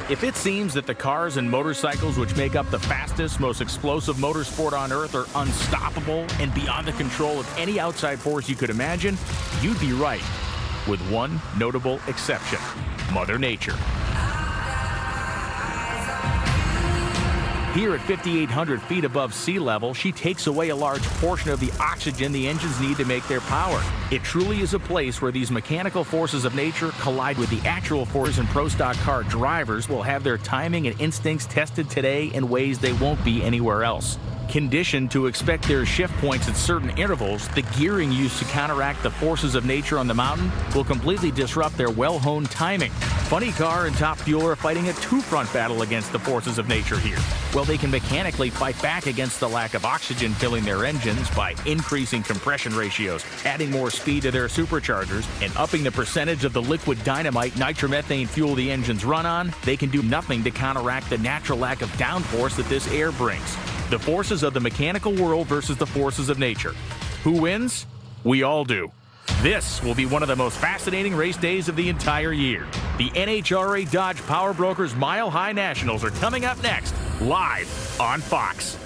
If it seems that the cars and motorcycles which make up the fastest, most explosive motorsport on Earth are unstoppable and beyond the control of any outside force you could imagine, you'd be right, with one notable exception: Mother Nature. Here at 5,800 feet above sea level, she takes away a large portion of the oxygen the engines need to make their power. It truly is a place where these mechanical forces of nature collide with the actual forces, and pro stock car drivers will have their timing and instincts tested today in ways they won't be anywhere else. Conditioned to expect their shift points at certain intervals, the gearing used to counteract the forces of nature on the mountain will completely disrupt their well-honed timing. Funny Car and Top Fuel are fighting a two-front battle against the forces of nature here. Well, they can mechanically fight back against the lack of oxygen filling their engines by increasing compression ratios, adding more speed to their superchargers, and upping the percentage of the liquid dynamite nitromethane fuel the engines run on. They can do nothing to counteract the natural lack of downforce that this air brings. The forces of the mechanical world versus the forces of nature. Who wins? We all do. This will be one of the most fascinating race days of the entire year. The NHRA Dodge Power Brokers Mile High Nationals are coming up next, live on Fox.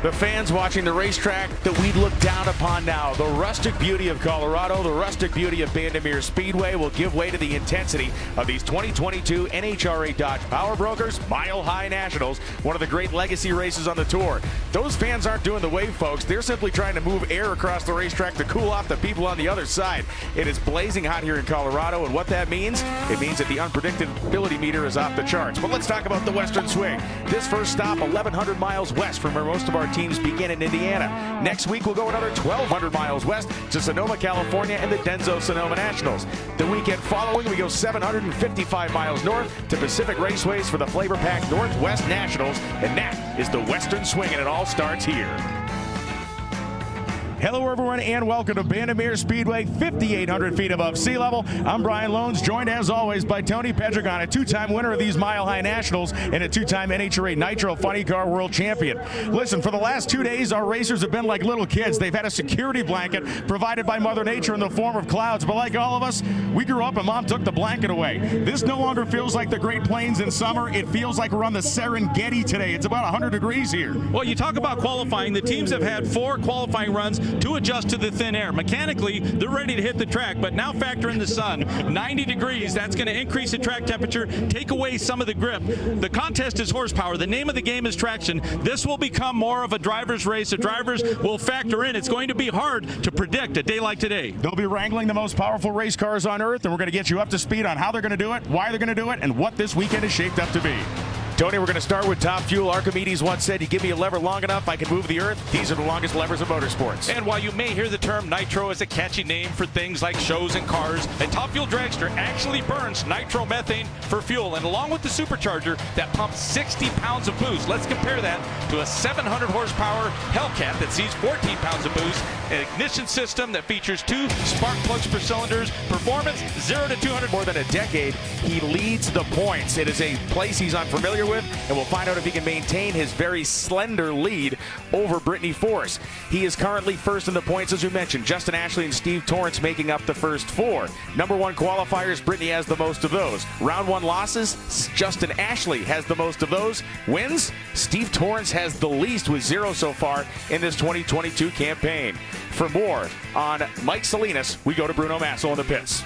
The fans watching the racetrack that we look down upon now. The rustic beauty of Colorado, the rustic beauty of Vandermeer Speedway will give way to the intensity of these 2022 NHRA Dodge Power Brokers Mile High Nationals, one of the great legacy races on the tour. Those fans aren't doing the wave, folks. They're simply trying to move air across the racetrack to cool off the people on the other side. It is blazing hot here in Colorado, and what that means? It means that the unpredictability meter is off the charts. But let's talk about the Western Swing. This first stop, 1,100 miles west from where most of our teams begin in Indiana. Next week, we'll go another 1,200 miles west to Sonoma, California, and the Denso Sonoma Nationals. The weekend following, we go 755 miles north to Pacific Raceways for the flavor-packed Northwest Nationals, and that is the Western Swing, and it all starts here. Hello, everyone, and welcome to Vandermeer Speedway, 5,800 feet above sea level. I'm Brian Loans, joined as always by Tony Pedregon, a two-time winner of these Mile High Nationals and a two-time NHRA Nitro Funny Car World Champion. Listen, for the last 2 days, our racers have been like little kids. They've had a security blanket provided by Mother Nature in the form of clouds, but like all of us, we grew up and Mom took the blanket away. This no longer feels like the Great Plains in summer. It feels like we're on the Serengeti today. It's about 100 degrees here. Well, you talk about qualifying. The teams have had 4 qualifying runs to adjust to the thin air. Mechanically, they're ready to hit the track, but now factor in the sun. 90 degrees, that's going to increase the track temperature, take away some of the grip. The contest is horsepower. The name of the game is traction. This will become more of a driver's race. The drivers will factor in. It's going to be hard to predict a day like today. They'll be wrangling the most powerful race cars on Earth, and we're going to get you up to speed on how they're going to do it, why they're going to do it, and what this weekend is shaped up to be. Tony, we're going to start with Top Fuel. Archimedes once said, you give me a lever long enough, I can move the earth. These are the longest levers of motorsports. And while you may hear the term nitro as a catchy name for things like shows and cars, a Top Fuel dragster actually burns nitromethane for fuel. And along with the supercharger that pumps 60 pounds of boost, let's compare that to a 700 horsepower Hellcat that sees 14 pounds of boost, an ignition system that features 2 spark plugs per cylinders, performance 0 to 200. More than a decade, he leads the points. It is a place he's unfamiliar with, and we'll find out if he can maintain his very slender lead over Brittany Force. He is currently first in the points, as we mentioned. Justin Ashley and Steve Torrance making up the first 4. Number 1 qualifiers, Brittany has the most of those. Round 1 losses, Justin Ashley has the most of those. Wins, Steve Torrance has the least with 0 so far in this 2022 campaign. For more on Mike Salinas, we go to Bruno Massel in the pits.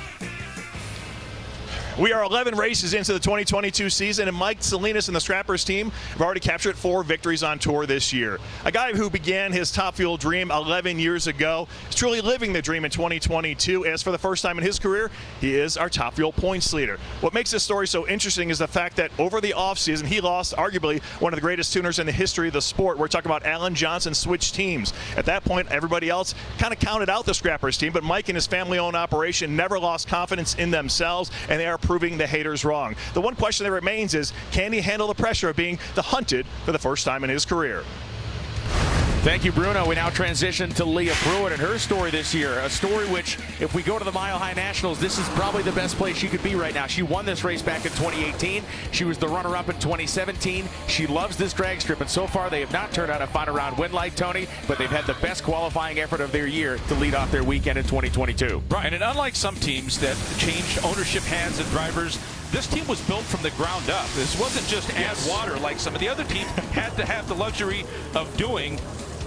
We are 11 races into the 2022 season, and Mike Salinas and the Scrappers team have already captured 4 victories on tour this year. A guy who began his Top Fuel dream 11 years ago is truly living the dream in 2022, as for the first time in his career, he is our Top Fuel points leader. What makes this story so interesting is the fact that over the offseason, he lost arguably one of the greatest tuners in the history of the sport. We're talking about Alan Johnson switched teams. At that point, everybody else kind of counted out the Scrappers team, but Mike and his family-owned operation never lost confidence in themselves, and they are proving the haters wrong. The one question that remains is, can he handle the pressure of being the hunted for the first time in his career? Thank you, Bruno. We now transition to Leah Pruitt and her story this year. A story which, if we go to the Mile High Nationals, this is probably the best place she could be right now. She won this race back in 2018. She was the runner-up in 2017. She loves this drag strip, and so far they have not turned out a final round win like Tony, but they've had the best qualifying effort of their year to lead off their weekend in 2022. Right, and unlike some teams that changed ownership hands and drivers, this team was built from the ground up. This wasn't just add water like some of the other teams had to have the luxury of doing.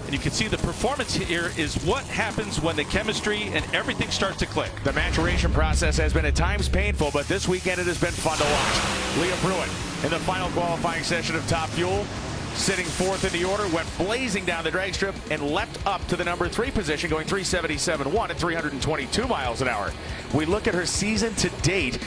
And you can see the performance here is what happens when the chemistry and everything starts to click. The maturation process has been at times painful, but this weekend it has been fun to watch. Leah Pruitt in the final qualifying session of Top Fuel, sitting fourth in the order, went blazing down the drag strip and leapt up to the number 3 position, going 377.1 at 322 miles an hour. We look at her season to date,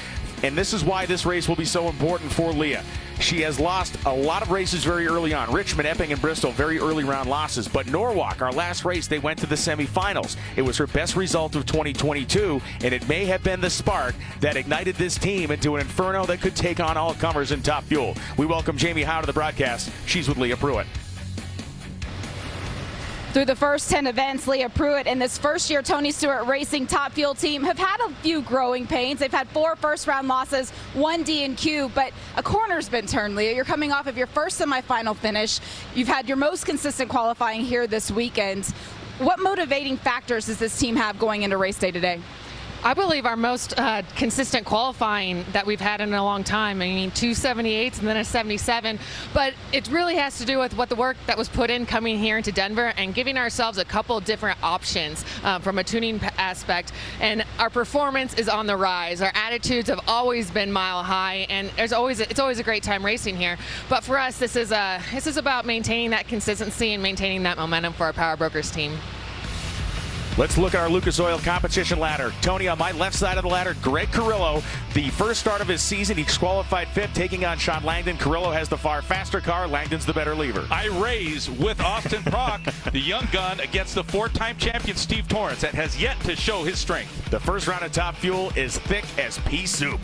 and this is why this race will be so important for Leah. She has lost a lot of races very early on. Richmond, Epping, and Bristol, very early round losses. But Norwalk, our last race, they went to the semifinals. It was her best result of 2022, and it may have been the spark that ignited this team into an inferno that could take on all comers in Top Fuel. We welcome Jamie Howe to the broadcast. She's with Leah Pruitt. Through the first 10 events, Leah Pruitt and this first-year Tony Stewart Racing Top Fuel team have had a few growing pains. They've had 4 first-round losses, 1 D&Q, but a corner's been turned, Leah. You're coming off of your first semifinal finish. You've had your most consistent qualifying here this weekend. What motivating factors does this team have going into race day today? I believe our most consistent qualifying that we've had in a long time. I mean, 2 78s and then a 77. But it really has to do with what the work that was put in coming here into Denver and giving ourselves a couple different options from a tuning aspect. And our performance is on the rise. Our attitudes have always been mile high, and it's always a great time racing here. But for us, this is about maintaining that consistency and maintaining that momentum for our Power Brokers team. Let's look at our Lucas Oil competition ladder. Tony, on my left side of the ladder, Greg Carrillo, the first start of his season. He qualified 5th, taking on Sean Langdon. Carrillo has the far faster car. Langdon's the better lever. I raise with Austin Prock, the young gun, against the 4-time champion Steve Torrance that has yet to show his strength. The first round of Top Fuel is thick as pea soup.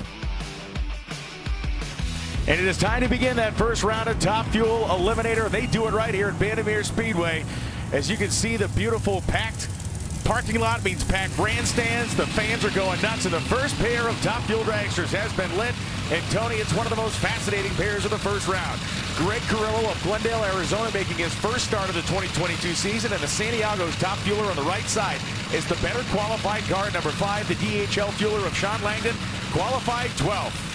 And it is time to begin that first round of Top Fuel Eliminator. They do it right here at Vandermeer Speedway. As you can see, the beautiful packed parking lot means packed grandstands. The fans are going nuts, and the first pair of Top Fuel dragsters has been lit. And Tony, it's one of the most fascinating pairs of the first round. Greg Carrillo of Glendale, Arizona, making his first start of the 2022 season, and the Santiago's Top Fueler on the right side is the better qualified car, number 5, the DHL Fueler of Sean Langdon, qualified 12th.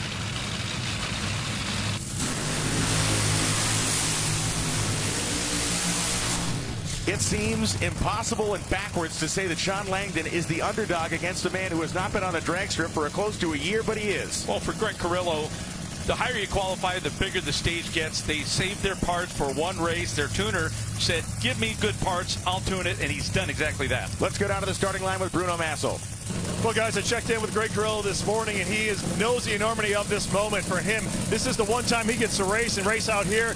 It seems impossible and backwards to say that Sean Langdon is the underdog against a man who has not been on the drag strip for close to a year, but he is. Well, for Greg Carrillo, the higher you qualify, the bigger the stage gets. They saved their parts for one race. Their tuner said, give me good parts, I'll tune it, and he's done exactly that. Let's go down to the starting line with Bruno Massel. Well, guys, I checked in with Greg Carrillo this morning, and he knows the enormity of this moment for him. This is the one time he gets to race out here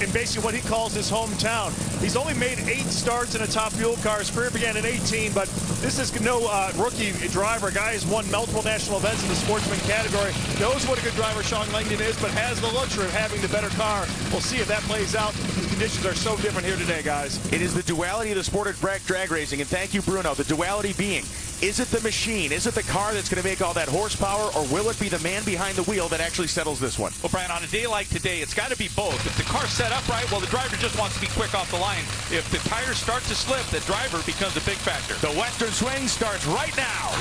in basically what he calls his hometown. He's only made 8 starts in a Top Fuel car. His career began in 18, but this is no rookie driver. A guy who's won multiple national events in the sportsman category, knows what a good driver Sean Langdon is, but has the luxury of having the better car. We'll see if that plays out. The conditions are so different here today, guys. It is the duality of the sport of drag racing, and thank you, Bruno. The duality being, is it the machine? Is it the car that's going to make all that horsepower, or will it be the man behind the wheel that actually settles this one? Well, Brian, on a day like today, it's got to be both. If the car's set up right, well, the driver just wants to be quick off the line. If the tires start to slip, the driver becomes a big factor. The Western Swing starts right now.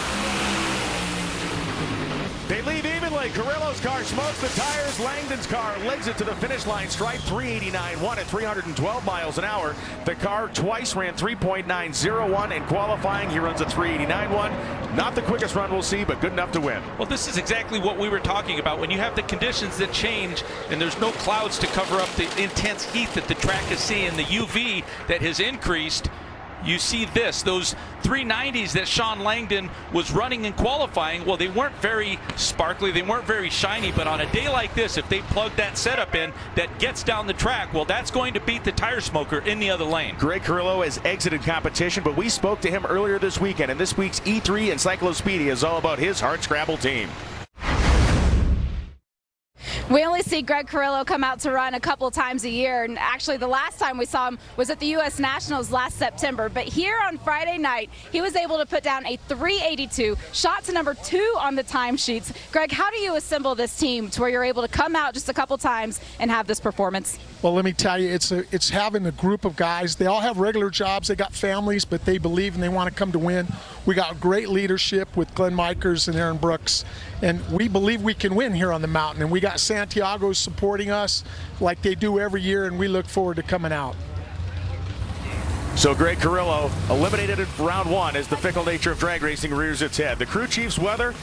They leave evenly. Carrillo's car smokes the tires. Langdon's car legs it to the finish line stripe. 389.1 at 312 miles an hour. The car twice ran 3.901 in qualifying. He runs a 389.1. Not the quickest run we'll see, but good enough to win. Well, this is exactly what we were talking about. When you have the conditions that change and there's no clouds to cover up the intense heat that the track is seeing, the UV that has increased, you see those 390s that Sean Langdon was running in qualifying. Well, they weren't very sparkly, they weren't very shiny, but on a day like this, if they plug that setup in that gets down the track, well, that's going to beat the tire smoker in the other lane. Greg Carrillo has exited competition, but we spoke to him earlier this weekend, and this week's E3 Encyclopedia is all about his hardscrabble team. We only see Greg Carrillo come out to run a couple times a year, and actually the last time we saw him was at the U.S. Nationals last September. But here on Friday night, he was able to put down a 382, shot to number 2 on the timesheets. Greg, how do you assemble this team to where you're able to come out just a couple times and have this performance? Well, let me tell you, it's having a group of guys. They all have regular jobs, they got families, but they believe and they want to come to win. We got great leadership with Glenn Mikers and Aaron Brooks, and we believe we can win here on the mountain. And we got Santiago supporting us like they do every year, and we look forward to coming out. So Greg Carrillo eliminated in round 1 as the fickle nature of drag racing rears its head. The crew chief's weather,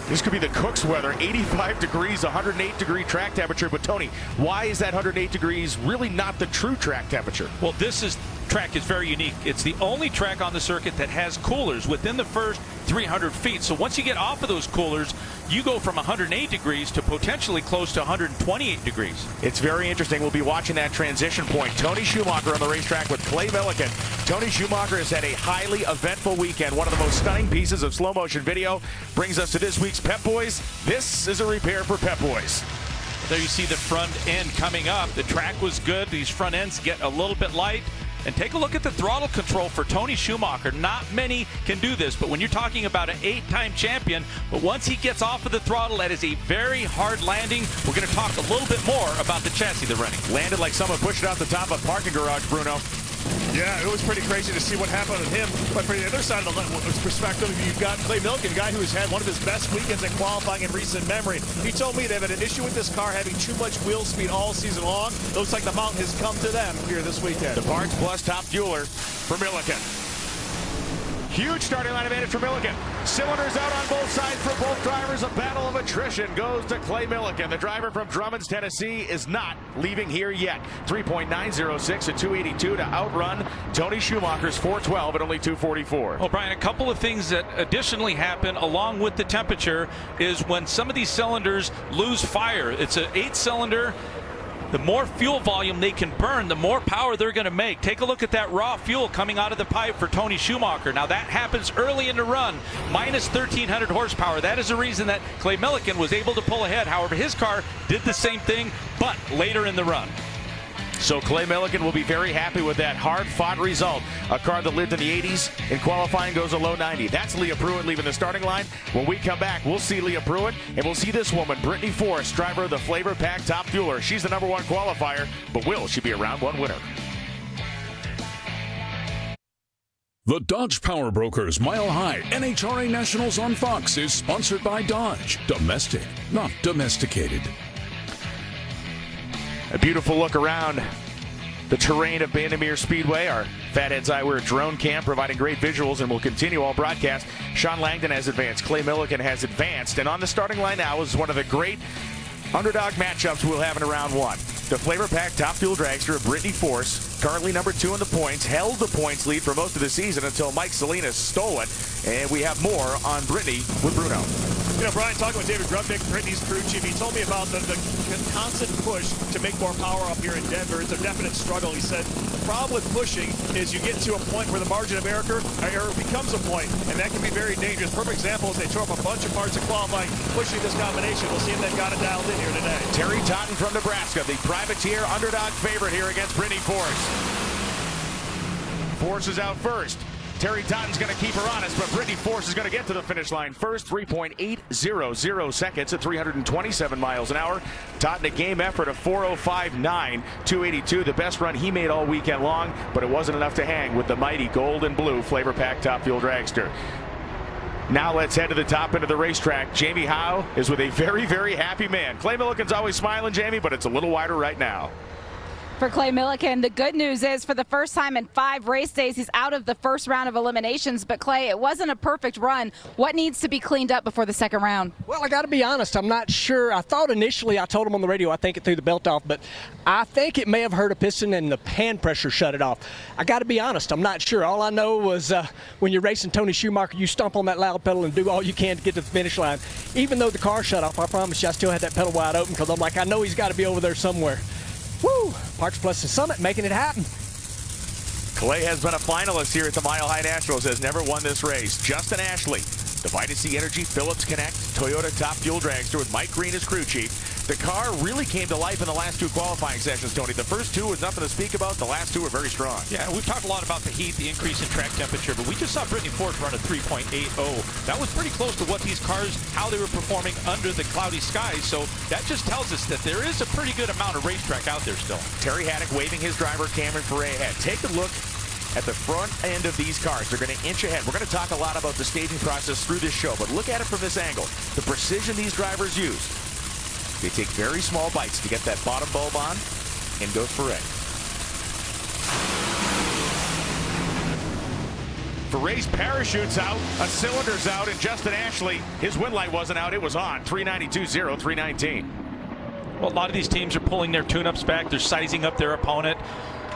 this could be the cook's weather. 85 degrees, 108 degree track temperature. But Tony, why is that 108 degrees really not the true track temperature? Well, this track is very unique. It's the only track on the circuit that has coolers within the first 300 feet. So once you get off of those coolers, you go from 108 degrees to potentially close to 128 degrees. It's very interesting. We'll be watching that transition point. Tony Schumacher on the racetrack with Clay Millican. Tony Schumacher has had a highly eventful weekend. One of the most stunning pieces of slow motion video brings us to this week's Pep Boys. This is a repair for Pep Boys. There you see the front end coming up. The track was good. These front ends get a little bit light. And take a look at the throttle control for Tony Schumacher. Not many can do this, but when you're talking about an 8-time champion, but once he gets off of the throttle, that is a very hard landing. We're going to talk a little bit more about the chassis they're running. Landed like someone pushed it off the top of a parking garage, Bruno. Yeah, it was pretty crazy to see what happened with him. But from the other side of the perspective, you've got Clay Millican, a guy who has had one of his best weekends in qualifying in recent memory. He told me they've had an issue with this car having too much wheel speed all season long. Looks like the mountain has come to them here this weekend. The parts plus top fueler for Millican. Huge starting line advantage for Millican. Cylinders out on both sides for both drivers. A battle of attrition goes to Clay Millican. The driver from Drummond's, Tennessee is not leaving here yet. 3.906 at 282 to outrun Tony Schumacher's 412 at only 244. Well, Brian, a couple of things that additionally happen along with the temperature is when some of these cylinders lose fire. It's an 8-cylinder. The more fuel volume they can burn, the more power they're going to make. Take a look at that raw fuel coming out of the pipe for Tony Schumacher. Now that happens early in the run, minus 1,300 horsepower. That is the reason that Clay Millican was able to pull ahead. However, his car did the same thing, but later in the run. So Clay Millican will be very happy with that hard-fought result. A car that lived in the 80s in qualifying goes a low 90. That's Leah Pruitt leaving the starting line. When we come back, we'll see Leah Pruitt, and we'll see this woman, Brittany Force, driver of the Flavor Pack Top Fueler. She's the #1 qualifier, but will she be a round 1 winner? The Dodge Power Brokers Mile High NHRA Nationals on Fox is sponsored by Dodge. Domestic, not domesticated. A beautiful look around the terrain of Vandermeer Speedway. Our Fatheads Eyewear drone cam providing great visuals, and will continue all broadcast. Sean Langdon has advanced. Clay Millican has advanced. And on the starting line now is one of the great underdog matchups we'll have in round 1. The Flavor Pack Top Fuel dragster, Brittany Force, currently #2 in the points, held the points lead for most of the season until Mike Salinas stole it. And we have more on Brittany with Bruno. You know, Brian, talking with David Grubnick, Brittany's crew chief, he told me about the constant push to make more power up here in Denver. It's a definite struggle. He said the problem with pushing is you get to a point where the margin of error becomes a point, and that can be very dangerous. Perfect example is they tore up a bunch of parts in qualifying, pushing this combination. We'll see if they've got it dialed in here today. Terry Totten from Nebraska, the privateer underdog favorite here against Brittany Force. Force is out first. Terry Totten's going to keep her honest, but Brittany Force is going to get to the finish line first. 3.800 seconds at 327 miles an hour. Totten a game effort of 4:05.9, 282, the best run he made all weekend long, but it wasn't enough to hang with the mighty gold and blue Flavor Pack Top Fuel dragster. Now let's head to the top end of the racetrack. Jamie Howe is with a very, very happy man. Clay Millican's always smiling, Jamie, but it's a little wider right now. For Clay Millican, the good news is for the first time in 5 race days, he's out of the first round of eliminations. But Clay, it wasn't a perfect run. What needs to be cleaned up before the second round? Well, I got to be honest, I'm not sure. I thought initially, I told him on the radio, I think it threw the belt off, but I think it may have hurt a piston and the hand pressure shut it off. I got to be honest, I'm not sure. All I know was when you're racing Tony Schumacher, you stomp on that loud pedal and do all you can to get to the finish line. Even though the car shut off, I promise you I still had that pedal wide open because I'm like, I know he's got to be over there somewhere. Woo! Parks Plus and Summit making it happen. Clay has been a finalist here at the Mile High Nationals, has never won this race. Justin Ashley, the Vita C Energy, Phillips Connect, Toyota Top Fuel dragster with Mike Green as crew chief. The car really came to life in the last two qualifying sessions, Tony. The first two was nothing to speak about. The last two were very strong. Yeah, we've talked a lot about the heat, the increase in track temperature, but we just saw Brittany Force run a 3.80. That was pretty close to what these cars, how they were performing under the cloudy skies. So that just tells us that there is a pretty good amount of racetrack out there still. Terry Haddock waving his driver Cameron Ferre ahead. Take a look at the front end of these cars. They're going to inch ahead. We're going to talk a lot about the staging process through this show, but look at it from this angle. The precision these drivers use. They take very small bites to get that bottom bulb on. In goes Ferre. Ferre's parachute's out, a cylinder's out, and Justin Ashley, his wind light wasn't out, it was on. 392.0, 319. Well, a lot of these teams are pulling their tune-ups back. They're sizing up their opponent,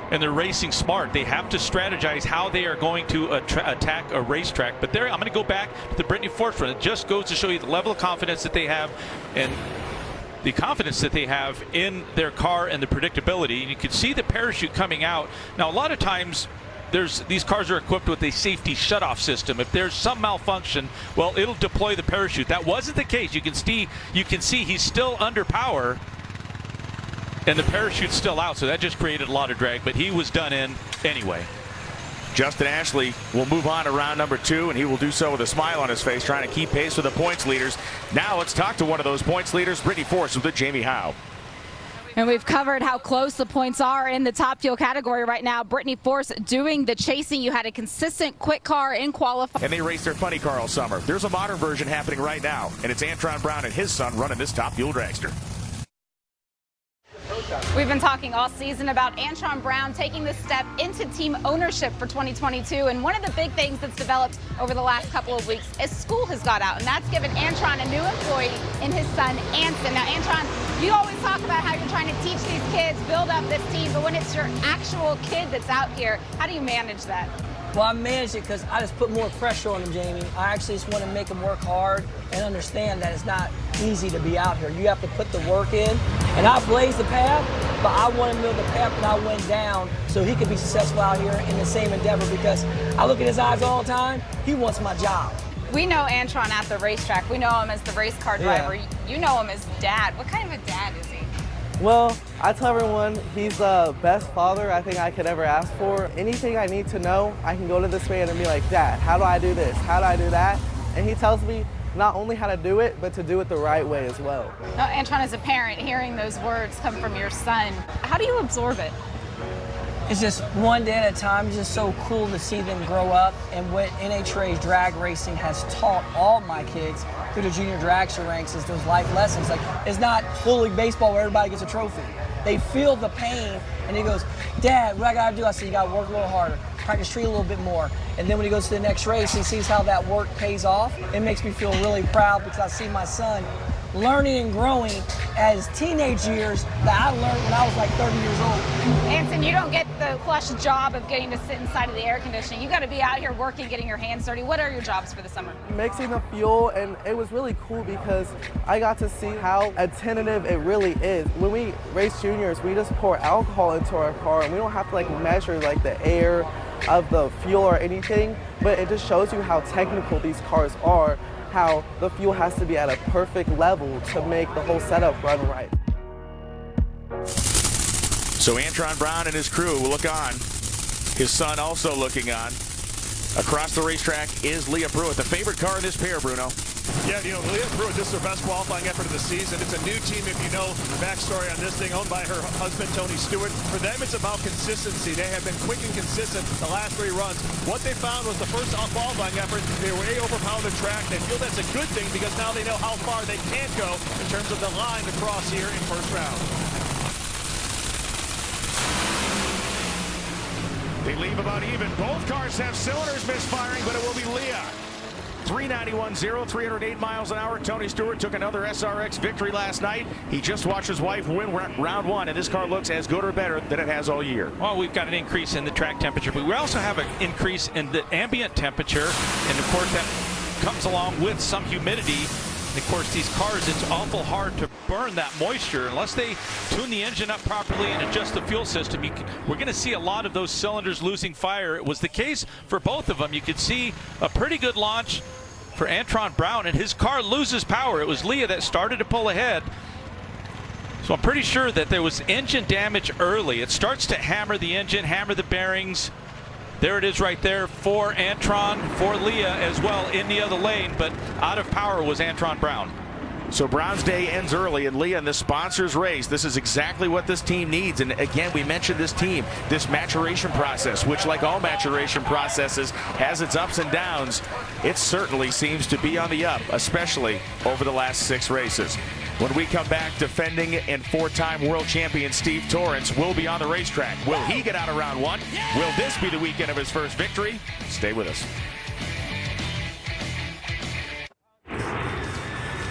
and they're racing smart. They have to strategize how they are going to attack a racetrack. But there, I'm going to go back to the Brittany Force run. It just goes to show you the level of confidence that they have and the confidence that they have in their car and the predictability. And you can see the parachute coming out. Now, a lot of times, these cars are equipped with a safety shutoff system. If there's some malfunction, well, it'll deploy the parachute. That wasn't the case. You can see he's still under power, and the parachute's still out. So that just created a lot of drag, but he was done in anyway. Justin Ashley will move on to round number 2, and he will do so with a smile on his face, trying to keep pace with the points leaders. Now let's talk to one of those points leaders, Brittany Force, with Jamie Howe. And we've covered how close the points are in the top fuel category right now. Brittany Force doing the chasing. You had a consistent quick car in qualifying. And they raced their funny car all summer. There's a modern version happening right now, and it's Antron Brown and his son running this top fuel dragster. We've been talking all season about Antron Brown taking this step into team ownership for 2022. And one of the big things that's developed over the last couple of weeks is school has got out. And that's given Antron a new employee in his son, Anson. Now, Antron, you always talk about how you're trying to teach these kids, build up this team. But when it's your actual kid that's out here, how do you manage that? Well, I manage it because I just put more pressure on them, Jamie. I actually just want to make them work hard and understand that it's not easy to be out here. You have to put the work in. And I blazed the path, but I want to build the path that I went down so he could be successful out here in the same endeavor, because I look at his eyes all the time. He wants my job. We know Antron at the racetrack. We know him as the race car driver. Yeah. You know him as dad. What kind of a dad is he? Well, I tell everyone he's the best father I think I could ever ask for. Anything I need to know, I can go to this man and be like, Dad, how do I do this? How do I do that? And he tells me not only how to do it, but to do it the right way as well. Now, Antron, as a parent, hearing those words come from your son, how do you absorb it? It's just one day at a time. It's just so cool to see them grow up, and what NHRA drag racing has taught all my kids through the junior dragster ranks is those life lessons. Like, it's not Little League Baseball where everybody gets a trophy. They feel the pain, and he goes, Dad, what I gotta do? I said, you gotta work a little harder, practice tree a little bit more. And then when he goes to the next race, he sees how that work pays off. It makes me feel really proud, because I see my son learning and growing as teenage years that I learned when I was like 30 years old. Anson, you don't get the plush job of getting to sit inside of the air conditioning. You got to be out here working, getting your hands dirty. What are your jobs for the summer? Mixing the fuel, and it was really cool because I got to see how attentive it really is. When we race juniors, we just pour alcohol into our car, and we don't have to like measure like the air of the fuel or anything, but it just shows you how technical these cars are, how the fuel has to be at a perfect level to make the whole setup run right. So Antron Brown and his crew will look on. His son also looking on. Across the racetrack is Leah Pruitt, the favorite car in this pair, Bruno. Yeah, you know, Leah Pruitt, this is her best qualifying effort of the season. It's a new team, if you know the backstory on this thing, owned by her husband, Tony Stewart. For them, it's about consistency. They have been quick and consistent the last 3 runs. What they found was the first qualifying effort, they way overpowered the track. They feel that's a good thing because now they know how far they can go in terms of the line to cross here in first round. They leave about even. Both cars have cylinders misfiring, but it will be Leah. 391.0, 308 miles an hour. Tony Stewart took another SRX victory last night. He just watched his wife win round 1, and this car looks as good or better than it has all year. Well, we've got an increase in the track temperature, but we also have an increase in the ambient temperature, and of course that comes along with some humidity. And of course, these cars, it's awful hard to burn that moisture unless they tune the engine up properly and adjust the fuel system. We're going to see a lot of those cylinders losing fire. It was the case for both of them. You could see a pretty good launch for Antron Brown, and his car loses power. It was Leah that started to pull ahead. So I'm pretty sure that there was engine damage early. It starts to hammer the engine, hammer the bearings. There it is right there for Antron, for Leah as well in the other lane, but out of power was Antron Brown. So Brown's day ends early, and Leah in the sponsors race. This is exactly what this team needs. And again, we mentioned this team, this maturation process, which like all maturation processes has its ups and downs. It certainly seems to be on the up, especially over the last 6 races. When we come back, defending and 4-time world champion Steve Torrence will be on the racetrack. Will he get out of round 1? Will this be the weekend of his first victory? Stay with us.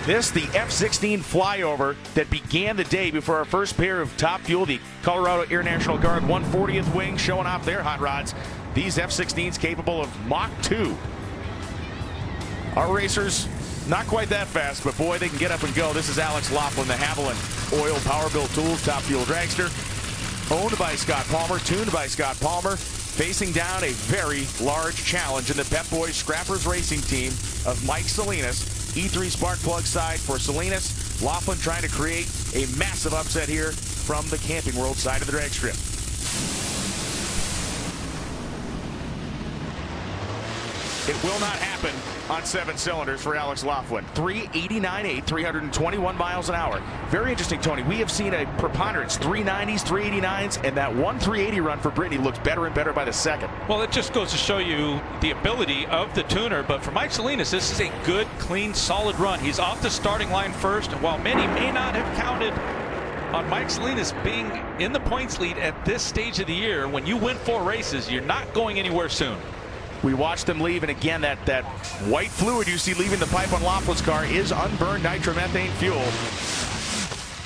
This, the F-16 flyover that began the day before our first pair of Top Fuel, the Colorado Air National Guard 140th wing, showing off their hot rods. These F-16s capable of Mach 2. Our racers, not quite that fast, but boy, they can get up and go. This is Alex Laughlin, the Haviland Oil Power Build Tools Top Fuel dragster, owned by Scott Palmer, tuned by Scott Palmer, facing down a very large challenge in the Pep Boys Scrappers Racing team of Mike Salinas. E3 spark plug side for Salinas. Laughlin trying to create a massive upset here from the Camping World side of the drag strip. It will not happen on 7 cylinders for Alex Laughlin. 389.8, 321 miles an hour. Very interesting, Tony. We have seen a preponderance, 390s, 389s, and that 380 run for Brittany looks better and better by the second. Well, it just goes to show you the ability of the tuner, but for Mike Salinas, this is a good, clean, solid run. He's off the starting line first, and while many may not have counted on Mike Salinas being in the points lead at this stage of the year, when you win 4 races, you're not going anywhere soon. We watched them leave, and again, that white fluid you see leaving the pipe on Laughlin's car is unburned nitromethane fuel.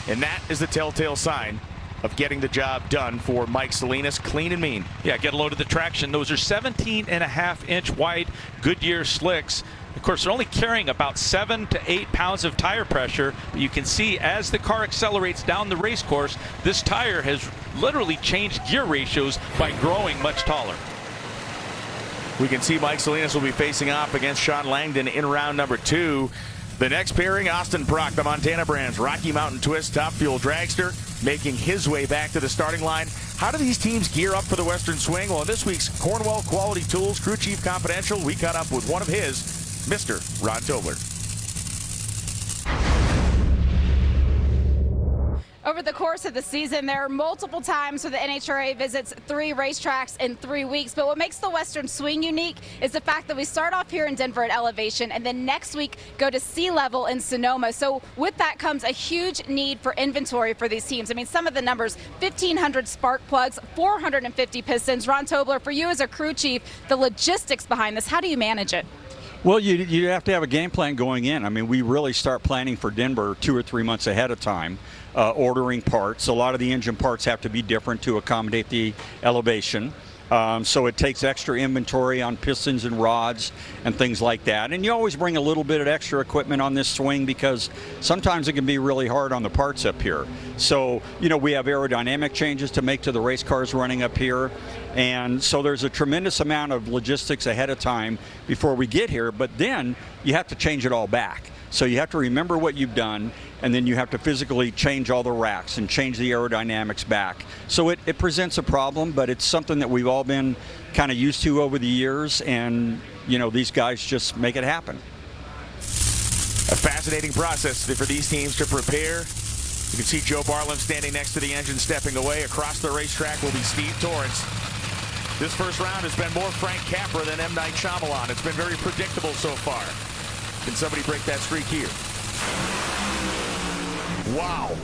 And that is the telltale sign of getting the job done for Mike Salinas, clean and mean. Yeah, get a load of the traction. Those are 17.5-inch wide Goodyear slicks. Of course, they're only carrying about 7 to 8 pounds of tire pressure. But you can see as the car accelerates down the race course, this tire has literally changed gear ratios by growing much taller. We can see Mike Salinas will be facing off against Sean Langdon in round number 2. The next pairing, Austin Prock, the Montana Brands Rocky Mountain Twist Top Fuel dragster, making his way back to the starting line. How do these teams gear up for the Western Swing? Well, in this week's Cornwell Quality Tools Crew Chief Confidential, we caught up with one of his, Mr. Ron Tobler. Over the course of the season, there are multiple times where the NHRA visits 3 racetracks in 3 weeks. But what makes the Western Swing unique is the fact that we start off here in Denver at elevation and then next week go to sea level in Sonoma. So with that comes a huge need for inventory for these teams. I mean, some of the numbers, 1,500 spark plugs, 450 pistons. Ron Tobler, for you as a crew chief, the logistics behind this, how do you manage it? Well, you have to have a game plan going in. I mean, we really start planning for Denver 2 or 3 months ahead of time, ordering parts. A lot of the engine parts have to be different to accommodate the elevation. So it takes extra inventory on pistons and rods and things like that. And you always bring a little bit of extra equipment on this swing because sometimes it can be really hard on the parts up here. So, you know, we have aerodynamic changes to make to the race cars running up here. And so there's a tremendous amount of logistics ahead of time before we get here, but then you have to change it all back. So you have to remember what you've done, and then you have to physically change all the racks and change the aerodynamics back. So it presents a problem, but it's something that we've all been kind of used to over the years, and you know, these guys just make it happen. A fascinating process for these teams to prepare. You can see Joe Barlam standing next to the engine, stepping away. Across the racetrack will be Steve Torrence. This first round has been more Frank Capra than M. Night Shyamalan. It's been very predictable so far. Can somebody break that streak here? Wow.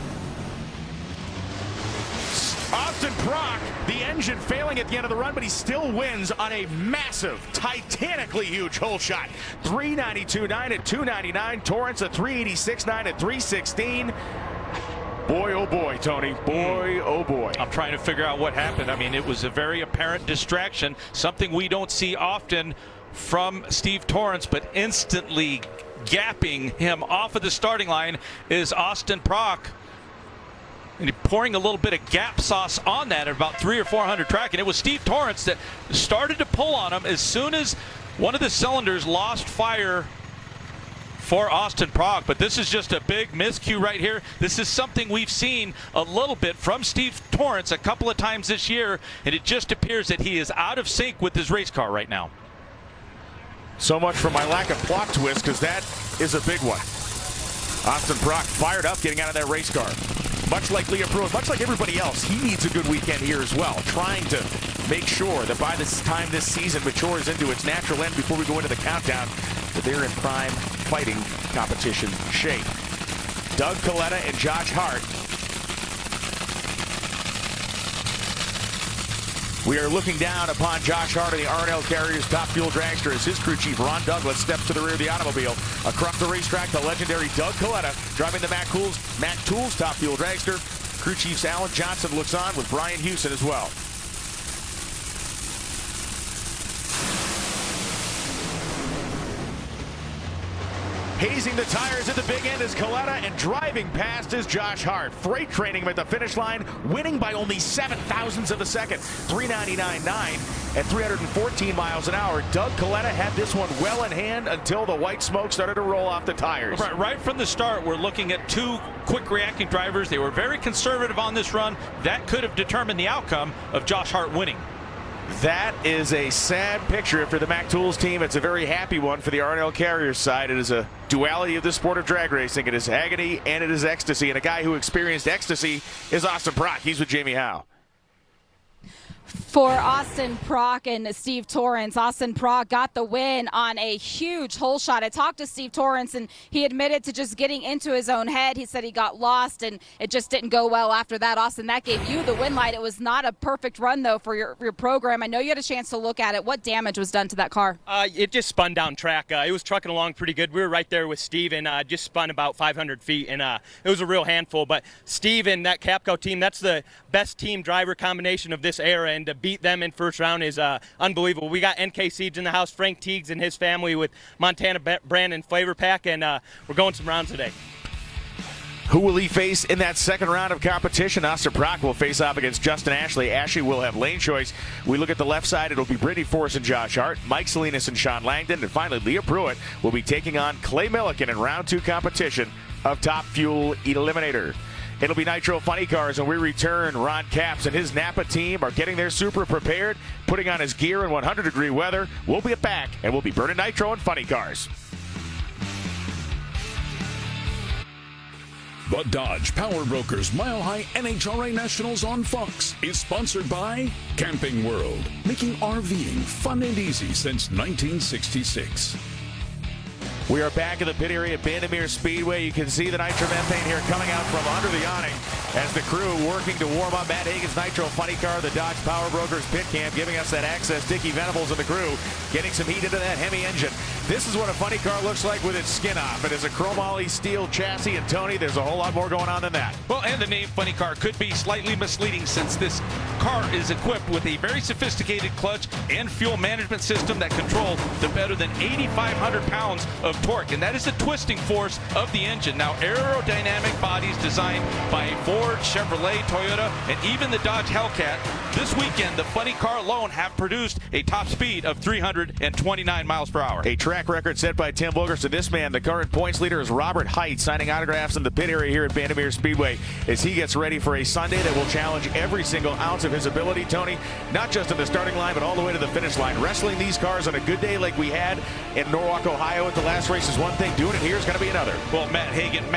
Austin Prock, the engine failing at the end of the run, but he still wins on a massive, titanically huge hole shot. 392.9 at 299. Torrence a 386.9 at 316. Boy, oh boy, Tony. Boy, oh boy. I'm trying to figure out what happened. I mean, it was a very apparent distraction, something we don't see often from Steve Torrence, but instantly gapping him off of the starting line is Austin Prock. And pouring a little bit of gap sauce on that at about 300 or 400 track. And it was Steve Torrence that started to pull on him as soon as one of the cylinders lost fire for Austin Prock, but this is just a big miscue right here. This is something we've seen a little bit from Steve Torrence a couple of times this year, and it just appears that he is out of sync with his race car right now. So much for my lack of plot twist, because that is a big one. Austin Prock fired up getting out of that race car. Much like Leah Pruitt, much like everybody else, he needs a good weekend here as well, trying to make sure that by this time this season matures into its natural end before we go into the countdown, that they're in prime fighting competition shape. Doug Coletta and Josh Hart. We are looking down upon Josh Hart of the R&L Carriers top fuel dragster as his crew chief Ron Douglas steps to the rear of the automobile. Across the racetrack, the legendary Doug Coletta driving the Mac Tools top fuel dragster. Crew chiefs Alan Johnson looks on with Brian Hewson as well. Hazing the tires at the big end is Coletta, and driving past is Josh Hart. Freight training him at the finish line, winning by only 7 thousandths of a second. 399.9 at 314 miles an hour. Doug Coletta had this one well in hand until the white smoke started to roll off the tires. Right from the start, we're looking at two quick reacting drivers. They were very conservative on this run. That could have determined the outcome of Josh Hart winning. That is a sad picture for the Mac Tools team. It's a very happy one for the R&L Carriers side. It is a duality of the sport of drag racing. It is agony and it is ecstasy. And a guy who experienced ecstasy is Austin Prock. He's with Jamie Howe. For Austin Prock and Steve Torrence, Austin Prock got the win on a huge hole shot. I talked to Steve Torrence, and he admitted to just getting into his own head. He said he got lost, and it just didn't go well after that. Austin, that gave you the win light. It was not a perfect run, though, for your program. I know you had a chance to look at it. What damage was done to that car? It just spun down track. It was trucking along pretty good. We were right there with Steve, and just spun about 500 feet, and it was a real handful. But Steve and that Capco team, that's the best team-driver combination of this era, and to beat them in first round is unbelievable. We got NK Siege in the house, Frank Teagues and his family with Montana Brandon Flavor Pack, and we're going some rounds today. Who will he face in that second round of competition? Austin Prock will face off against Justin Ashley. Ashley will have lane choice. We look at the left side. It'll be Brittany Force and Josh Hart, Mike Salinas and Sean Langdon, and finally Leah Pruitt will be taking on Clay Milliken in round 2 competition of Top Fuel Eliminator. It'll be Nitro Funny Cars, and we return. Ron Capps and his Napa team are getting their Supra prepared, putting on his gear in 100-degree weather. We'll be back, and we'll be burning nitro and funny cars. The Dodge Power Brokers Mile High NHRA Nationals on Fox is sponsored by Camping World, making RVing fun and easy since 1966. We are back in the pit area at Bandimere Speedway. You can see the nitromethane here coming out from under the awning as the crew working to warm up Matt Hagan's Nitro Funny Car, the Dodge Power Brokers pit camp, giving us that access. Dickie Venables and the crew getting some heat into that Hemi engine. This is what a funny car looks like with its skin off. It is a chromoly steel chassis, and Tony, there's a whole lot more going on than that. Well, and the name Funny Car could be slightly misleading since this car is equipped with a very sophisticated clutch and fuel management system that control the better than 8,500 pounds of torque, and that is the twisting force of the engine. Now, aerodynamic bodies designed by Ford, Chevrolet, Toyota, and even the Dodge Hellcat. This weekend, the Funny Car alone have produced a top speed of 329 miles per hour. A track record set by Tim Booger. So this man, the current points leader, is Robert Height, signing autographs in the pit area here at Bandimere Speedway as he gets ready for a Sunday that will challenge every single ounce of his ability, Tony, not just in the starting line, but all the way to the finish line. Wrestling these cars on a good day like we had in Norwalk, Ohio at the last race is one thing. Doing it here is going to be another. Well, Matt Hagan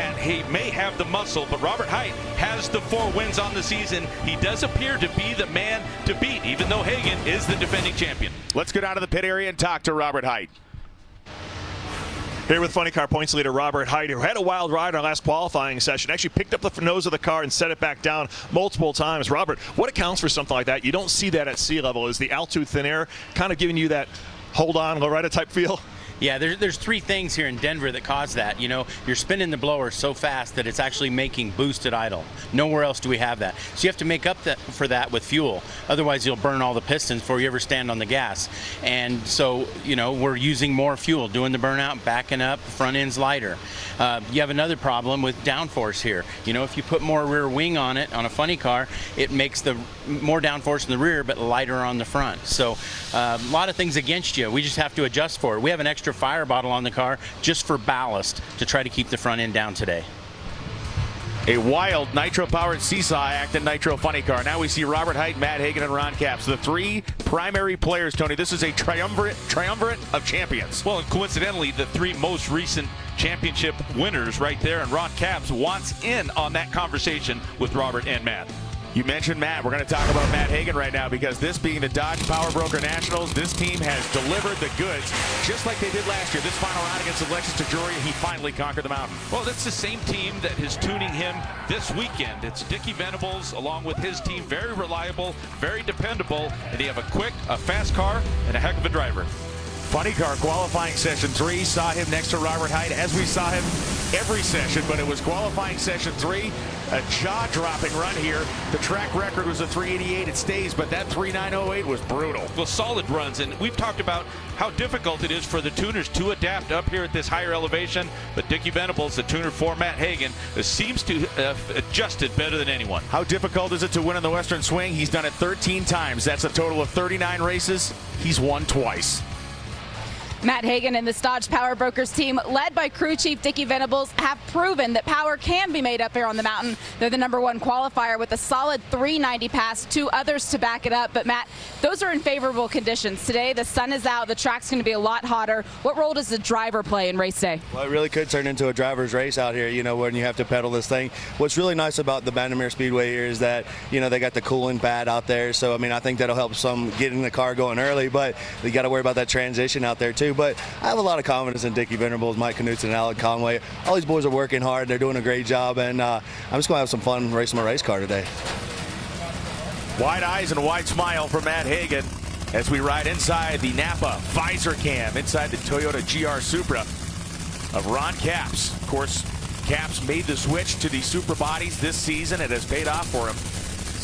may have the muscle, but Robert Height has the 4 wins on the season. He does appear to be the man to beat, even though Hagan is the defending champion. Let's go down to the pit area and talk to Robert Height. Here with Funny Car points leader Robert Height, who had a wild ride in our last qualifying session, actually picked up the nose of the car and set it back down multiple times. Robert, what accounts for something like that? You don't see that at sea level. Is the altitude thin air kind of giving you that hold on, Loretta type feel? Yeah, there's 3 things here in Denver that cause that. You know, you're spinning the blower so fast that it's actually making boosted idle. Nowhere else do we have that. So you have to make up for that with fuel. Otherwise, you'll burn all the pistons before you ever stand on the gas. And so, you know, we're using more fuel, doing the burnout, backing up, front end's lighter. You have another problem with downforce here. You know, if you put more rear wing on it, on a funny car, it makes the more downforce in the rear, but lighter on the front. So a lot of things against you. We just have to adjust for it. We have an extra extra fire bottle on the car just for ballast to try to keep the front end down today. A wild nitro-powered seesaw act in Nitro Funny Car. Now we see Robert Hight, Matt Hagan, and Ron Capps, the three primary players, Tony. This is a triumvirate of champions. Well, and coincidentally, the three most recent championship winners right there, and Ron Capps wants in on that conversation with Robert and Matt. You mentioned Matt. We're going to talk about Matt Hagan right now because this being the Dodge Power Broker Nationals, this team has delivered the goods just like they did last year. This final round against Alexis DeJoria, he finally conquered the mountain. Well, that's the same team that is tuning him this weekend. It's Dickie Venables along with his team. Very reliable, very dependable, and they have a quick, a fast car, and a heck of a driver. Funny Car qualifying session 3 saw him next to Robert Hight, as we saw him every session, but it was qualifying session 3, a jaw-dropping run here. The track record was a 388. It stays, but that 3908 was brutal. Well, solid runs, and we've talked about how difficult it is for the tuners to adapt up here at this higher elevation, but Dickie Venables, the tuner for Matt Hagan, seems to have adjusted better than anyone. How difficult is it to win in the Western Swing? He's done it 13 times. That's a total of 39 races. He's won twice. Matt Hagan and the Dodge Power Brokers team, led by crew chief Dickie Venables, have proven that power can be made up here on the mountain. They're the #1 qualifier with a solid 390 pass, 2 others to back it up. But Matt, those are in favorable conditions. Today, the sun is out. The track's going to be a lot hotter. What role does the driver play in race day? Well, it really could turn into a driver's race out here, you know, when you have to pedal this thing. What's really nice about the Vandermeer Speedway here is that, you know, they got the cooling pad out there. So, I mean, I think that'll help some getting the car going early, but you got to worry about that transition out there, too. But I have a lot of confidence in Dickie Venables, Mike Knutson, and Alec Conway. All these boys are working hard. They're doing a great job, and I'm just going to have some fun racing my race car today. Wide eyes and a wide smile for Matt Hagan as we ride inside the Napa visor cam, inside the Toyota GR Supra of Ron Capps. Of course, Capps made the switch to the Supra bodies this season. It has paid off for him.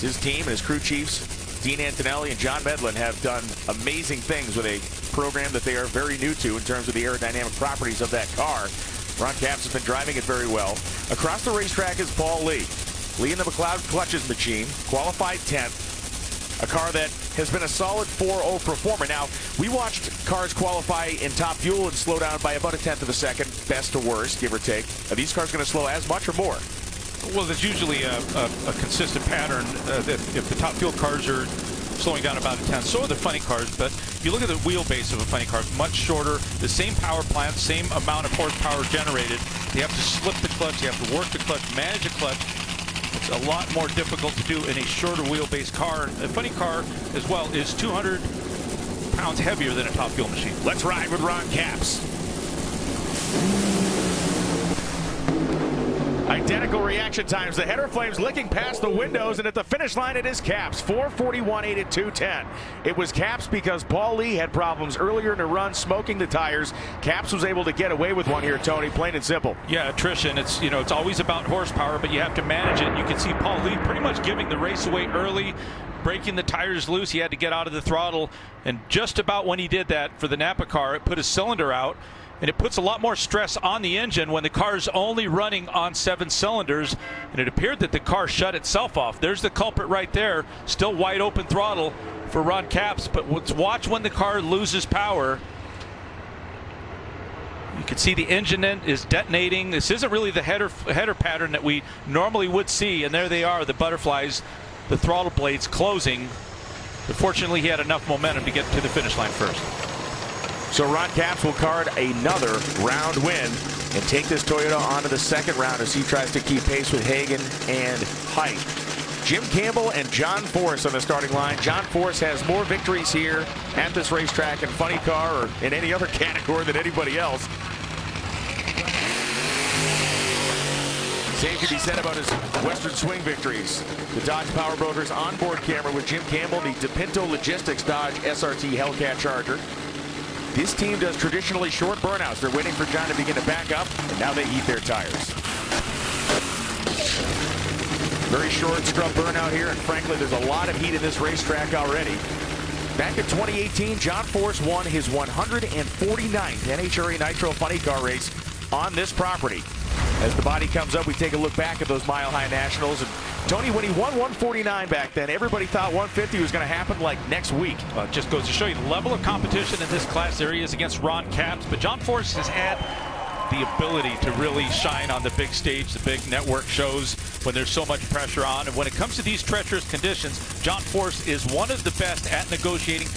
His team and his crew chiefs, Dean Antonelli and John Medlin, have done amazing things with a program that they are very new to in terms of the aerodynamic properties of that car. Ron Capps has been driving it very well. Across the racetrack is Paul Lee. Lee in the McLeod Clutches machine, qualified 10th. A car that has been a solid 4.0 performer. Now, we watched cars qualify in top fuel and slow down by about 1/10 of a second, best to worst, give or take. Are these cars going to slow as much or more? Well, there's usually a consistent pattern. If the top fuel cars are slowing down about 1/10, so are the funny cars. But if you look at the wheelbase of a funny car, it's much shorter, the same power plant, same amount of horsepower generated. You have to slip the clutch, you have to work the clutch, manage a clutch. It's a lot more difficult to do in a shorter wheelbase car. A funny car as well is 200 pounds heavier than a top fuel machine. Let's ride with Ron Capps. Identical reaction times. The header flames licking past the windows, and at the finish line it is Capps. 4:41.8 at 2:10. It was Capps because Paul Lee had problems earlier in the run, smoking the tires. Capps was able to get away with one here, Tony, plain and simple. Yeah, attrition. It's, you know, it's always about horsepower, but you have to manage it. You can see Paul Lee pretty much giving the race away early, breaking the tires loose. He had to get out of the throttle, and just about when he did that for the Napa car, it put his cylinder out. And it puts a lot more stress on the engine when the car's only running on 7 cylinders. And it appeared that the car shut itself off. There's the culprit right there. Still wide open throttle for Ron Capps. But watch when the car loses power. You can see the engine is detonating. This isn't really the header pattern that we normally would see. And there they are, the butterflies, the throttle blades closing. But fortunately, he had enough momentum to get to the finish line first. So Ron Capps will card another round win and take this Toyota onto the second round as he tries to keep pace with Hagan and Hight. Jim Campbell and John Force on the starting line. John Force has more victories here at this racetrack in funny car or in any other category than anybody else. Same can be said about his Western Swing victories. The Dodge Power Brokers onboard camera with Jim Campbell, the DePinto Logistics Dodge SRT Hellcat Charger. This team does traditionally short burnouts. They're waiting for John to begin to back up, and now they heat their tires. Very short scrub burnout here, and frankly, there's a lot of heat in this racetrack already. Back in 2018, John Force won his 149th NHRA Nitro Funny Car race on this property. As the body comes up, we take a look back at those Mile High Nationals, and Tony, when he won 149 back then, everybody thought 150 was going to happen like next week. Well, it just goes to show you the level of competition in this class area is against Ron Capps, but John Force has had the ability to really shine on the big stage, the big network shows when there's so much pressure on. And when it comes to these treacherous conditions, John Force is one of the best at negotiating,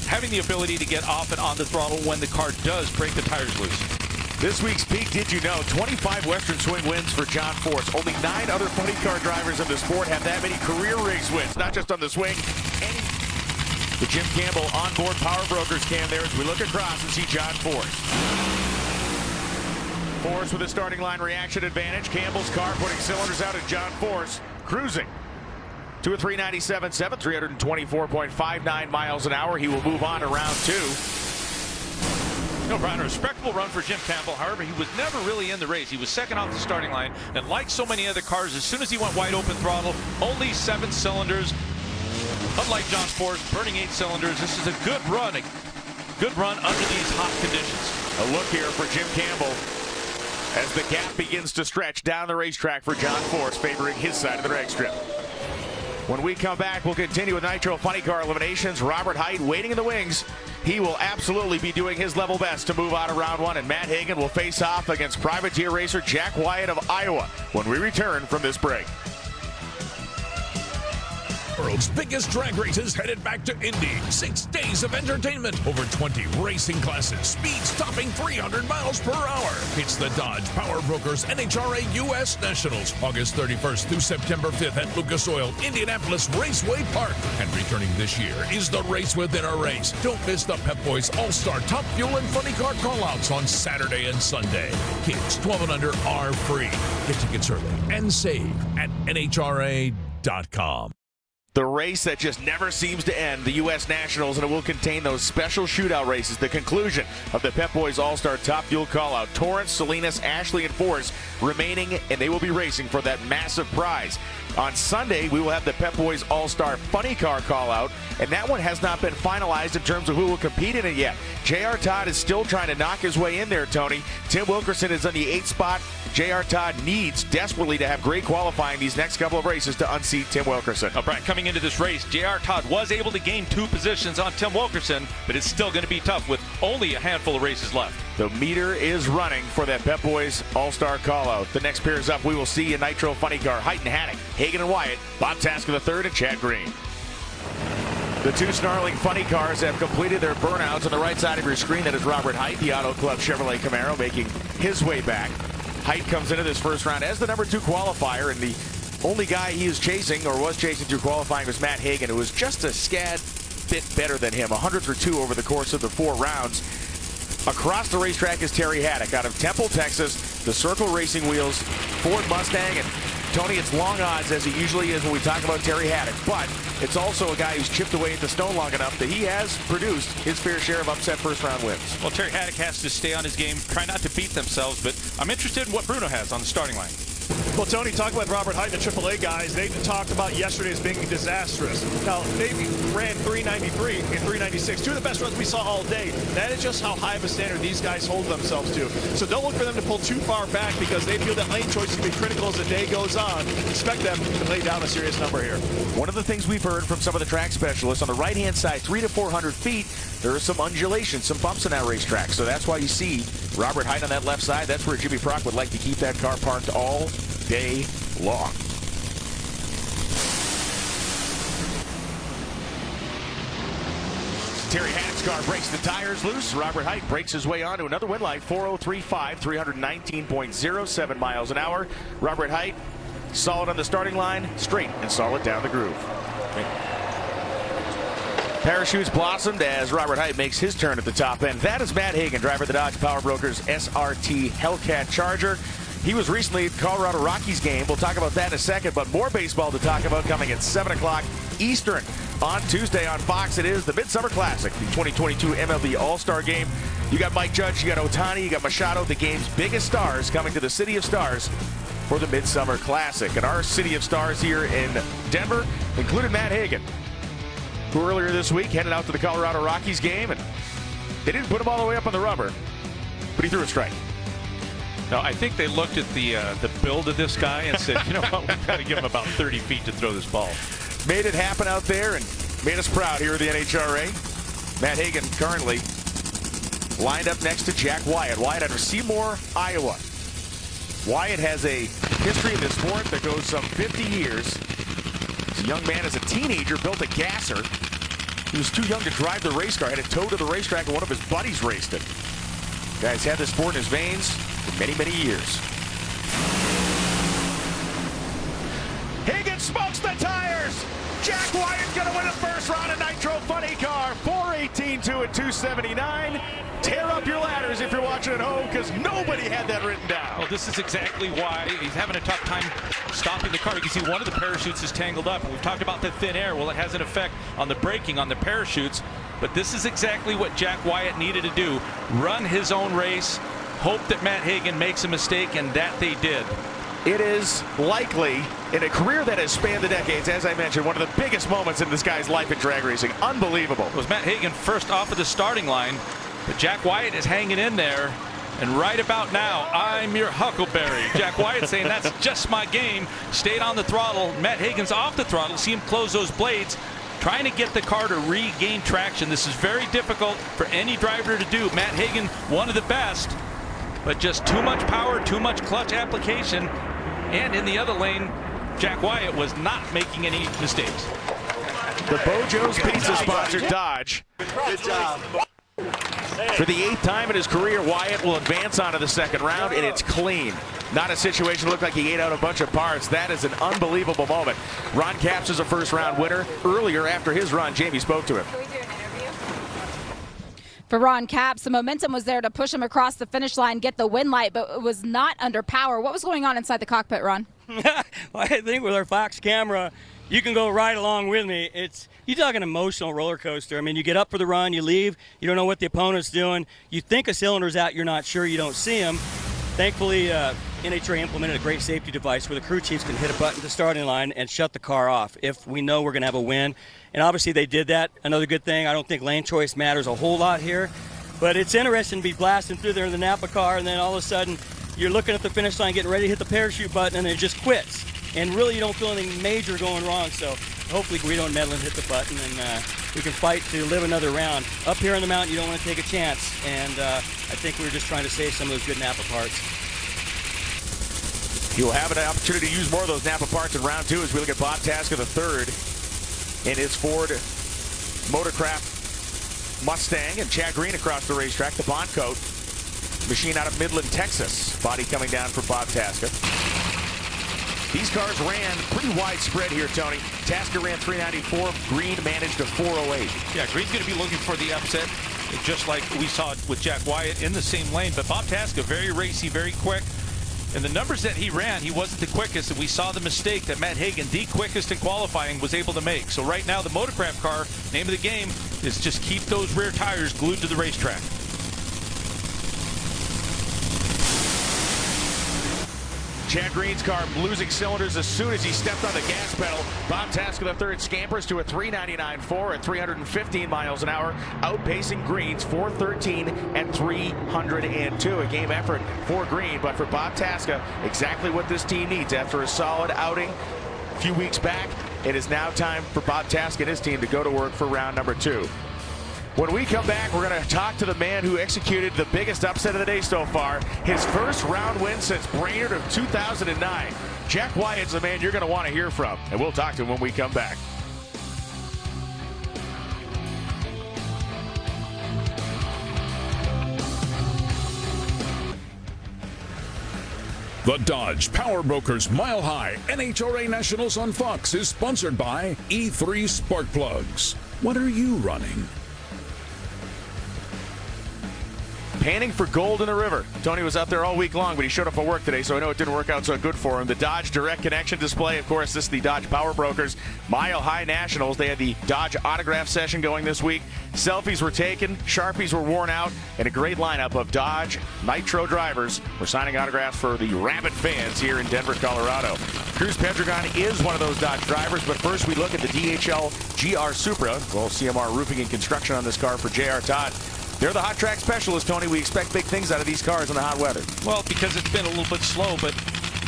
having the ability to get off and on the throttle when the car does break the tires loose. This week's peak, did you know, 25 Western Swing wins for John Force. Only 9 other funny car drivers of the sport have that many career race wins, not just on the swing. The Jim Campbell onboard Power Brokers cam there as we look across and see John Force. Force with a starting line reaction advantage. Campbell's car putting cylinders out at John Force, cruising to a 397.7, 324.59 miles an hour. He will move on to round 2. No, Brian, a respectable run for Jim Campbell. However, he was never really in the race. He was second off the starting line, and like so many other cars, as soon as he went wide open throttle, only 7 cylinders. Unlike John Force, burning 8 cylinders. This is a good run under these hot conditions. A look here for Jim Campbell as the gap begins to stretch down the racetrack for John Force, favoring his side of the drag strip. When we come back, we'll continue with Nitro Funny Car Eliminations. Robert Hight waiting in the wings. He will absolutely be doing his level best to move out of round 1, and Matt Hagan will face off against privateer racer Jack Wyatt of Iowa when we return from this break. World's biggest drag races headed back to Indy. 6 days of entertainment, over 20 racing classes, speeds topping 300 miles per hour. It's the Dodge Power Brokers NHRA US Nationals, August 31st through September 5th at Lucas Oil Indianapolis Raceway Park. And returning this year is the race within a race. Don't miss the Pep Boys All-Star Top Fuel and Funny Car Callouts on Saturday and Sunday. Kids 12 and under are free. Get tickets early and save at NHRA.com. The race that just never seems to end, the U.S. Nationals, and it will contain those special shootout races, the conclusion of the Pep Boys All-Star Top Fuel Callout. Torrance, Salinas, Ashley, and Forrest remaining, and they will be racing for that massive prize. On Sunday, we will have the Pep Boys All-Star Funny Car Callout, and that one has not been finalized in terms of who will compete in it yet. J.R. Todd is still trying to knock his way in there, Tony. Tim Wilkerson is on the 8th spot. J.R. Todd needs desperately to have great qualifying these next couple of races to unseat Tim Wilkerson. Now, Brian, coming into this race, J.R. Todd was able to gain 2 positions on Tim Wilkerson, but it's still going to be tough with only a handful of races left. The meter is running for that Pep Boys All-Star Callout. The next pairs up, we will see a Nitro Funny Car, Hight and Haddock, Hagan and Wyatt, Bob Tasker III, and Chad Green. The 2 snarling funny cars have completed their burnouts on the right side of your screen. That is Robert Hight, the Auto Club Chevrolet Camaro, making his way back. Hight comes into this first round as the number 2 qualifier, and the only guy he is chasing or was chasing through qualifying was Matt Hagan, who was just a scad bit better than him, 100 for 2 over the course of the 4 rounds. Across the racetrack is Terry Haddock out of Temple, Texas, the Circle Racing Wheels Ford Mustang. And Tony, it's long odds, as it usually is when we talk about Terry Haddock, but it's also a guy who's chipped away at the stone long enough that he has produced his fair share of upset first-round wins. Well, Terry Haddock has to stay on his game, try not to beat themselves, but I'm interested in what Bruno has on the starting line. Well, Tony, talk about Robert Hight and the AAA guys. They talked about yesterday as being disastrous. Now, they ran 393 and 396, 2 of the best runs we saw all day. That is just how high of a standard these guys hold themselves to. So don't look for them to pull too far back because they feel that lane choices will be critical as the day goes on. Expect them to lay down a serious number here. One of the things we've heard from some of the track specialists on the right-hand side, 300 to 400 feet, there are some undulations, some bumps in that racetrack. So that's why you see Robert Hight on that left side. That's where Jimmy Prock would like to keep that car parked all day long. Terry Haddock's car breaks the tires loose. Robert Hight breaks his way onto another win light, 4:03.5, 319.07 miles an hour. Robert Hight, solid on the starting line, straight and solid down the groove. Parachutes blossomed as Robert Hight makes his turn at the top end. That is Matt Hagan, driver of the Dodge Power Brokers SRT Hellcat Charger. He was recently at Colorado Rockies game. We'll talk about that in a second, but more baseball to talk about coming at 7 o'clock Eastern on Tuesday on Fox. It is the Midsummer Classic, the 2022 MLB All-Star Game. You got Mike Judge, you got Ohtani, you got Machado, the game's biggest stars coming to the City of Stars for the Midsummer Classic. And our City of Stars here in Denver included Matt Hagan, who earlier this week headed out to the Colorado Rockies game, and they didn't put him all the way up on the rubber, but he threw a strike. No, I think they looked at the build of this guy and said, you know what, we've got to give him about 30 feet to throw this ball. Made it happen out there and made us proud here at the NHRA. Matt Hagan currently lined up next to Jack Wyatt. Wyatt out of Seymour, Iowa. Wyatt has a history in this sport that goes some 50 years. He's a young man as a teenager, built a gasser. He was too young to drive the race car, had it towed to the racetrack, and one of his buddies raced it. Guy's had this sport in his veins for many, many years. Hagan smokes the tires! Jack Wyatt's gonna win the first round of Nitro Funny Car. 4:18.2 at 279. Tear up your ladders if you're watching at home, because nobody had that written down. Well, this is exactly why he's having a tough time stopping the car. You can see one of the parachutes is tangled up. We've talked about the thin air. Well, it has an effect on the braking on the parachutes. But this is exactly what Jack Wyatt needed to do. Run his own race, hope that Matt Hagan makes a mistake, and that they did. It is likely, in a career that has spanned the decades, as I mentioned, one of the biggest moments in this guy's life in drag racing. Unbelievable. It was Matt Hagan first off of the starting line, but Jack Wyatt is hanging in there. And right about now, I'm your Huckleberry. Jack Wyatt saying that's just my game. Stayed on the throttle. Matt Hagan's off the throttle. See him close those blades, trying to get the car to regain traction. This is very difficult for any driver to do. Matt Hagan, one of the best, but just too much power, too much clutch application. And in the other lane, Jack Wyatt was not making any mistakes. The Bojo's Pizza sponsor, Dodge. Good job. For the 8th time in his career, Wyatt will advance onto the second round, and it's clean. Not a situation that looked like he ate out a bunch of parts. That is an unbelievable moment. Ron Capps is a first-round winner. Earlier, after his run, Jamie spoke to him. For Ron Capps, the momentum was there to push him across the finish line, get the win light, but it was not under power. What was going on inside the cockpit, Ron? Well, I think with our Fox camera, you can go right along with me. You talk an emotional roller coaster. I mean, you get up for the run, you leave, you don't know what the opponent's doing. You think a cylinder's out, you're not sure, you don't see him. Thankfully, NHRA implemented a great safety device where the crew chiefs can hit a button at the starting line and shut the car off if we know we're going to have a win. And obviously they did that. Another good thing, I don't think lane choice matters a whole lot here. But it's interesting to be blasting through there in the Napa car, and then all of a sudden you're looking at the finish line, getting ready to hit the parachute button, and it just quits. And really you don't feel anything major going wrong. So hopefully we don't meddle and hit the button, and we can fight to live another round. Up here on the mountain, you don't want to take a chance. And I think we were just trying to save some of those good Napa parts. You'll have an opportunity to use more of those Napa parts in round 2 as we look at Bob Tasker III in his Ford Motorcraft Mustang, and Chad Green across the racetrack, the Bond coat. Machine out of Midland, Texas. Body coming down for Bob Tasker. These cars ran pretty widespread here, Tony. Tasker ran 394. Green managed a 408. Yeah, Green's going to be looking for the upset, just like we saw with Jack Wyatt in the same lane. But Bob Tasker, very racy, very quick. And the numbers that he ran, he wasn't the quickest, and we saw the mistake that Matt Hagan, the quickest in qualifying, was able to make. So right now, the Motorcraft car, name of the game, is just keep those rear tires glued to the racetrack. Chad Green's car losing cylinders as soon as he stepped on the gas pedal. Bob Tasker III scampers to a 399.4 at 315 miles an hour, outpacing Green's 413 and 302. A game effort for Green, but for Bob Tasker, exactly what this team needs after a solid outing a few weeks back. It is now time for Bob Tasker and his team to go to work for round number 2. When we come back, we're going to talk to the man who executed the biggest upset of the day so far. His first round win since Brainerd of 2009. Jack Wyatt's the man you're going to want to hear from, and we'll talk to him when we come back. The Dodge Power Brokers Mile High NHRA Nationals on Fox is sponsored by E3 Spark Plugs. What are you running? Panning for gold in the river. Tony was out there all week long, but he showed up for work today, so I know it didn't work out so good for him. The Dodge Direct Connection display, of course, this is the Dodge Power Brokers Mile High Nationals. They had the Dodge autograph session going this week. Selfies were taken, Sharpies were worn out, and a great lineup of Dodge Nitro drivers were signing autographs for the rabid fans here in Denver, Colorado. Cruz Pedregon is one of those Dodge drivers, but first we look at the DHL GR Supra. Well, CMR Roofing and Construction on this car for J.R. Todd. They're the hot track specialists, Tony. We expect big things out of these cars in the hot weather. Well, because it's been a little bit slow, but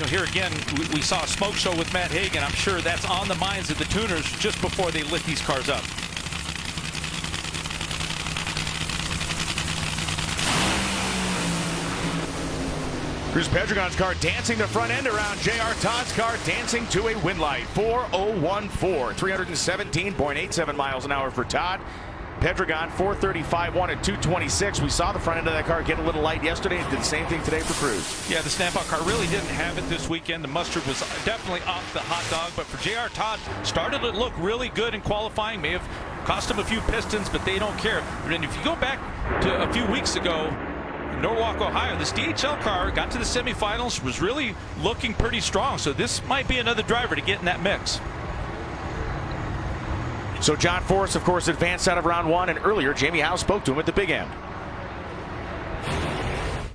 here again, we saw a smoke show with Matt Hagan. I'm sure that's on the minds of the tuners just before they lit these cars up. Cruz Pedregon's car dancing the front end around. J.R. Todd's car dancing to a win light. 4:014, 317.87 miles an hour for Todd. Pedregon 4:35.1 at 2:26. We saw the front end of that car get a little light yesterday and did the same thing today for Cruz. Yeah, the snap-out car really didn't have it this weekend. The mustard was definitely off the hot dog, but for J.R. Todd, started to look really good in qualifying. May have cost him a few pistons, but they don't care. And if you go back to a few weeks ago, in Norwalk, Ohio, this DHL car got to the semifinals, was really looking pretty strong. So this might be another driver to get in that mix. So John Force, of course, advanced out of round one, and earlier Jamie Howe spoke to him at the big end.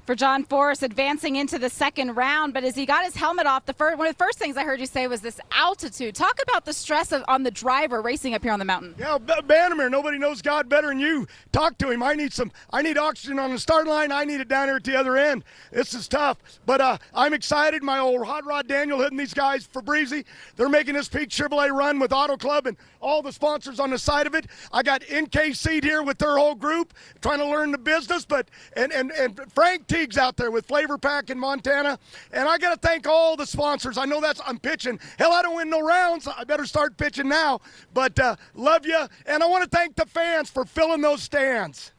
For John Force, advancing into the second round, but as he got his helmet off, one of the first things I heard you say was this altitude. Talk about the stress on the driver racing up here on the mountain. Yeah, Bannerman, nobody knows God better than you. Talk to him. I need oxygen on the start line. I need it down here at the other end. This is tough, but I'm excited. My old Hot Rod Daniel hitting these guys for Breezy. They're making this Peak Chevrolet run with Auto Club and all the sponsors on the side of it. I got NKC here with their whole group trying to learn the business, but and Frank Teague's out there with Flavor Pack in Montana, and I got to thank all the sponsors. I know I'm pitching. Hell, I don't win no rounds. I better start pitching now, but love you, and I want to thank the fans for filling those stands.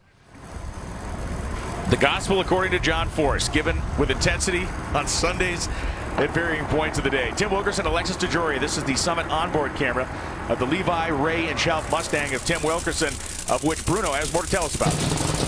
The gospel according to John Force, given with intensity on Sundays at varying points of the day. Tim Wilkerson, Alexis DeJoria. This is the Summit onboard camera of the Levi, Ray, and Schauf Mustang of Tim Wilkerson, of which Bruno has more to tell us about.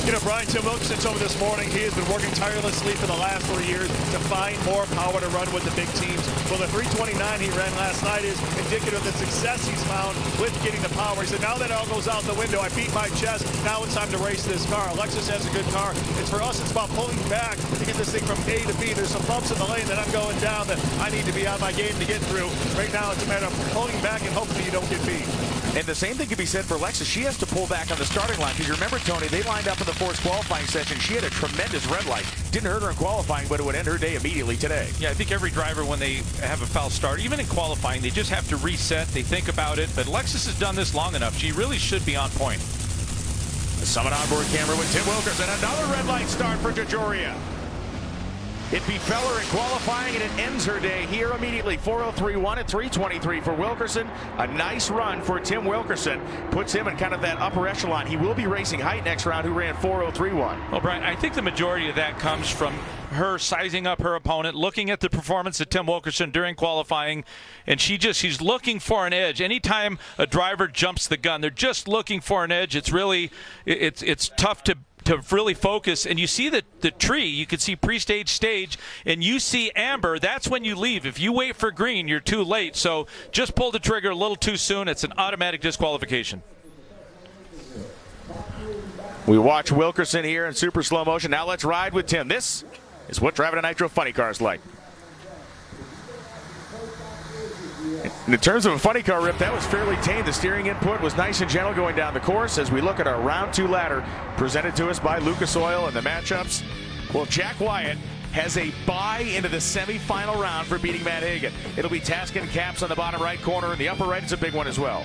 You know, Brian, Tim Wilkerson told me this morning he has been working tirelessly for the last 4 years to find more power to run with the big teams. Well, the 329 he ran last night is indicative of the success he's found with getting the power. He said, now that all goes out the window, I beat my chest. Now it's time to race this car. Alexis has a good car. It's for us, it's about pulling back to get this thing from A to B. There's some bumps in the lane that I'm going down that I need to be on my game to get through. Right now, it's a matter of pulling back and hopefully you don't get beat. And the same thing can be said for Alexis. She has to pull back on the starting line. Because you remember, Tony, they lined up in the Force qualifying session. She had a tremendous red light. Didn't hurt her in qualifying, but it would end her day immediately today. Yeah, I think every driver, when they have a foul start, even in qualifying, they just have to reset. They think about it. But Alexis has done this long enough. She really should be on point. The Summit onboard camera with Tim Wilkerson. Another red light start for DeJoria. It befell her in qualifying, and it ends her day here immediately. 4:03.1 at 3:23 for Wilkerson. A nice run for Tim Wilkerson. Puts him in kind of that upper echelon. He will be racing Height next round, who ran 4:03.1. Well, Brian, I think the majority of that comes from her sizing up her opponent, looking at the performance of Tim Wilkerson during qualifying, and she's looking for an edge. Anytime a driver jumps the gun, they're just looking for an edge. It's really, it's tough to really focus. And you see the tree, you can see pre-stage, stage, and you see amber. That's when you leave. If you wait for green, you're too late. So just pull the trigger a little too soon. It's an automatic disqualification. We watch Wilkerson here in super slow motion. Now let's ride with Tim. This is what driving a Nitro funny car is like. In terms of a funny car rip, that was fairly tame. The steering input was nice and gentle going down the course as we look at our round 2 ladder presented to us by Lucas Oil and the matchups. Well, Jack Wyatt has a bye into the semifinal round for beating Matt Hagan. It'll be Taskin and Caps on the bottom right corner, and the upper right is a big one as well.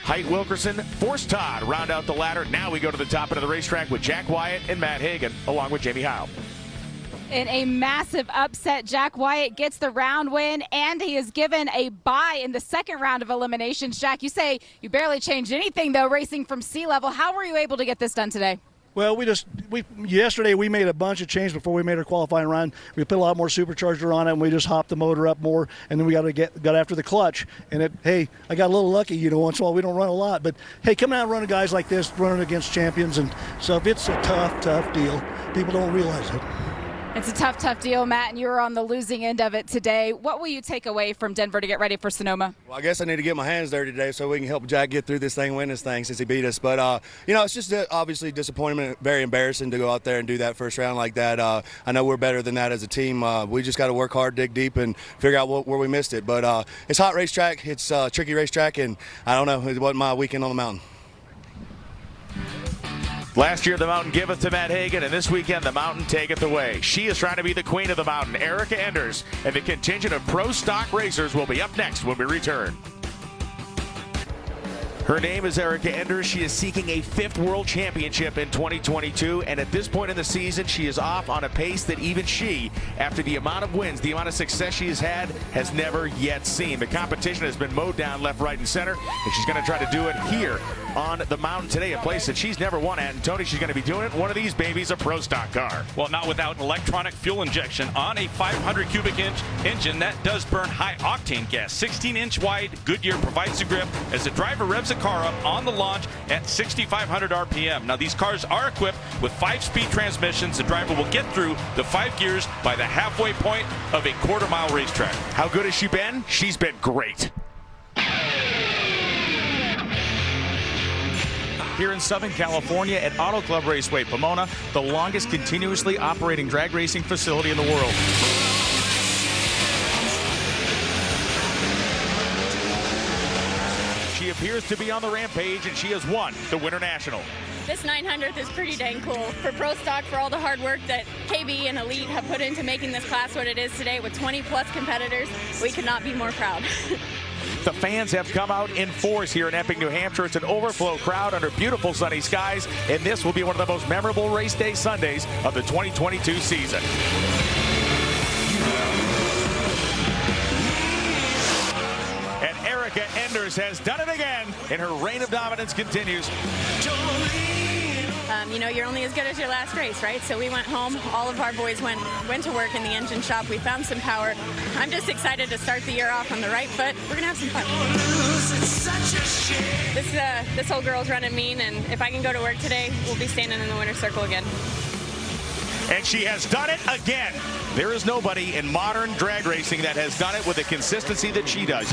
Height Wilkerson, Force Todd round out the ladder. Now we go to the top end of the racetrack with Jack Wyatt and Matt Hagan, along with Jamie Howe. In a massive upset, Jack Wyatt gets the round win, and he is given a bye in the second round of eliminations. Jack, you say you barely changed anything, though, racing from sea level. How were you able to get this done today? Well, yesterday we made a bunch of changes before we made our qualifying run. We put a lot more supercharger on it, and we just hopped the motor up more, and then we got after the clutch. And hey, I got a little lucky, once in a while we don't run a lot, but hey, coming out and running guys like this, running against champions and stuff, it's a tough deal. People don't realize it. It's a tough deal, Matt, and you were on the losing end of it today. What will you take away from Denver to get ready for Sonoma? Well, I guess I need to get my hands dirty today so we can help Jack get through this thing, win this thing since he beat us. But, it's just obviously disappointment, very embarrassing to go out there and do that first round like that. I know we're better than that as a team. We just got to work hard, dig deep, and figure out where we missed it. But it's a hot racetrack. It's a tricky racetrack, and I don't know. It wasn't my weekend on the mountain. Last year, the mountain giveth to Matt Hagan, and this weekend, the mountain taketh away. She is trying to be the queen of the mountain, Erica Enders, and the contingent of pro stock racers will be up next when we return. Her name is Erica Enders. She is seeking a 5th world championship in 2022, and at this point in the season, she is off on a pace that even she, after the amount of wins, the amount of success she has had, has never yet seen. The competition has been mowed down left, right, and center, and she's going to try to do it here on the mountain today, a place that she's never won at. And Tony, she's going to be doing it in one of these babies, a pro stock car. Well, not without electronic fuel injection on a 500 cubic inch engine that does burn high octane gas. 16-inch wide, Goodyear provides the grip as the driver revs the car up on the launch at 6,500 RPM. Now, these cars are equipped with 5-speed transmissions. The driver will get through the 5 gears by the halfway point of a quarter-mile racetrack. How good has she been? She's been great. Here in Southern California at Auto Club Raceway Pomona, the longest continuously operating drag racing facility in the world. She appears to be on the rampage, and she has won the Winter National. This 900th is pretty dang cool. For pro stock, for all the hard work that KB and Elite have put into making this class what it is today with 20-plus competitors, we could not be more proud. The fans have come out in force here in Epping, New Hampshire. It's an overflow crowd under beautiful sunny skies, and this will be one of the most memorable race day Sundays of the 2022 season. And Erica Enders has done it again, and her reign of dominance continues. You know, you're only as good as your last race, right? So we went home. All of our boys went to work in the engine shop. We found some power. I'm just excited to start the year off on the right foot. We're going to have some fun. This whole girl's running mean, and if I can go to work today, we'll be standing in the winner's circle again. And she has done it again. There is nobody in modern drag racing that has done it with the consistency that she does.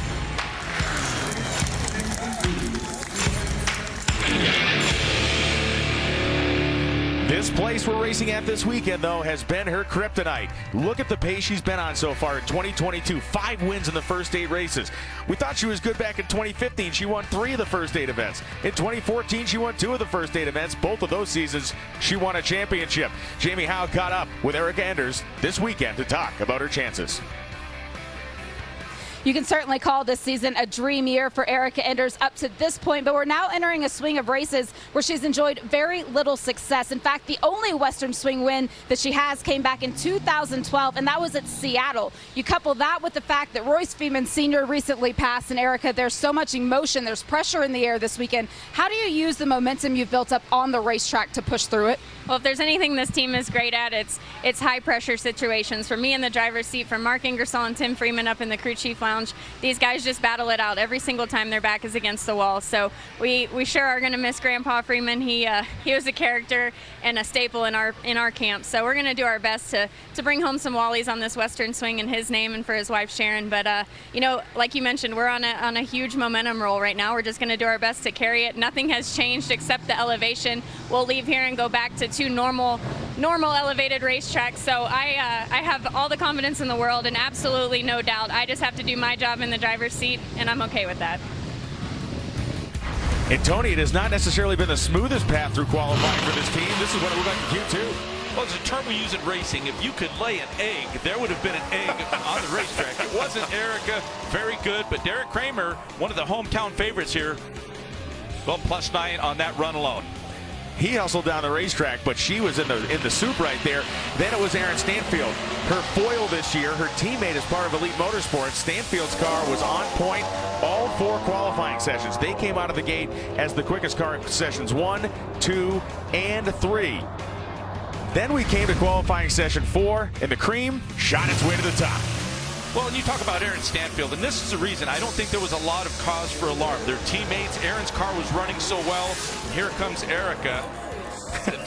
This place we're racing at this weekend, though, has been her kryptonite. Look at the pace she's been on so far in 2022. 5 wins in the first 8 races. We thought she was good back in 2015. She won 3 of the first 8 events. In 2014, she won 2 of the first 8 events. Both of those seasons, she won a championship. Jamie Howe caught up with Erica Enders this weekend to talk about her chances. You can certainly call this season a dream year for Erica Enders up to this point, but we're now entering a swing of races where she's enjoyed very little success. In fact, the only Western Swing win that she has came back in 2012, and that was at Seattle. You couple that with the fact that Royce Feeman Sr. recently passed, and Erica, there's so much emotion, there's pressure in the air this weekend. How do you use the momentum you've built up on the racetrack to push through it? Well, if there's anything this team is great at, it's high-pressure situations. For me in the driver's seat, from Mark Ingersoll and Tim Freeman up in the crew chief lounge, these guys just battle it out every single time their back is against the wall. So we sure are going to miss Grandpa Freeman. He was a character and a staple in our camp. So we're going to do our best to bring home some Wallies on this Western Swing in his name and for his wife Sharon. But you know, like you mentioned, we're on a huge momentum roll right now. We're just going to do our best to carry it. Nothing has changed except the elevation. We'll leave here and go back to 2 normal elevated racetracks. So I have all the confidence in the world and absolutely no doubt. I just have to do my job in the driver's seat, and I'm okay with that. And Tony, it has not necessarily been the smoothest path through qualifying for this team. This is what it looked like in Q2. Well, it's a term we use in racing. If you could lay an egg, there would have been an egg on the racetrack. It wasn't Erica, very good, but Derek Kramer, one of the hometown favorites here, well, +9 on that run alone. He hustled down the racetrack, but she was in the soup right there. Then it was Aaron Stanfield. Her foil this year, her teammate as part of Elite Motorsports. Stanfield's car was on point all 4 qualifying sessions. They came out of the gate as the quickest car in sessions 1, 2, and 3. Then we came to qualifying session 4, and the cream shot its way to the top. Well, and you talk about Aaron Stanfield, and this is the reason I don't think there was a lot of cause for alarm. Their teammates, Aaron's car was running so well, and here comes Erica,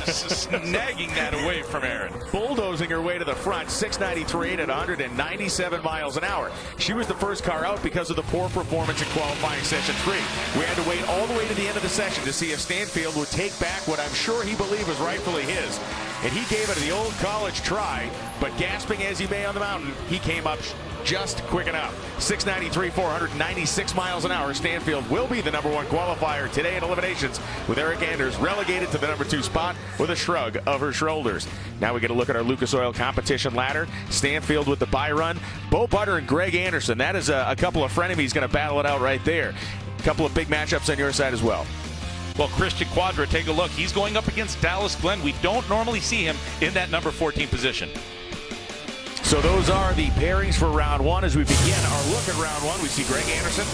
just snagging that away from Aaron. Bulldozing her way to the front, 693 at 197 miles an hour. She was the first car out because of the poor performance in qualifying session 3. We had to wait all the way to the end of the session to see if Stanfield would take back what I'm sure he believed was rightfully his. And he gave it the old college try, but gasping as he may on the mountain, he came up just quick enough. 693, 496 miles an hour. Stanfield will be the #1 qualifier today in eliminations, with Eric Anders relegated to the #2 spot with a shrug of her shoulders. Now we get a look at our Lucas Oil competition ladder. Stanfield with the bye run. Bo Butter and Greg Anderson. That is a couple of frenemies going to battle it out right there. A couple of big matchups on your side as well. Well, Christian Quadra, take a look. He's going up against Dallas Glenn. We don't normally see him in that number 14 position. So those are the pairings for round one. As we begin our look at round one, we see Greg Anderson,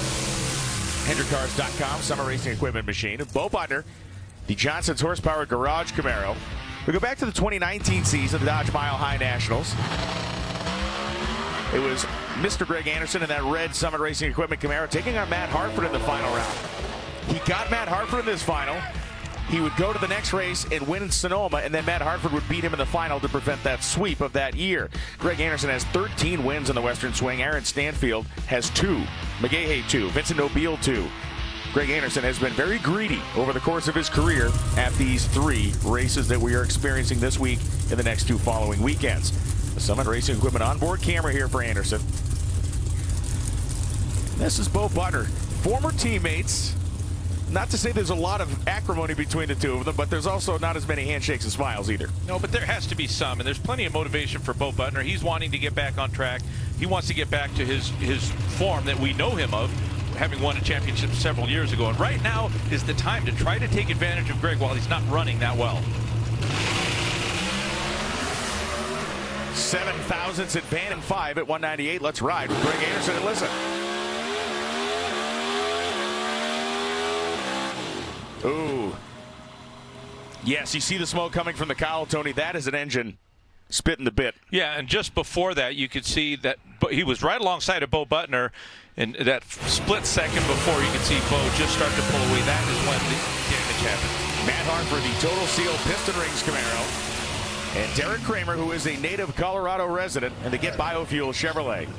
HendrickCars.com, Summer Racing Equipment Machine. Bo Butner, the Johnson's Horsepower Garage Camaro. We go back to the 2019 season, the Dodge Mile High Nationals. It was Mr. Greg Anderson in that red Summit Racing Equipment Camaro taking on Matt Hartford in the final round. He got Matt Hartford in this final. He would go to the next race and win in Sonoma, and then Matt Hartford would beat him in the final to prevent that sweep of that year. Greg Anderson has 13 wins in the Western Swing. Aaron Stanfield has 2. McGahey 2. Vincent Nobile 2. Greg Anderson has been very greedy over the course of his career at these 3 races that we are experiencing this week and the next 2 following weekends. The Summit Racing Equipment onboard camera here for Anderson. This is Bo Butter. Former teammates. Not to say there's a lot of acrimony between the two of them, but there's also not as many handshakes and smiles either. No, but there has to be some, and there's plenty of motivation for Bo Butner. He's wanting to get back on track. He wants to get back to his form that we know him of, having won a championship several years ago. And right now is the time to try to take advantage of Greg while he's not running that well. 7 thousandths at Van and 5 at 198. Let's ride with Greg Anderson and listen. Ooh. Yes, you see the smoke coming from the cowl, Tony. That is an engine spitting the bit. Yeah, and just before that, you could see that he was right alongside of Bo Butner, and that split second before, you could see Bo just start to pull away. That is when the damage happened. Matt Hartford, the Total Seal Piston Rings Camaro, and Derek Kramer, who is a native Colorado resident, and the Get Biofuel Chevrolet.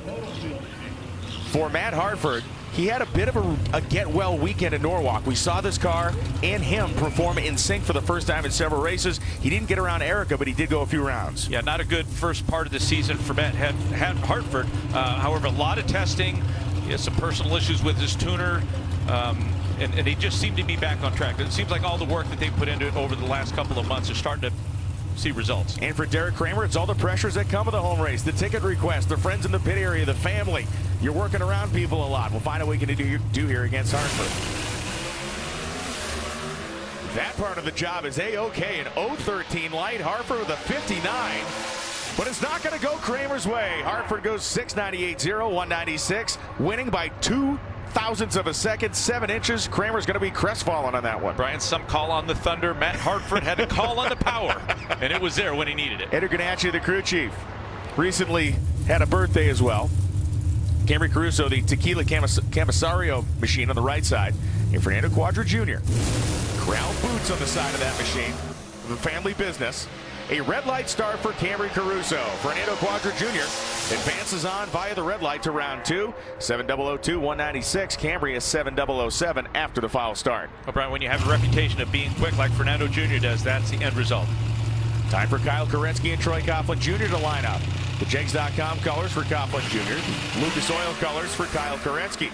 For Matt Hartford, he had a bit of a get-well weekend in Norwalk. We saw this car and him perform in sync for the first time in several races. He didn't get around Erica, but he did go a few rounds. Yeah, not a good first part of the season for Matt Hartford. However, a lot of testing. He has some personal issues with his tuner, and he just seemed to be back on track. It seems like all the work that they put into it over the last couple of months is starting to see results. And for Derek Kramer, it's all the pressures that come with the home race, the ticket request, the friends in the pit area, the family. You're working around people a lot. We'll find out what we can do here against Hartford. That part of the job is A-OK. An 013 light. Hartford with a 59. But it's not going to go Kramer's way. Hartford goes 698.0, 196, winning by 2 thousandths of a second, 7 inches. Kramer's going to be crestfallen on that one. Brian, some call on the thunder. Matt Hartford had to call on the power, and it was there when he needed it. Eder Ganacci, the crew chief, recently had a birthday as well. Camry Caruso, the Tequila Camisario machine on the right side, and Fernando Quadra Jr. Corral boots on the side of that machine. The family business. A red light start for Camry Caruso. Fernando Quadra Jr. advances on via the red light to round 2. 7.002, 196. Camry is 7.007 after the foul start. Well, Brian, when you have a reputation of being quick like Fernando Jr. does, that's the end result. Time for Kyle Koretsky and Troy Coughlin Jr. to line up. The Jegs.com colors for Coughlin Jr. Lucas Oil colors for Kyle Koretsky.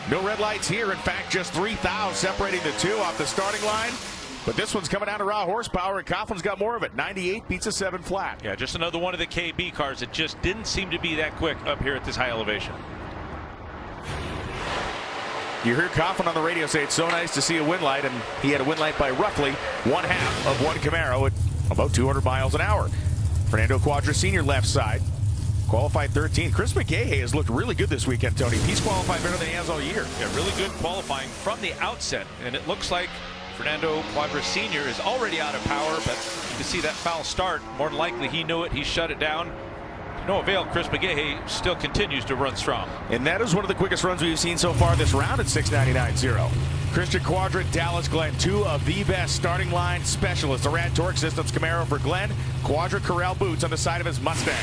No red lights here. In fact, just 3 thous separating the two off the starting line. But this one's coming down to raw horsepower, and Coughlin's got more of it. 98 beats a 7 flat. Yeah, just another one of the KB cars that just didn't seem to be that quick up here at this high elevation. You heard Coughlin on the radio say it's so nice to see a win light, and he had a win light by roughly 1/2 of one Camaro at about 200 miles an hour. Fernando Quadra Sr. left side. Qualified 13. Chris McGahey has looked really good this weekend, Tony. He's qualified better than he has all year. Yeah, really good qualifying from the outset, and it looks like Fernando Quadra Sr. is already out of power, but you can see that foul start. More than likely, he knew it. He shut it down. No avail. Chris McGahey still continues to run strong. And that is one of the quickest runs we've seen so far this round at 699.0. Christian Quadra, Dallas Glenn, 2 of the best starting line specialists. The Rad Torque Systems Camaro for Glenn. Quadra Corral boots on the side of his Mustang.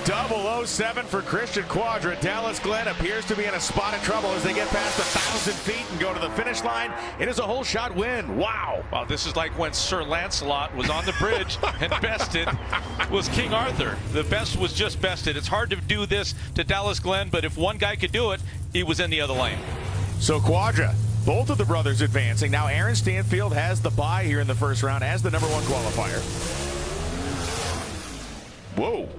007 for Christian Quadra. Dallas Glenn appears to be in a spot of trouble as they get past 1,000 feet and go to the finish line. It is a whole shot win. Wow. Wow, this is like when Sir Lancelot was on the bridge and bested was King Arthur. The best was just bested. It's hard to do this to Dallas Glenn, but if one guy could do it, he was in the other lane. So Quadra, both of the brothers advancing. Now Aaron Stanfield has the bye here in the first round as the #1 qualifier. Whoa.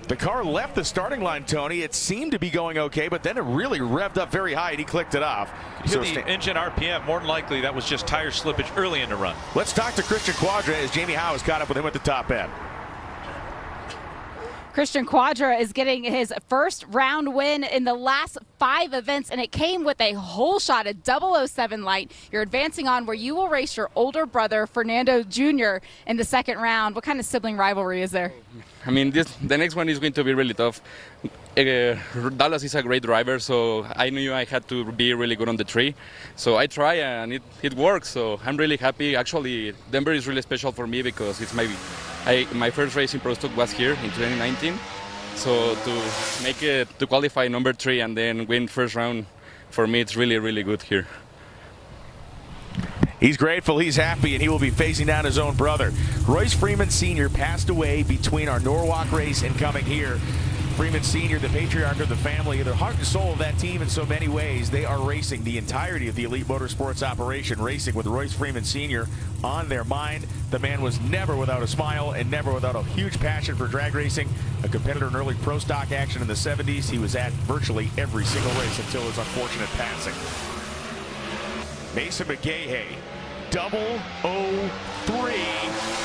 The car left the starting line, Tony. It seemed to be going okay, but then it really revved up very high and he clicked it off. So the engine RPM, more than likely that was just tire slippage early in the run. Let's talk to Christian Quadra as Jamie Howe has caught up with him at the top end. Christian Quadra is getting his first round win in the last 5 events, and it came with a whole shot, a 007 light. You're advancing on where you will race your older brother, Fernando Jr., in the second round. What kind of sibling rivalry is there? I mean, the next one is going to be really tough. Dallas is a great driver, so I knew I had to be really good on the tree. So I try and it works, so I'm really happy. Actually, Denver is really special for me because it's my first race in Pro Stock was here in 2019. So to make it, to qualify number 3 and then win first round, for me it's really, really good here. He's grateful, he's happy, and he will be facing down his own brother. Royce Freeman Sr. passed away between our Norwalk race and coming here. Freeman Sr., the patriarch of the family, the heart and soul of that team in so many ways. They are racing the entirety of the Elite Motorsports operation, racing with Royce Freeman Sr. on their mind. The man was never without a smile and never without a huge passion for drag racing. A competitor in early pro stock action in the 70s. He was at virtually every single race until his unfortunate passing. Mason McGahey, 003.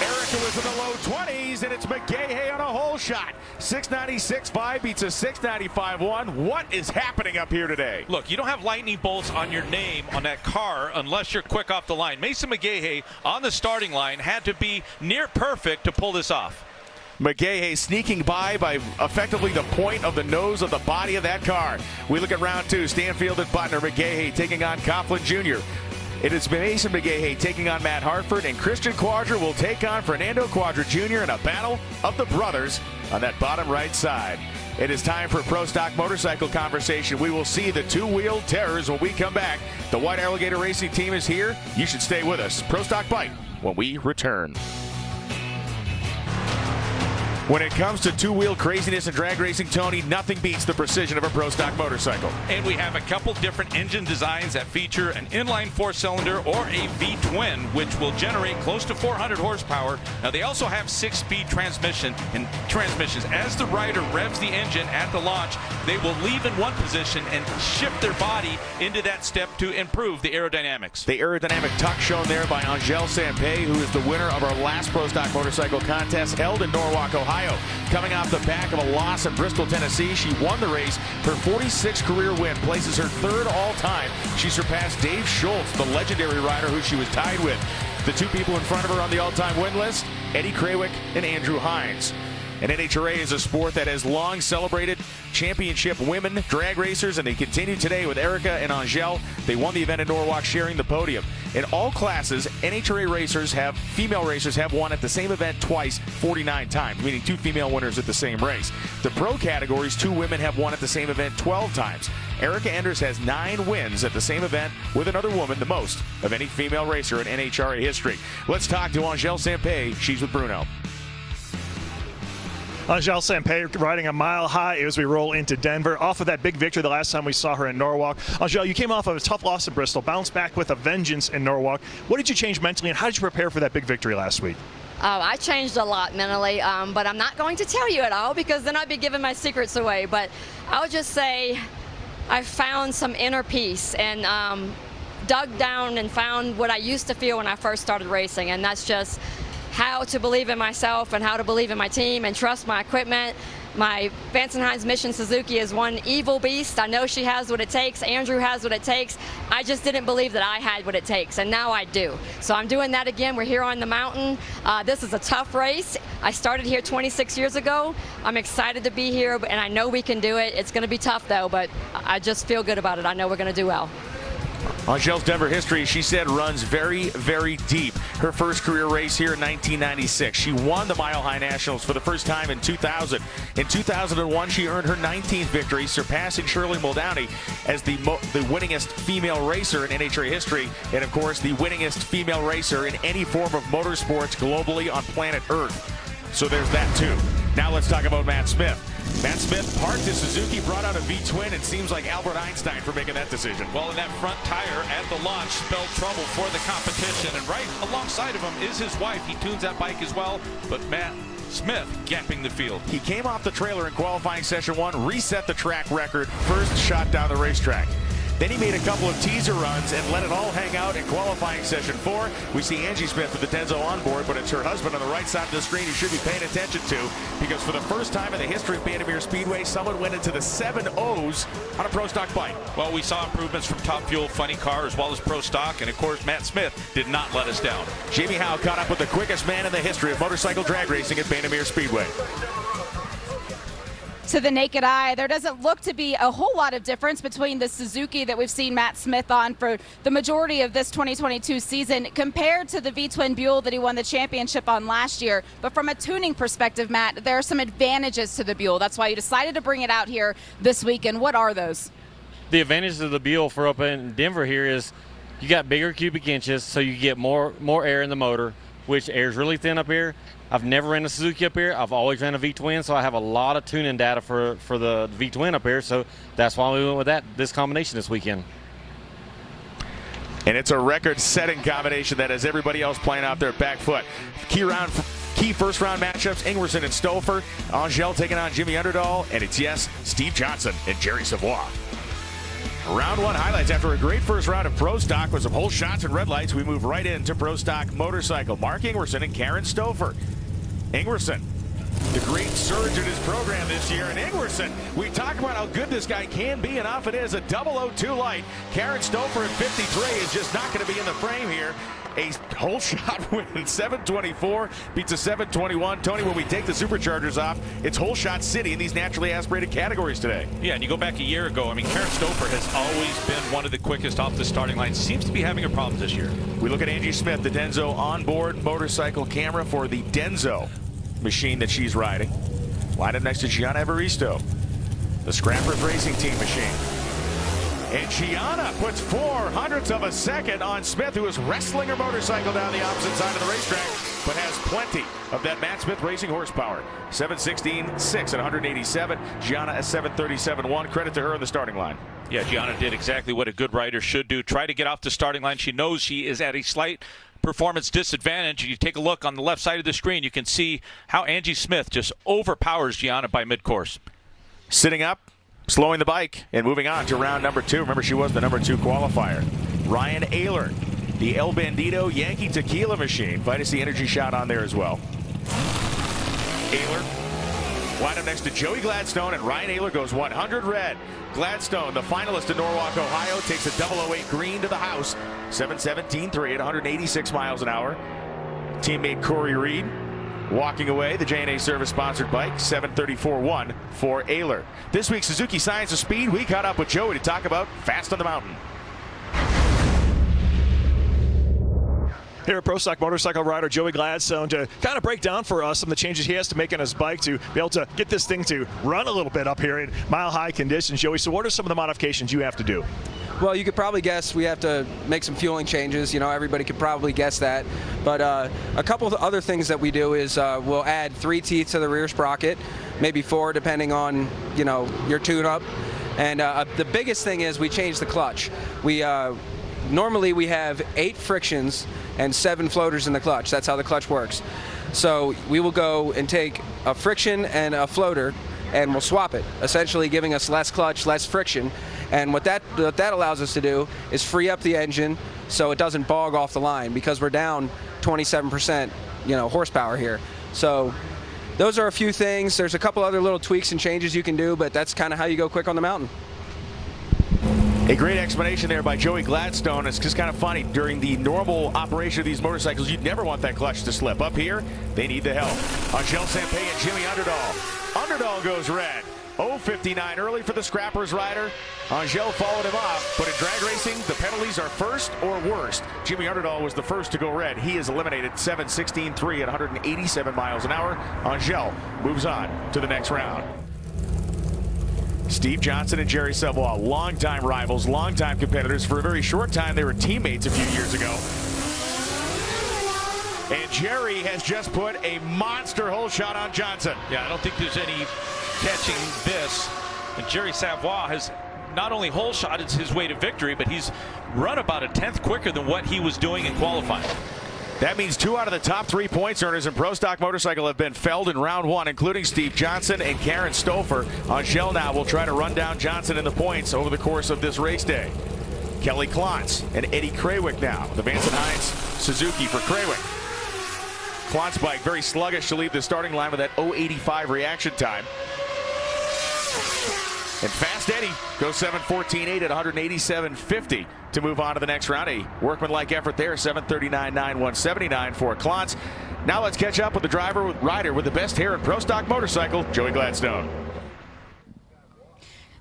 Erica was in the low 20s, and it's McGahey on a hole shot. 696.5 beats a 695.1. What is happening up here today? Look, you don't have lightning bolts on your name on that car unless you're quick off the line. Mason McGahey on the starting line had to be near perfect to pull this off. McGahey sneaking by effectively the point of the nose of the body of that car. We look at round 2. Stanfield and Butner. McGahey taking on Coughlin Jr. It is Mason McGahey taking on Matt Hartford, and Christian Quadra will take on Fernando Quadra Jr. in a battle of the brothers on that bottom right side. It is time for Pro Stock Motorcycle Conversation. We will see the two-wheeled terrors when we come back. The White Alligator Racing Team is here. You should stay with us. Pro Stock Bite when we return. When it comes to two-wheel craziness and drag racing, Tony, nothing beats the precision of a Pro Stock motorcycle. And we have a couple different engine designs that feature an inline 4-cylinder or a V-twin, which will generate close to 400 horsepower. Now, they also have 6-speed transmissions. As the rider revs the engine at the launch, they will leave in one position and shift their body into that step to improve the aerodynamics. The aerodynamic tuck shown there by Angèle Sampey, who is the winner of our last Pro Stock motorcycle contest held in Norwalk, Ohio. Coming off the back of a loss in Bristol, Tennessee, she won the race. Her 46th career win places her 3rd all-time. She surpassed Dave Schultz, the legendary rider who she was tied with. The 2 people in front of her on the all-time win list, Eddie Krawiec and Andrew Hines. And NHRA is a sport that has long celebrated championship women drag racers, and they continue today with Erica and Angèle. They won the event in Norwalk, sharing the podium. In all classes, NHRA female racers have won at the same event twice, 49 times, meaning 2 female winners at the same race. The pro categories, 2 women have won at the same event 12 times. Erica Enders has 9 wins at the same event with another woman, the most of any female racer in NHRA history. Let's talk to Angèle Sampey. She's with Bruno. Angèle Sampey riding a mile high as we roll into Denver. Off of that big victory the last time we saw her in Norwalk. Angèle, you came off of a tough loss at Bristol, bounced back with a vengeance in Norwalk. What did you change mentally, and how did you prepare for that big victory last week? I changed a lot mentally, but I'm not going to tell you at all because then I'd be giving my secrets away. But I would just say I found some inner peace and dug down and found what I used to feel when I first started racing, and that's just how to believe in myself and how to believe in my team and trust my equipment. My Vance & Hines Mission Suzuki is one evil beast. I know she has what it takes. Andrew has what it takes. I just didn't believe that I had what it takes, and now I do. So I'm doing that again. We're here on the mountain. This is a tough race. I started here 26 years ago. I'm excited to be here, and I know we can do it. It's going to be tough, though, but I just feel good about it. I know we're going to do well. Angel's Denver history, she said, runs very, very deep. Her first career race here in 1996. She won the Mile High Nationals for the first time in 2000. In 2001, she earned her 19th victory, surpassing Shirley Muldowney as the winningest female racer in NHRA history, and of course, the winningest female racer in any form of motorsports globally on planet Earth. So there's that too. Now let's talk about Matt Smith. Matt Smith parked his Suzuki, brought out a V-twin, and seems like Albert Einstein for making that decision. Well, and that front tire at the launch spelled trouble for the competition, and right alongside of him is his wife. He tunes that bike as well, but Matt Smith gapping the field. He came off the trailer in qualifying session 1, reset the track record, first shot down the racetrack. Then he made a couple of teaser runs and let it all hang out in qualifying session 4. We see Angie Smith with the Denso on board, but it's her husband on the right side of the screen you should be paying attention to, because for the first time in the history of Bandimere Speedway, someone went into the 7 O's on a Pro Stock bike. Well, we saw improvements from Top Fuel, Funny Car, as well as Pro Stock, and of course, Matt Smith did not let us down. Jamie Howe caught up with the quickest man in the history of motorcycle drag racing at Bandimere Speedway. To the naked eye, there doesn't look to be a whole lot of difference between the Suzuki that we've seen Matt Smith on for the majority of this 2022 season compared to the V-twin Buell that he won the championship on last year. But from a tuning perspective, Matt, there are some advantages to the Buell. That's why you decided to bring it out here this weekend. What are those? The advantages of the Buell for up in Denver here is you got bigger cubic inches, so you get more air in the motor, which air is really thin up here. I've never ran a Suzuki up here. I've always ran a V-twin, so I have a lot of tuning data for the V-twin up here. So that's why we went with this combination this weekend. And it's a record-setting combination that has everybody else playing out their back foot. Key first-round matchups, Ingwerson and Stouffer. Angel taking on Jimmy Underdahl. And it's, yes, Steve Johnson and Jerry Savoie. Round 1 highlights. After a great first round of Pro Stock with some whole shots and red lights, we move right into Pro Stock Motorcycle. Mark Ingwerson and Karen Stouffer. Ingwerson, the great surge in his program this year. And Ingwerson, we talk about how good this guy can be, and off it is, a 002 light. Karen Stouffer at 53 is just not going to be in the frame here. A whole shot win, 724 beats a 721. Tony, when we take the superchargers off, it's whole shot city in these naturally aspirated categories today. Yeah, and you go back a year ago, I mean, Karen Stouffer has always been one of the quickest off the starting line. Seems to be having a problem this year. We look at Angie Smith, the Denso onboard motorcycle camera for the Denso machine that she's riding. Lined up next to Gianna Evaristo, the Scrappers Racing Team machine. And Gianna puts 0.04 of a second on Smith, who is wrestling her motorcycle down the opposite side of the racetrack, but has plenty of that Matt Smith racing horsepower. 716.6 at 187. Gianna at 737.1. Credit to her on the starting line. Yeah, Gianna did exactly what a good rider should do. Try to get off the starting line. She knows she is at a slight performance disadvantage. You take a look on the left side of the screen, you can see how Angie Smith just overpowers Gianna by mid-course. Sitting up, slowing the bike, and moving on to round number 2. Remember, she was the number 2 qualifier. Ryan Ehlert, the El Bandito Yankee Tequila machine. Vitus the energy shot on there as well. Ehlert lined up next to Joey Gladstone, and Ryan Ehlert goes 100 red. Gladstone, the finalist in Norwalk, Ohio, takes a 008 green to the house. 717.3 at 186 miles an hour. Teammate Corey Reed walking away, the J&A Service sponsored bike. 734.1 for Ehlert. This week's Suzuki Science of Speed, we caught up with Joey to talk about Fast on the Mountain. Here at Pro Stock motorcycle rider Joey Gladstone to kind of break down for us some of the changes he has to make on his bike to be able to get this thing to run a little bit up here in mile-high conditions. Joey, so what are some of the modifications you have to do? Well, you could probably guess we have to make some fueling changes. You know, everybody could probably guess that. But a couple of other things that we do is we'll add 3 teeth to the rear sprocket, maybe 4 depending on, you know, your tune-up. And the biggest thing is we change the clutch. Normally we have 8 frictions and 7 floaters in the clutch. That's how the clutch works. So we will go and take a friction and a floater and we'll swap it, essentially giving us less clutch, less friction. And what that allows us to do is free up the engine so it doesn't bog off the line, because we're down 27%, you know, horsepower here. So those are a few things. There's a couple other little tweaks and changes you can do, but that's kind of how you go quick on the mountain. A great explanation there by Joey Gladstone. It's just kind of funny. During the normal operation of these motorcycles, you'd never want that clutch to slip. Up here, they need the help. Angel Sampey and Jimmy Underdahl. Underdahl goes red. 0.59 early for the Scrappers rider. Angel followed him off, but in drag racing, the penalties are first or worst. Jimmy Underdahl was the first to go red. He is eliminated 7.16.3 at 187 miles an hour. Angel moves on to the next round. Steve Johnson and Jerry Savoie, longtime rivals, longtime competitors. For a very short time, they were teammates a few years ago. And Jerry has just put a monster hole shot on Johnson. Yeah, I don't think there's any catching this. And Jerry Savoie has not only hole shotted his way to victory, but he's run about a 10th quicker than what he was doing in qualifying. That means 2 out of the top 3 points earners in Pro Stock Motorcycle have been felled in round 1, including Steve Johnson and Karen Stouffer. Angel now will try to run down Johnson in the points over the course of this race day. Kelly Klontz and Eddie Krawick now. The Vance & Hines Suzuki for Krawick. Klontz bike very sluggish to leave the starting line with that 0.85 reaction time. And Fast Eddie goes 7.14.8 at 187.50 to move on to the next round. A workmanlike effort there, 7.39.9, 179 for Klontz. Now let's catch up with the rider with the best hair in Pro Stock Motorcycle, Joey Gladstone.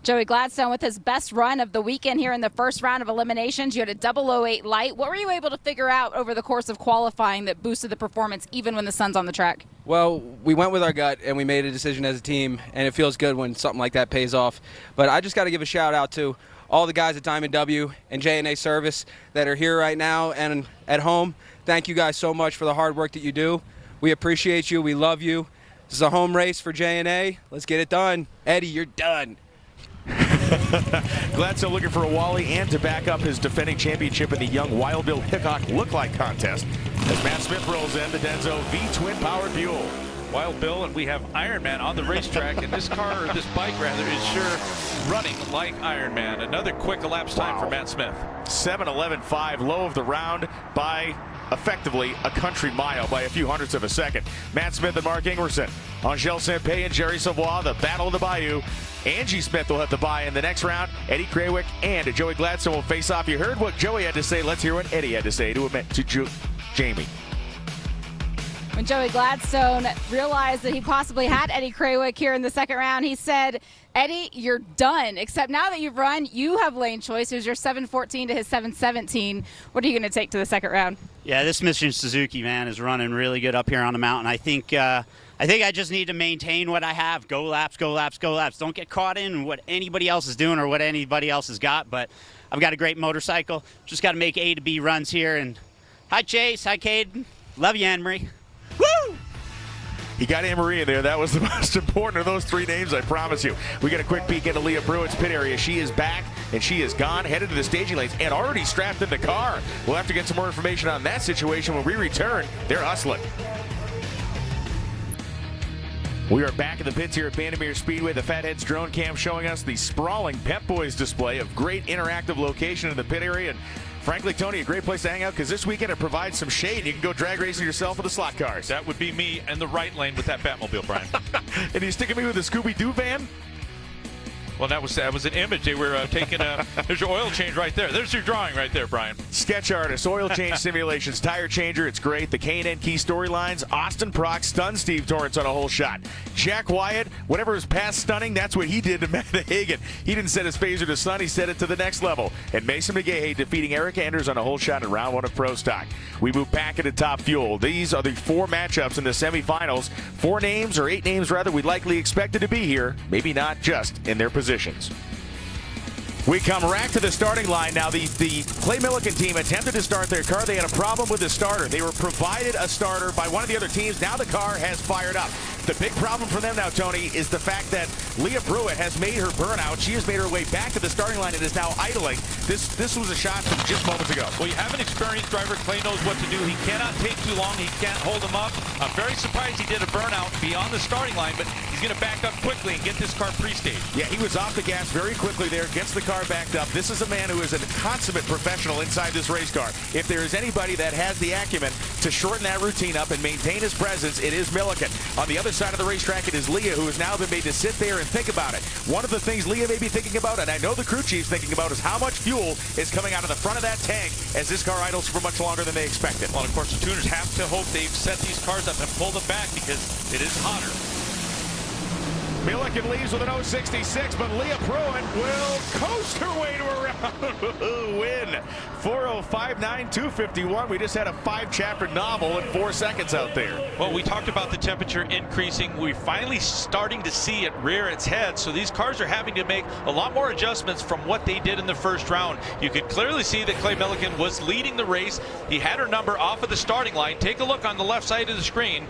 Joey Gladstone with his best run of the weekend here in the first round of eliminations. You had a 008 light. What were you able to figure out over the course of qualifying that boosted the performance even when the sun's on the track? Well, we went with our gut and we made a decision as a team, and it feels good when something like that pays off. But I just got to give a shout out to all the guys at Diamond W and J&A Service that are here right now and at home. Thank you guys so much for the hard work that you do. We appreciate you. We love you. This is a home race for J&A. Let's get it done. Eddie, you're done. Gladstone looking for a Wally and to back up his defending championship in the Young Wild Bill Hickok Look-Like contest. As Matt Smith rolls in the Denso V-twin powered Buell. Wild Bill, and we have Iron Man on the racetrack, and this car, or this bike rather, is sure running like Iron Man. Another quick elapsed time for Matt Smith. 7:11.5, low of the round by effectively a country mile, by a few hundredths of a second. Matt Smith and Mark Ingerson, Angel Saint-Pé and Jerry Savoie, the battle of the Bayou. Angie Smith will have the bye in the next round. Eddie Krawick and Joey Gladstone will face off. You heard what Joey had to say. Let's hear what Eddie had to say to Jamie. When Joey Gladstone realized that he possibly had Eddie Krawick here in the second round, he said, Eddie, you're done. Except now that you've run, you have lane choice. It was your 7.14 to his 7.17. What are you going to take to the second round? Yeah, this Mission Suzuki, man, is running really good up here on the mountain. I think I just need to maintain what I have. Go laps, go laps, go laps. Don't get caught in what anybody else is doing or what anybody else has got. But I've got a great motorcycle. Just got to make A to B runs here. And hi, Chase. Hi, Cade. Love you, Anne-Marie. Woo! He got Anne-Marie in there. That was the most important of those 3 names, I promise you. We get a quick peek into Leah Pruitt's pit area. She is back, and she is gone, headed to the staging lanes, and already strapped in the car. We'll have to get some more information on that situation when we return. They're hustling. We are back in the pits here at Bandimere Speedway. The Fatheads drone cam showing us the sprawling Pep Boys display of great interactive location in the pit area. And frankly, Tony, a great place to hang out because this weekend it provides some shade. You can go drag racing yourself with the slot cars. That would be me in the right lane with that Batmobile, Brian. And you sticking me with the Scooby-Doo van? Well, that was an image. They were taking there's your oil change right there. There's your drawing right there, Brian. Sketch artist, oil change simulations, tire changer. It's great. The K&N Key storylines. Austin Prock stunned Steve Torrance on a whole shot. Jack Wyatt, whatever was past stunning, that's what he did to Matt Hagan. He didn't set his phaser to sun. He set it to the next level. And Mason McGahey defeating Eric Anders on a whole shot in round 1 of Pro Stock. We move back into Top Fuel. These are the 4 matchups in the semifinals. 4 names, or 8 names rather, we likely expected to be here. Maybe not just in their positions. We come right to the starting line now. The Clay Milliken team attempted to start their car. They had a problem with the starter. They were provided a starter by one of the other teams. Now the car has fired up. The big problem for them now, Tony, is the fact that Leah Pruitt has made her burnout. She has made her way back to the starting line and is now idling. This was a shot from just moments ago. Well, you have an experienced driver. Clay knows what to do. He cannot take too long. He can't hold him up. I'm very surprised he did a burnout beyond the starting line, but he's going to back up quickly and get this car pre-staged. Yeah, he was off the gas very quickly there, gets the car backed up. This is a man who is a consummate professional inside this race car. If there is anybody that has the acumen to shorten that routine up and maintain his presence, it is Milliken. On the other side of the racetrack, it is Leah, who has now been made to sit there and think about it. One of the things Leah may be thinking about, and I know the crew chief's thinking about, is how much fuel is coming out of the front of that tank as this car idles for much longer than they expected. Well, of course, the tuners have to hope they've set these cars up and pulled them back because it is hotter. Milliken leaves with an 0.66, but Leah Pruitt will coast her way to a round win. 4:05.9, 2:51. We just had a 5-chapter novel in 4 seconds out there. Well, we talked about the temperature increasing. We're finally starting to see it rear its head. So these cars are having to make a lot more adjustments from what they did in the first round. You could clearly see that Clay Milliken was leading the race. He had her number off of the starting line. Take a look on the left side of the screen.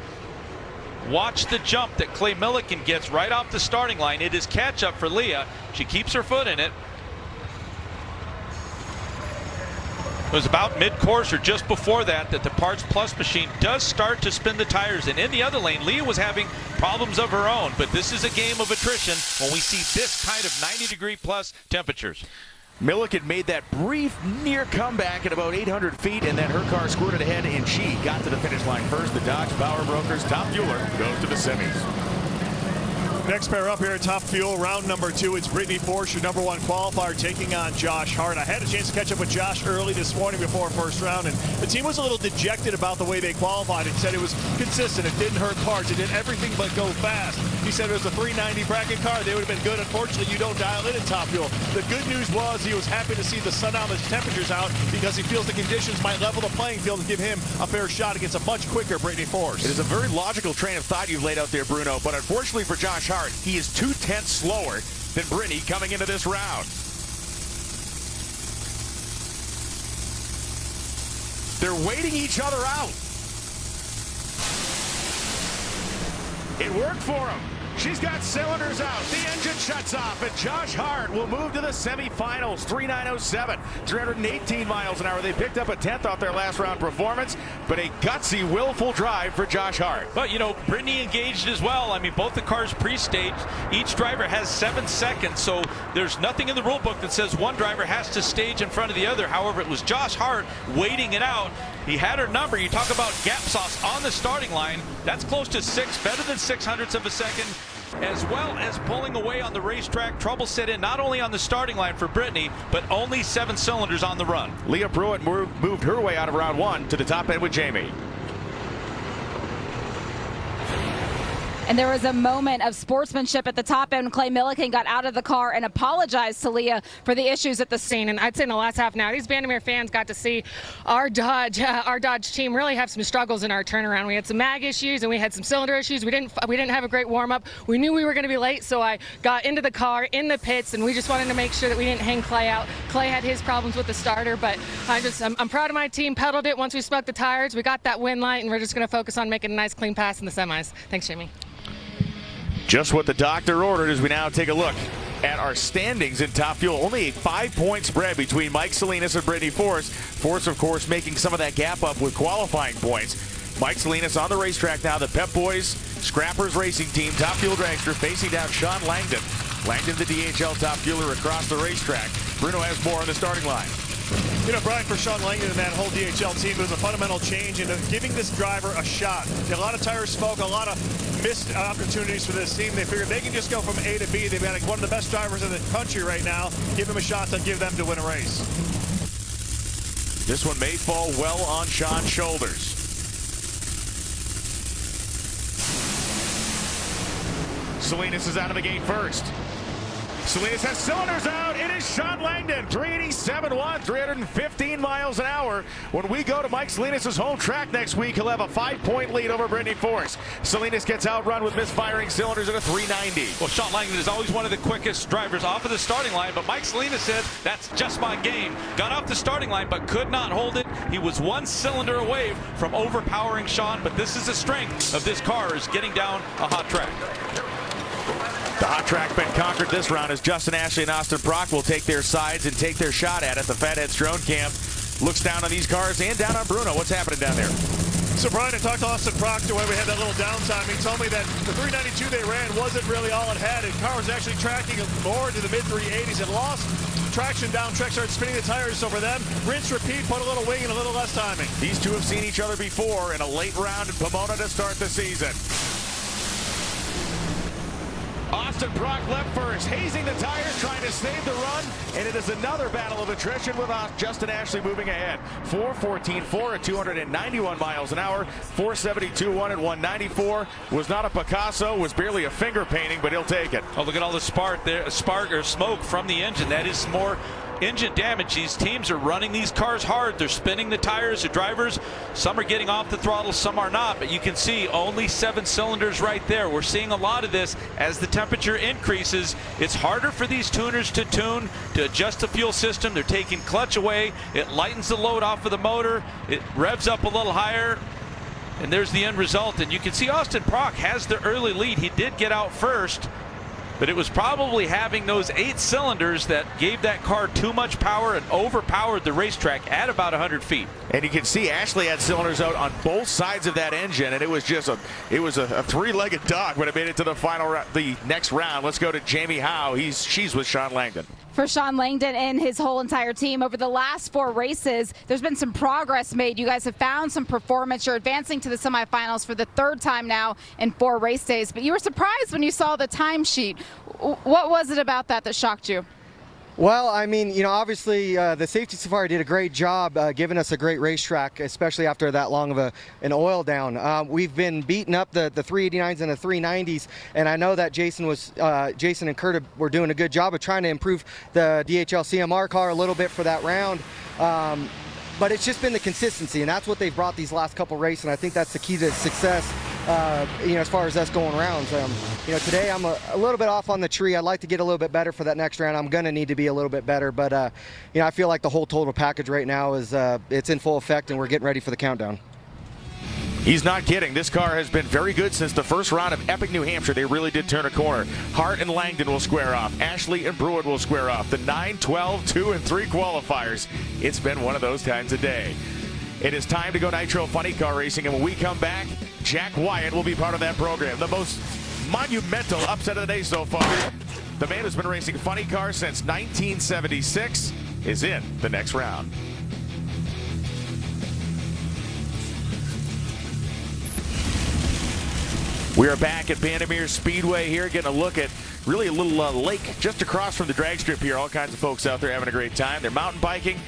Watch the jump that Clay Milliken gets right off the starting line. It is catch up for Leah. She keeps her foot in it. It was about mid-course or just before that the Parts Plus machine does start to spin the tires. And in the other lane, Leah was having problems of her own. But this is a game of attrition when we see this kind of 90-degree plus temperatures. Milliken made that brief near comeback at about 800 feet, and then her car squirted ahead, and she got to the finish line first. The Dodge Power Brokers top fueler goes to the semis. Next pair up here at Top Fuel, round number 2. It's Brittany Force, your #1 qualifier, taking on Josh Hart. I had a chance to catch up with Josh early this morning before first round, and the team was a little dejected about the way they qualified. It said it was consistent. It didn't hurt parts. It did everything but go fast. He said it was a 390 bracket car. They would have been good. Unfortunately, you don't dial in at Top Fuel. The good news was he was happy to see the sun out, the temperatures out, because he feels the conditions might level the playing field and give him a fair shot against a much quicker Brittany Force. It is a very logical train of thought you've laid out there, Bruno, but unfortunately for Josh Hart, he is 2/10 slower than Brittany coming into this round. They're waiting each other out. It worked for him. She's got cylinders out. The engine shuts off, and Josh Hart will move to the semifinals. 3:09.07, 318 miles an hour. They picked up a 10th off their last round performance, but a gutsy, willful drive for Josh Hart. But, you know, Brittany engaged as well. I mean, both the cars pre-staged. Each driver has 7 seconds, so there's nothing in the rule book that says one driver has to stage in front of the other. However, it was Josh Hart waiting it out. He had her number. You talk about gap sauce on the starting line. That's close to 6, better than 0.06 of a second. As well as pulling away on the racetrack. Trouble set in not only on the starting line for Brittany, but only 7 cylinders on the run. Leah Pruitt moved her way out of round 1 to the top end with Jamie. And there was a moment of sportsmanship at the top end. Clay Milliken got out of the car and apologized to Leah for the issues at the scene. And I'd say in the last half now, these Vandermeer fans got to see our Dodge team really have some struggles in our turnaround. We had some mag issues and we had some cylinder issues. We didn't have a great warm up. We knew we were going to be late, so I got into the car in the pits, and we just wanted to make sure that we didn't hang Clay out. Clay had his problems with the starter, but I'm proud of my team. Pedaled it once we smoked the tires. We got that win light, and we're just going to focus on making a nice clean pass in the semis. Thanks, Jamie. Just what the doctor ordered as we now take a look at our standings in Top Fuel. Only a 5-point spread between Mike Salinas and Brittany Force. Force, of course, making some of that gap up with qualifying points. Mike Salinas on the racetrack now. The Pep Boys Scrappers Racing Team Top Fuel dragster facing down Sean Langdon. Langdon, the DHL Top Fueler, across the racetrack. Bruno has more on the starting line. You know, Brian, for Sean Langdon and that whole DHL team, it was a fundamental change into giving this driver a shot. A lot of tire smoke, a lot of missed opportunities for this team. They figured they can just go from A to B. They've got one of the best drivers in the country right now. Give them a shot to give them to win a race. This one may fall well on Sean's shoulders. Salinas is out of the gate first. Salinas has cylinders out. It is Sean Langdon. 387.1, 315 miles an hour. When we go to Mike Salinas' home track next week, he'll have a 5-point lead over Brittany Force. Salinas gets outrun with misfiring cylinders at a 390. Well, Sean Langdon is always one of the quickest drivers off of the starting line, but Mike Salinas said, that's just my game. Got off the starting line, but could not hold it. He was 1 cylinder away from overpowering Sean, but this is the strength of this car, is getting down a hot track. The hot track been conquered this round as Justin Ashley and Austin Prock will take their sides and take their shot at it. The Fatheads drone cam looks down on these cars and down on Bruno. What's happening down there? So, Brian, I talked to Austin Proctor when we had that little downtime. He told me that the 392 they ran wasn't really all it had. The car was actually tracking more into the mid-380s. It lost traction down. Trek started spinning the tires over them. Rinse, repeat, put a little wing and a little less timing. These two have seen each other before in a late round in Pomona to start the season. Austin Austin Brock left first, hazing the tires, trying to save the run, and it is another battle of attrition with Justin Ashley moving ahead. 4:14.4 at 291 miles an hour, 4:72.1 at 194. Was not a Picasso, was barely a finger painting, but he'll take it. Oh, look at all the spark or smoke from the engine. That is more engine damage. These teams are running these cars hard. They're spinning the tires. The drivers, some are getting off the throttle, some are not. But you can see only 7 cylinders right there. We're seeing a lot of this as the temperature increases. It's harder for these tuners to tune, to adjust the fuel system. They're taking clutch away. It lightens the load off of the motor. It revs up a little higher. And there's the end result. And you can see Austin Brock has the early lead. He did get out first. But it was probably having those 8 cylinders that gave that car too much power and overpowered the racetrack at about 100 feet. And you can see Ashley had cylinders out on both sides of that engine, and it was just a 3-legged dog when it made it to the next round. Let's go to Jamie Howe. She's with Sean Langdon. For Sean Langdon and his whole entire team, over the last 4 races, there's been some progress made. You guys have found some performance. You're advancing to the semifinals for the 3rd time now in 4 race days. But you were surprised when you saw the timesheet. What was it about that shocked you? Well, I mean, you know, obviously the Safety Safari did a great job giving us a great racetrack, especially after that long of an oil down. We've been beating up the 389s and the 390s, and I know that Jason and Kurt were doing a good job of trying to improve the DHL CMR car a little bit for that round. But it's just been the consistency, and that's what they've brought these last couple races, and I think that's the key to success, you know, as far as us going rounds. You know, today I'm a little bit off on the tree. I'd like to get a little bit better for that next round. I'm going to need to be a little bit better, but, you know, I feel like the whole total package right now is it's in full effect, and we're getting ready for the countdown. He's not kidding. This car has been very good since the first round of Epic, New Hampshire. They really did turn a corner. Hart and Langdon will square off. Ashley and Brewitt will square off. The 9, 12, 2, and 3 qualifiers. It's been one of those times a day. It is time to go Nitro Funny Car Racing, and when we come back, Jack Wyatt will be part of that program. The most monumental upset of the day so far. The man who's been racing funny cars since 1976 is in the next round. We are back at Bandimere Speedway here, getting a look at really a little lake just across from the drag strip here. All kinds of folks out there having a great time. They're mountain biking.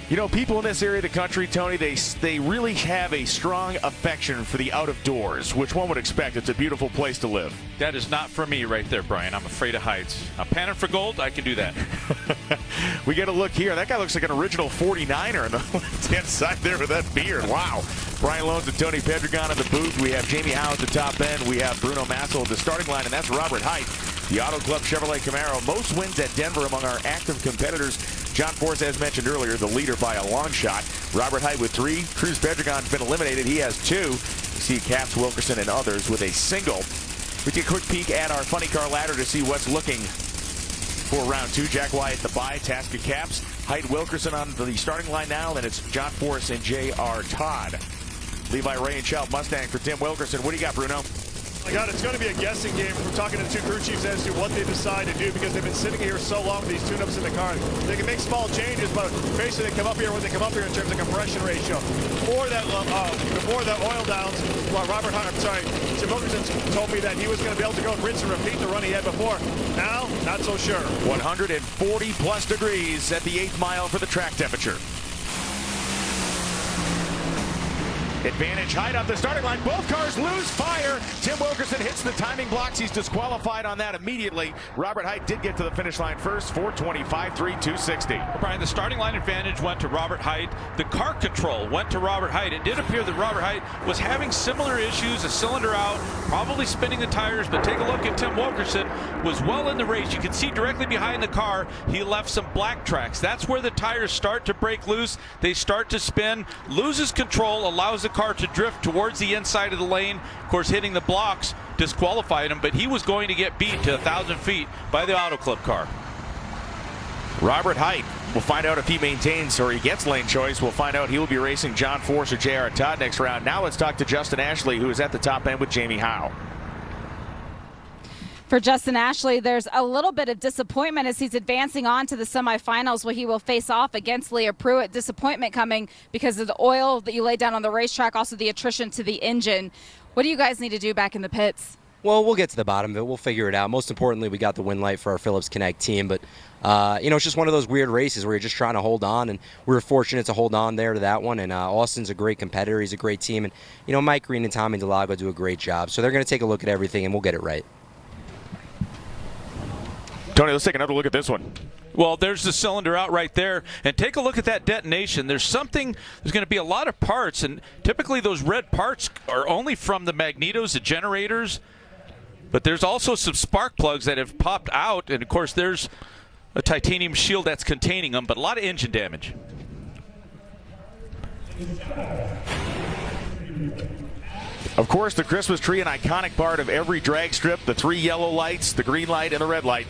You know, people in this area of the country, Tony, they really have a strong affection for the out of doors, which one would expect. It's a beautiful place to live. That is not for me right there, Brian. I'm afraid of heights. I'm panning for gold. I can do that. We get a look here. That guy looks like an original 49er on the left-hand side there with that beard. Wow. Brian Loans and Tony Pedregon at the booth. We have Jamie Howe at the top end. We have Bruno Massel at the starting line, and that's Robert Height, the Auto Club Chevrolet Camaro. Most wins at Denver among our active competitors. John Force, as mentioned earlier, the leader by a long shot. Robert Height with 3. Cruz Pedregon's been eliminated. He has 2. You see Caps, Wilkerson, and others with a single. We take a quick peek at our funny car ladder to see what's looking for round 2. Jack Wyatt the bye, Taska Caps, Height, Wilkerson on the starting line now. Then it's John Force and J.R. Todd. Levi Ray and Shout Mustang for Tim Wilkerson. What do you got, Bruno? My God, it's going to be a guessing game. We're talking to the 2 crew chiefs as to what they decide to do because they've been sitting here so long with these tune-ups in the car. They can make small changes, but basically they come up here when they come up here in terms of compression ratio. Before the oil downs, well, Tim Wilkerson told me that he was going to be able to go rinse and repeat the run he had before. Now, not so sure. 140 plus degrees at the 8th mile for the track temperature. Advantage Height up the starting line. Both cars lose fire. Tim Wilkerson hits the timing blocks. He's disqualified on that immediately. Robert Height did get to the finish line first. 4:25.3, 260. Brian, the starting line advantage went to Robert Height. The car control went to Robert Height. It did appear that Robert Height was having similar issues, a cylinder out, probably spinning the tires, but take a look at Tim Wilkerson, was well in the race. You can see directly behind the car, he left some black tracks. That's where the tires start to break loose. They start to spin, loses control, allows the car to drift towards the inside of the lane. Of course, hitting the blocks disqualified him, but he was going to get beat to 1,000 feet by the Auto Club car. Robert Height, we'll find out if he maintains or he gets lane choice. We'll find out. He will be racing John Force or J.R. Todd next round. Now let's talk to Justin Ashley, who is at the top end with Jamie Howe. For Justin Ashley, there's a little bit of disappointment as he's advancing on to the semifinals where he will face off against Leah Pruitt. Disappointment coming because of the oil that you laid down on the racetrack, also the attrition to the engine. What do you guys need to do back in the pits? Well, we'll get to the bottom of it. We'll figure it out. Most importantly, we got the win light for our Phillips Connect team. But, it's just one of those weird races where you're just trying to hold on. And we were fortunate to hold on there to that one. And Austin's a great competitor. He's a great team. And, Mike Green and Tommy Delago do a great job. So they're going to take a look at everything, and we'll get it right. Tony, let's take another look at this one. Well, there's the cylinder out right there. And take a look at that detonation. There's going to be a lot of parts. And typically those red parts are only from the magnetos, the generators. But there's also some spark plugs that have popped out. And, of course, there's a titanium shield that's containing them. But a lot of engine damage. Of course, the Christmas tree, an iconic part of every drag strip. The 3 yellow lights, the green light, and the red light.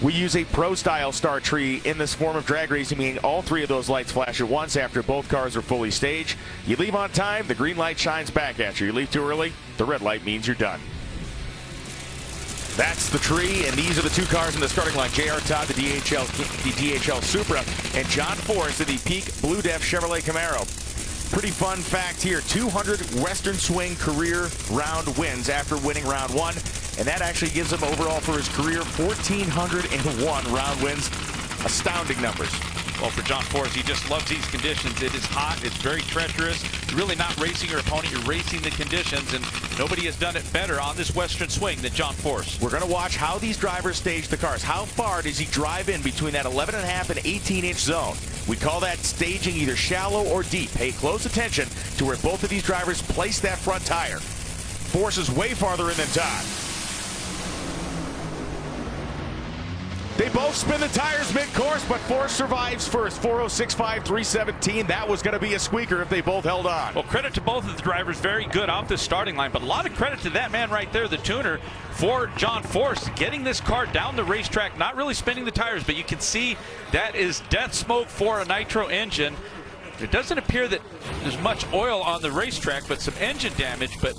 We use a pro-style star tree in this form of drag racing, meaning all 3 of those lights flash at once after both cars are fully staged. You leave on time, the green light shines back at you. You leave too early, the red light means you're done. That's the tree, and these are the 2 cars in the starting line. J.R. Todd, the DHL Supra, and John Forrest in the Peak Blue Def Chevrolet Camaro. Pretty fun fact here, 200 Western Swing career round wins after winning round 1. And that actually gives him overall for his career 1,401 round wins. Astounding numbers. Well, for John Forrest, he just loves these conditions. It is hot. It's very treacherous. You're really not racing your opponent. You're racing the conditions, and nobody has done it better on this Western Swing than John Forrest. We're going to watch how these drivers stage the cars. How far does he drive in between that 11.5 and 18-inch zone? We call that staging either shallow or deep. Pay close attention to where both of these drivers place that front tire. Forrest is way farther in than Todd. They both spin the tires mid-course, but Forrest survives first. 406.5, 317. That was going to be a squeaker if they both held on. Well, credit to both of the drivers. Very good off the starting line, but a lot of credit to that man right there, the tuner, for John Forrest, getting this car down the racetrack, not really spinning the tires, but you can see that is death smoke for a nitro engine. It doesn't appear that there's much oil on the racetrack, but some engine damage, but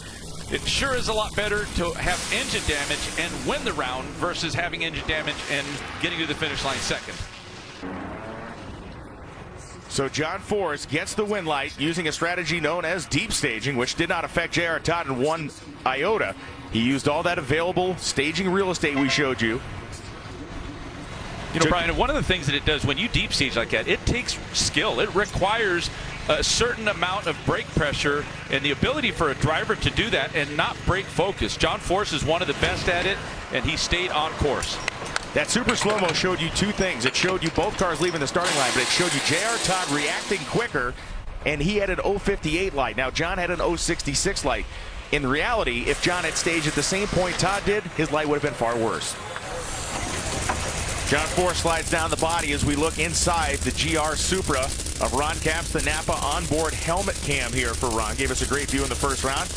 it sure is a lot better to have engine damage and win the round versus having engine damage and getting to the finish line second. So John Forrest gets the win light using a strategy known as deep staging, which did not affect J.R. Todd in 1 iota. He used all that available staging real estate we showed you. You know, Brian, one of the things that it does when you deep stage like that, it takes skill. It requires a certain amount of brake pressure and the ability for a driver to do that and not break focus. John Forrest is one of the best at it, and he stayed on course. That super slow-mo showed you 2 things. It showed you both cars leaving the starting line, but it showed you J.R. Todd reacting quicker, and he had an 058 light. Now, John had an 066 light. In reality, if John had staged at the same point Todd did, his light would have been far worse. John Forrest slides down the body as we look inside the GR Supra of Ron Capps, the Napa onboard helmet cam here for Ron. Gave us a great view in the first round.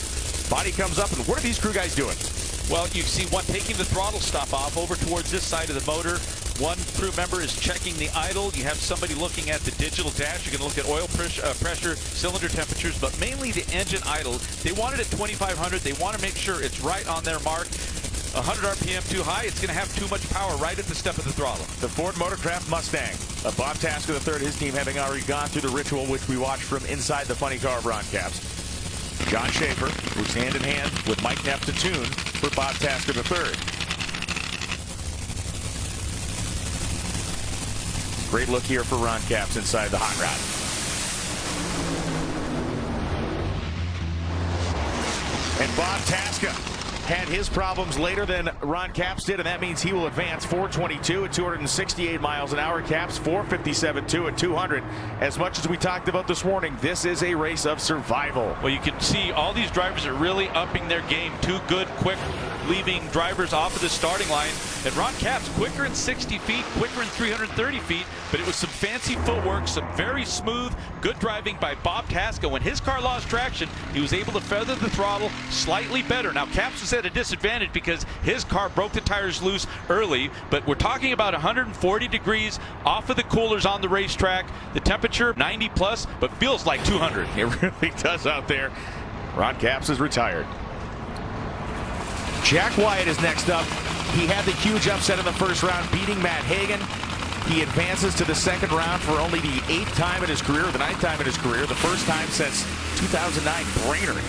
Body comes up, and what are these crew guys doing? Well, you see one taking the throttle stop off over towards this side of the motor. One crew member is checking the idle. You have somebody looking at the digital dash. You can look at oil pressure, cylinder temperatures, but mainly the engine idle. They want it at 2,500. They want to make sure it's right on their mark. 100 RPM too high, it's going to have too much power right at the step of the throttle. The Ford Motorcraft Mustang. Bob Tasker III, his team having already gone through the ritual, which we watched from inside the funny car of Ron Capps. John Schaefer, who's hand in hand with Mike Neff to tune for Bob Tasker III. Great look here for Ron Capps inside the hot rod. And Bob Tasker had his problems later than Ron Capps did, and that means he will advance 422 at 268 miles an hour. Capps 457.2 at 200. As much as we talked about this morning, this is a race of survival. Well, you can see all these drivers are really upping their game. 2 good, quick, leaving drivers off of the starting line. And Ron Capps quicker in 60 feet, quicker in 330 feet, but it was some fancy footwork, some very smooth, good driving by Bob Tasker. When his car lost traction, he was able to feather the throttle slightly better. Now, Capps was at a disadvantage because his car broke the tires loose early, but we're talking about 140 degrees off of the coolers on the racetrack. The temperature 90 plus, but feels like 200. It really does out there. Ron Capps is retired. Jack Wyatt is next up. He had the huge upset in the first round, beating Matt Hagan. He advances to the second round for only the 8th time in his career, the 9th time in his career, the first time since 2009 Brainerd.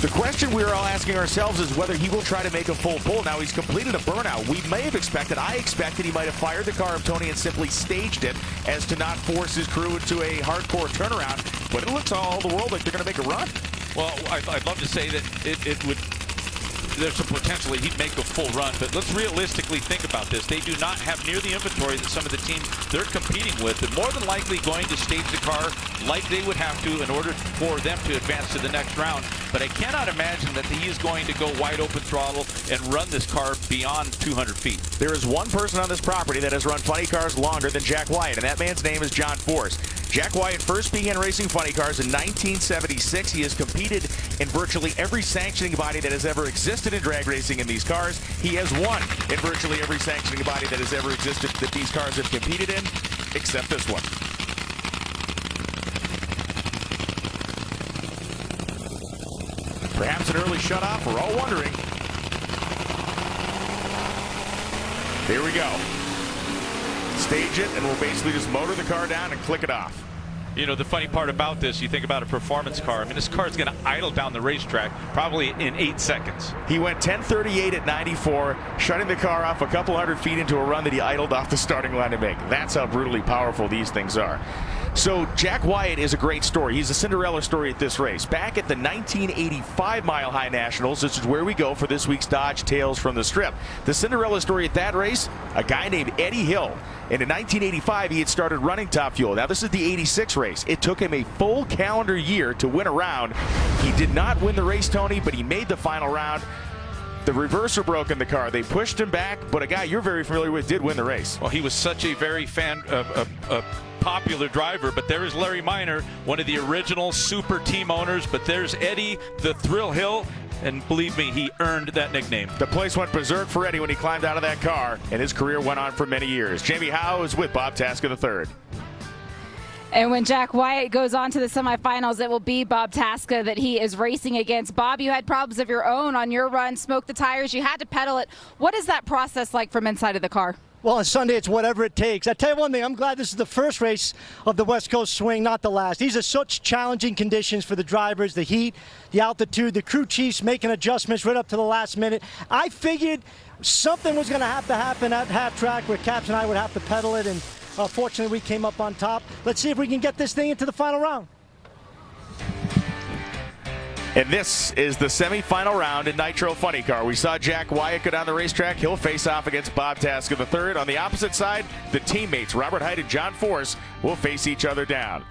The question we're all asking ourselves is whether he will try to make a full pull. Now, he's completed a burnout. We may have expected, I expected he might have fired the car up, Tony, and simply staged it as to not force his crew into a hardcore turnaround. But it looks all the world like they're going to make a run. Well, I'd love to say that it would. There's some potential he'd make a full run, but let's realistically think about this. They do not have near the inventory that some of the teams they're competing with, and more than likely going to stage the car like they would have to in order for them to advance to the next round. But I cannot imagine that he is going to go wide open throttle and run this car beyond 200 feet. There is one person on this property that has run funny cars longer than Jack Wyatt, and that man's name is John Force. Jack Wyatt first began racing funny cars in 1976. He has competed in virtually every sanctioning body that has ever existed in drag racing in these cars. He has won in virtually every sanctioning body that has ever existed that these cars have competed in, except this one. Perhaps an early shutoff, we're all wondering. Here we go. Stage it, and we'll basically just motor the car down and click it off. You know, the funny part about this, you think about a performance car. I mean, this car is going to idle down the racetrack probably in 8 seconds. He went 10:38 at 94, shutting the car off a couple hundred feet into a run that he idled off the starting line to make. That's how brutally powerful these things are. So Jack Wyatt is a great story. He's a Cinderella story at this race. Back at the 1985 Mile High Nationals, this is where we go for this week's Dodge Tales from the Strip. The Cinderella story at that race, a guy named Eddie Hill. And in 1985, he had started running Top Fuel. Now, this is the 86 race. It took him a full calendar year to win a round. He did not win the race, Tony, but he made the final round. The reverser broke in the car. They pushed him back, but a guy you're very familiar with did win the race. Well, he was such a very popular driver, but there is Larry Minor, one of the original super team owners, but there's Eddie the Thrill Hill, and believe me, he earned that nickname. The place went berserk for Eddie when he climbed out of that car, and his career went on for many years. Jamie Howe is with Bob Taska III. And when Jack Wyatt goes on to the semifinals, it will be Bob Taska that he is racing against. Bob, you had problems of your own on your run, smoked the tires, you had to pedal it. What is that process like from inside of the car? Well, on Sunday, it's whatever it takes. I tell you one thing, I'm glad this is the first race of the West Coast Swing, not the last. These are such challenging conditions for the drivers, the heat, the altitude, the crew chiefs making adjustments right up to the last minute. I figured something was going to happen at half track where Caps and I would have to pedal it, and fortunately we came up on top. Let's see if we can get this thing into the final round. And this is the semifinal round in Nitro Funny Car. We saw Jack Wyatt go down the racetrack. He'll face off against Bob Taska III. On the opposite side, the teammates, Robert Heidt and John Force, will face each other down.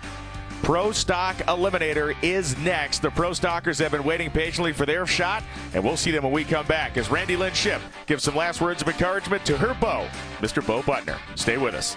Pro Stock Eliminator is next. The Pro Stockers have been waiting patiently for their shot, and we'll see them when we come back as Randy Lynn Shipp gives some last words of encouragement to her beau, Mr. Bo Butner. Stay with us.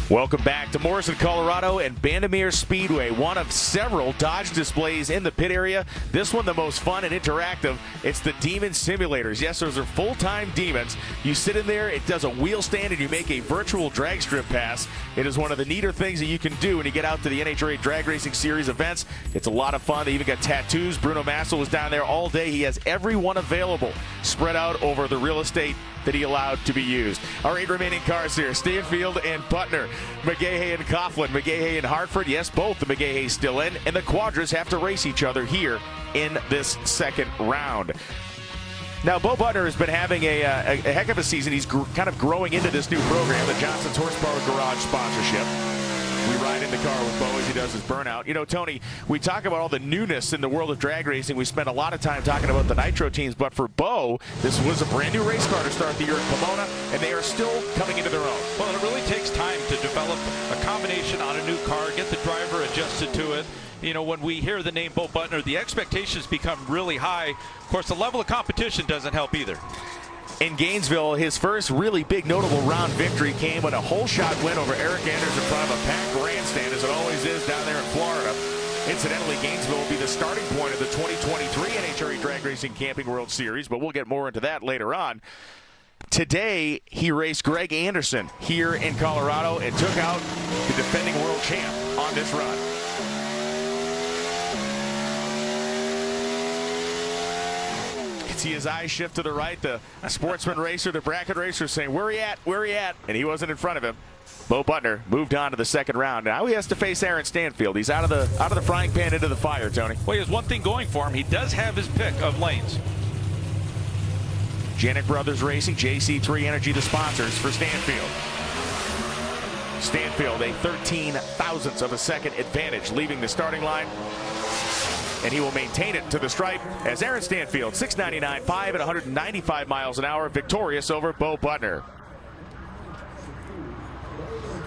Welcome back to Morrison, Colorado and Bandimere Speedway, one of several Dodge displays in the pit area. This one the most fun and interactive. It's the Demon Simulators. Yes, those are full-time demons. You sit in there, it does a wheel stand, and you make a virtual drag strip pass. It is one of the neater things that you can do when you get out to the NHRA Drag Racing Series events. It's a lot of fun. They even got tattoos. Bruno Massa was down there all day. He has every one available spread out over the real estate that he allowed to be used. Our 8 remaining cars here, Stanfield and Butner, McGahey and Coughlin, McGahey and Hartford. Yes, both the McGaheys still in, and the Quadras have to race each other here in this second round. Now, Bo Butner has been having a heck of a season. He's kind of growing into this new program, the Johnson's Horsepower Garage sponsorship. We ride in the car with Bo as he does his burnout. You know, Tony, we talk about all the newness in the world of drag racing. We spent a lot of time talking about the Nitro teams, but for Bo, this was a brand new race car to start the year at Pomona, and they are still coming into their own. Well, it really takes time to develop a combination on a new car, get the driver adjusted to it. You know, when we hear the name Bo Butner, the expectations become really high. Of course, the level of competition doesn't help either. In Gainesville, his first really big notable round victory came with a whole shot win over Eric Anders in front of a packed grandstand, as it always is down there in Florida. Incidentally, Gainesville will be the starting point of the 2023 NHRA Drag Racing Camping World Series, but we'll get more into that later on. Today, he raced Greg Anderson here in Colorado and took out the defending world champ on this run. See his eyes shift to the right. The sportsman racer, the bracket racer, saying, "Where he at? Where he at?" And he wasn't in front of him. Bo Butner moved on to the second round. Now he has to face Aaron Stanfield. He's out of the frying pan into the fire, Tony. Well, he has one thing going for him. He does have his pick of lanes. Janik Brothers Racing, JC3 Energy, the sponsors for Stanfield. Stanfield, a 13,000th of a second advantage, leaving the starting line. And he will maintain it to the stripe as Aaron Stanfield, 699.5 at 195 miles an hour, victorious over Bo Butner.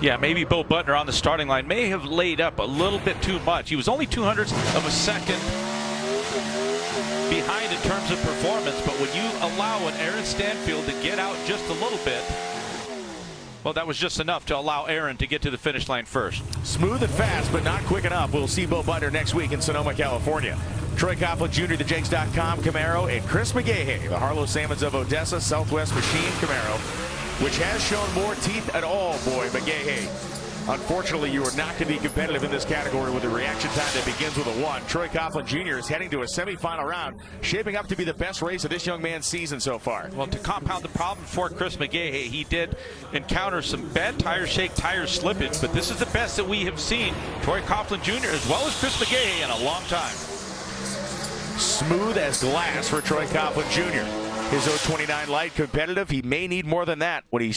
Yeah, maybe Bo Butner on the starting line may have laid up a little bit too much. He was only 200ths of a second behind in terms of performance, but when you allow an Aaron Stanfield to get out just a little bit, well, that was just enough to allow Aaron to get to the finish line first. Smooth and fast, but not quick enough. We'll see Bo Butner next week in Sonoma, California. Troy Coughlin Jr., the Jakes.com Camaro, and Chris McGahey, the Harlow Salmons of Odessa Southwest Machine Camaro, which has shown more teeth at all, boy, McGahey. Unfortunately, you are not going to be competitive in this category with a reaction time that begins with a 1. Troy Coughlin Jr. is heading to a semifinal round, shaping up to be the best race of this young man's season so far. Well, to compound the problem for Chris McGahey, he did encounter some bad tire shake, tire slippage, but this is the best that we have seen Troy Coughlin Jr. as well as Chris McGahey in a long time. Smooth as glass for Troy Coughlin Jr. His 029 light competitive. He may need more than that when he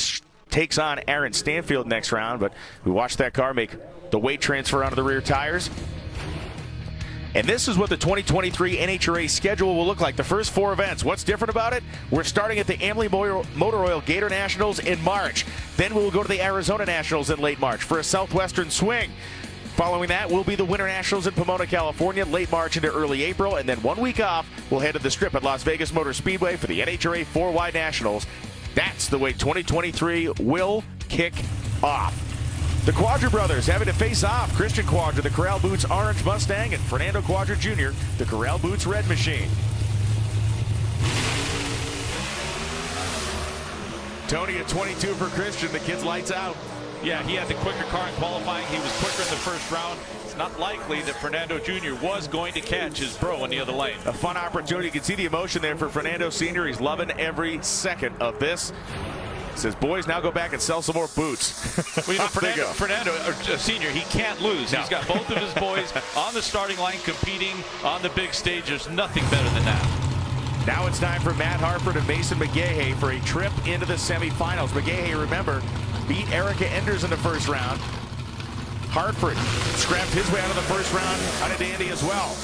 takes on Aaron Stanfield next round, but we watched that car make the weight transfer onto the rear tires. And this is what the 2023 NHRA schedule will look like. The first 4 events. What's different about it? We're starting at the Amalie Motor Oil Gator Nationals in March. Then we'll go to the Arizona Nationals in late March for a Southwestern swing. Following that will be the Winter Nationals in Pomona, California, late March into early April. And then 1 week off, we'll head to the Strip at Las Vegas Motor Speedway for the NHRA 4Y Nationals. That's the way 2023 will kick off. The Quadra brothers having to face off. Christian Quadra, the Corral Boots Orange Mustang, and Fernando Quadra Jr., the Corral Boots Red Machine. Tony at 22 for Christian. The kid's lights out. Yeah, he had the quicker car in qualifying. He was quicker in the first round. It's not likely that Fernando Jr. was going to catch his bro in the other lane. A fun opportunity. You can see the emotion there for Fernando Sr. He's loving every second of this. Says, boys, now go back and sell some more boots. Well, you know, Fernando Sr., he can't lose. No. He's got both of his boys on the starting line competing on the big stage. There's nothing better than that. Now it's time for Matt Harford and Mason McGahey for a trip into the semifinals. McGahey, remember, beat Erica Enders in the first round. Hartford scrapped his way out of the first round on a dandy as well.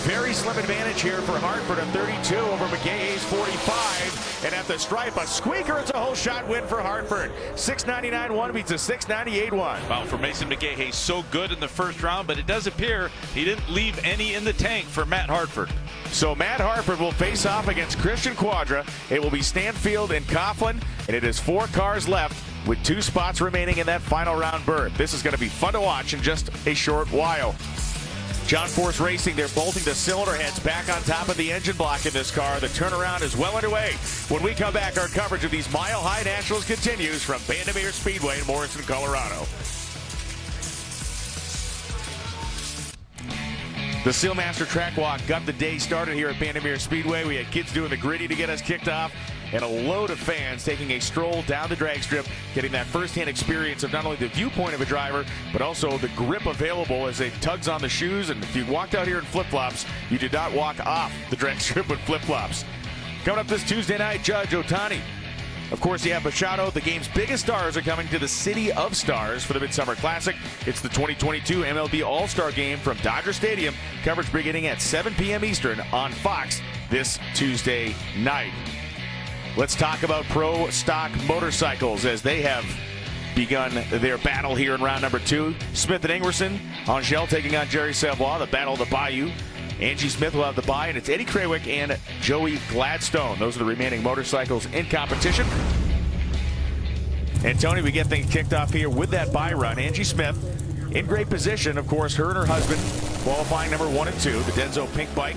Very slim advantage here for Hartford at 32 over McGahey's 45. And at the stripe, a squeaker. It's a whole shot win for Hartford. 699-1 beats a 698-1. Wow, for Mason McGahey, so good in the first round, but it does appear he didn't leave any in the tank for Matt Hartford. So Matt Hartford will face off against Christian Quadra. It will be Stanfield and Coughlin, and it is 4 cars left with 2 spots remaining in that final round berth. This is going to be fun to watch in just a short while. John Force Racing, they're bolting the cylinder heads back on top of the engine block in this car. The turnaround is well underway. When we come back, our coverage of these mile-high nationals continues from Vandermeer Speedway in Morrison, Colorado. The Sealmaster Track Walk got the day started here at Vandermeer Speedway. We had kids doing the gritty to get us kicked off, and a load of fans taking a stroll down the drag strip, getting that first-hand experience of not only the viewpoint of a driver, but also the grip available as it tugs on the shoes. And if you walked out here in flip-flops, you did not walk off the drag strip with flip-flops. Coming up this Tuesday night, Judge Otani. Of course, you have Machado. The game's biggest stars are coming to the City of Stars for the Midsummer Classic. It's the 2022 MLB All-Star Game from Dodger Stadium. Coverage beginning at 7 p.m. Eastern on Fox this Tuesday night. Let's talk about Pro Stock Motorcycles as they have begun their battle here in round number 2. Smith and Ingerson, Angel taking on Jerry Savoie, the battle of the Bayou. Angie Smith will have the bye, and it's Eddie Krawick and Joey Gladstone. Those are the remaining motorcycles in competition. And Tony, we get things kicked off here with that bye run. Angie Smith in great position. Of course, her and her husband qualifying number 1 and 2. The Denso pink bike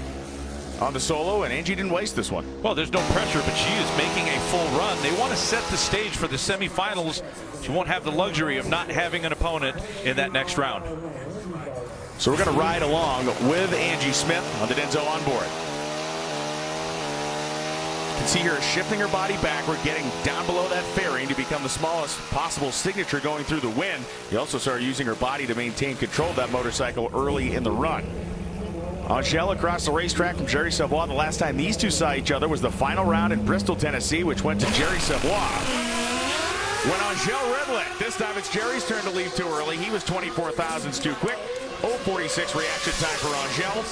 on the solo, and Angie didn't waste this one. Well, there's no pressure, but she is making a full run. They want to set the stage for the semifinals. She won't have the luxury of not having an opponent in that next round. So we're going to ride along with Angie Smith on the Denso onboard. You can see her shifting her body backward, getting down below that fairing to become the smallest possible signature going through the wind. You also saw her using her body to maintain control of that motorcycle early in the run. Angèle across the racetrack from Jerry Savoie. The last time these two saw each other was the final round in Bristol, Tennessee, which went to Jerry Savoie. When Angèle red-lit, this time it's Jerry's turn to leave too early. He was 24 thousandths too quick. 0.46 reaction time for Angèle.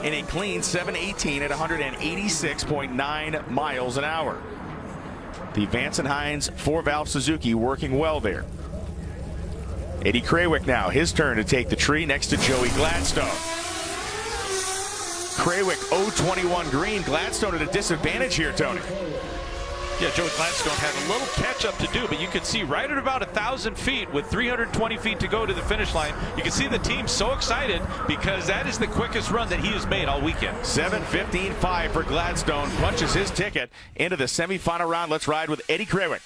In a clean 7:18 at 186.9 miles an hour. The Vance & Hines 4-valve Suzuki working well there. Eddie Krawiec now, his turn to take the tree next to Joey Gladstone. Krawiec 0.21 green. Gladstone at a disadvantage here, Tony. Yeah, Joey Gladstone had a little catch up to do, but you can see right at about 1,000 feet with 320 feet to go to the finish line. You can see the team so excited because that is the quickest run that he has made all weekend. 7:15.5 for Gladstone. Punches his ticket into the semifinal round. Let's ride with Eddie Krawiec.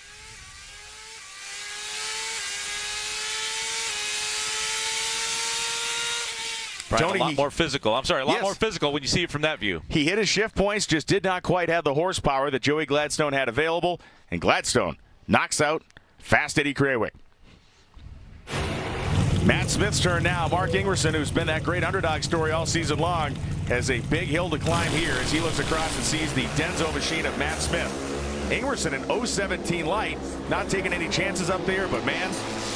Tony, a lot more physical. I'm sorry, a lot more physical when you see it from that view. He hit his shift points, just did not quite have the horsepower that Joey Gladstone had available, and Gladstone knocks out fast Eddie Krawiec. Matt Smith's turn now. Mark Ingerson, who's been that great underdog story all season long, has a big hill to climb here as he looks across and sees the Denso machine of Matt Smith. Ingerson in 0.17 light, not taking any chances up there, but man,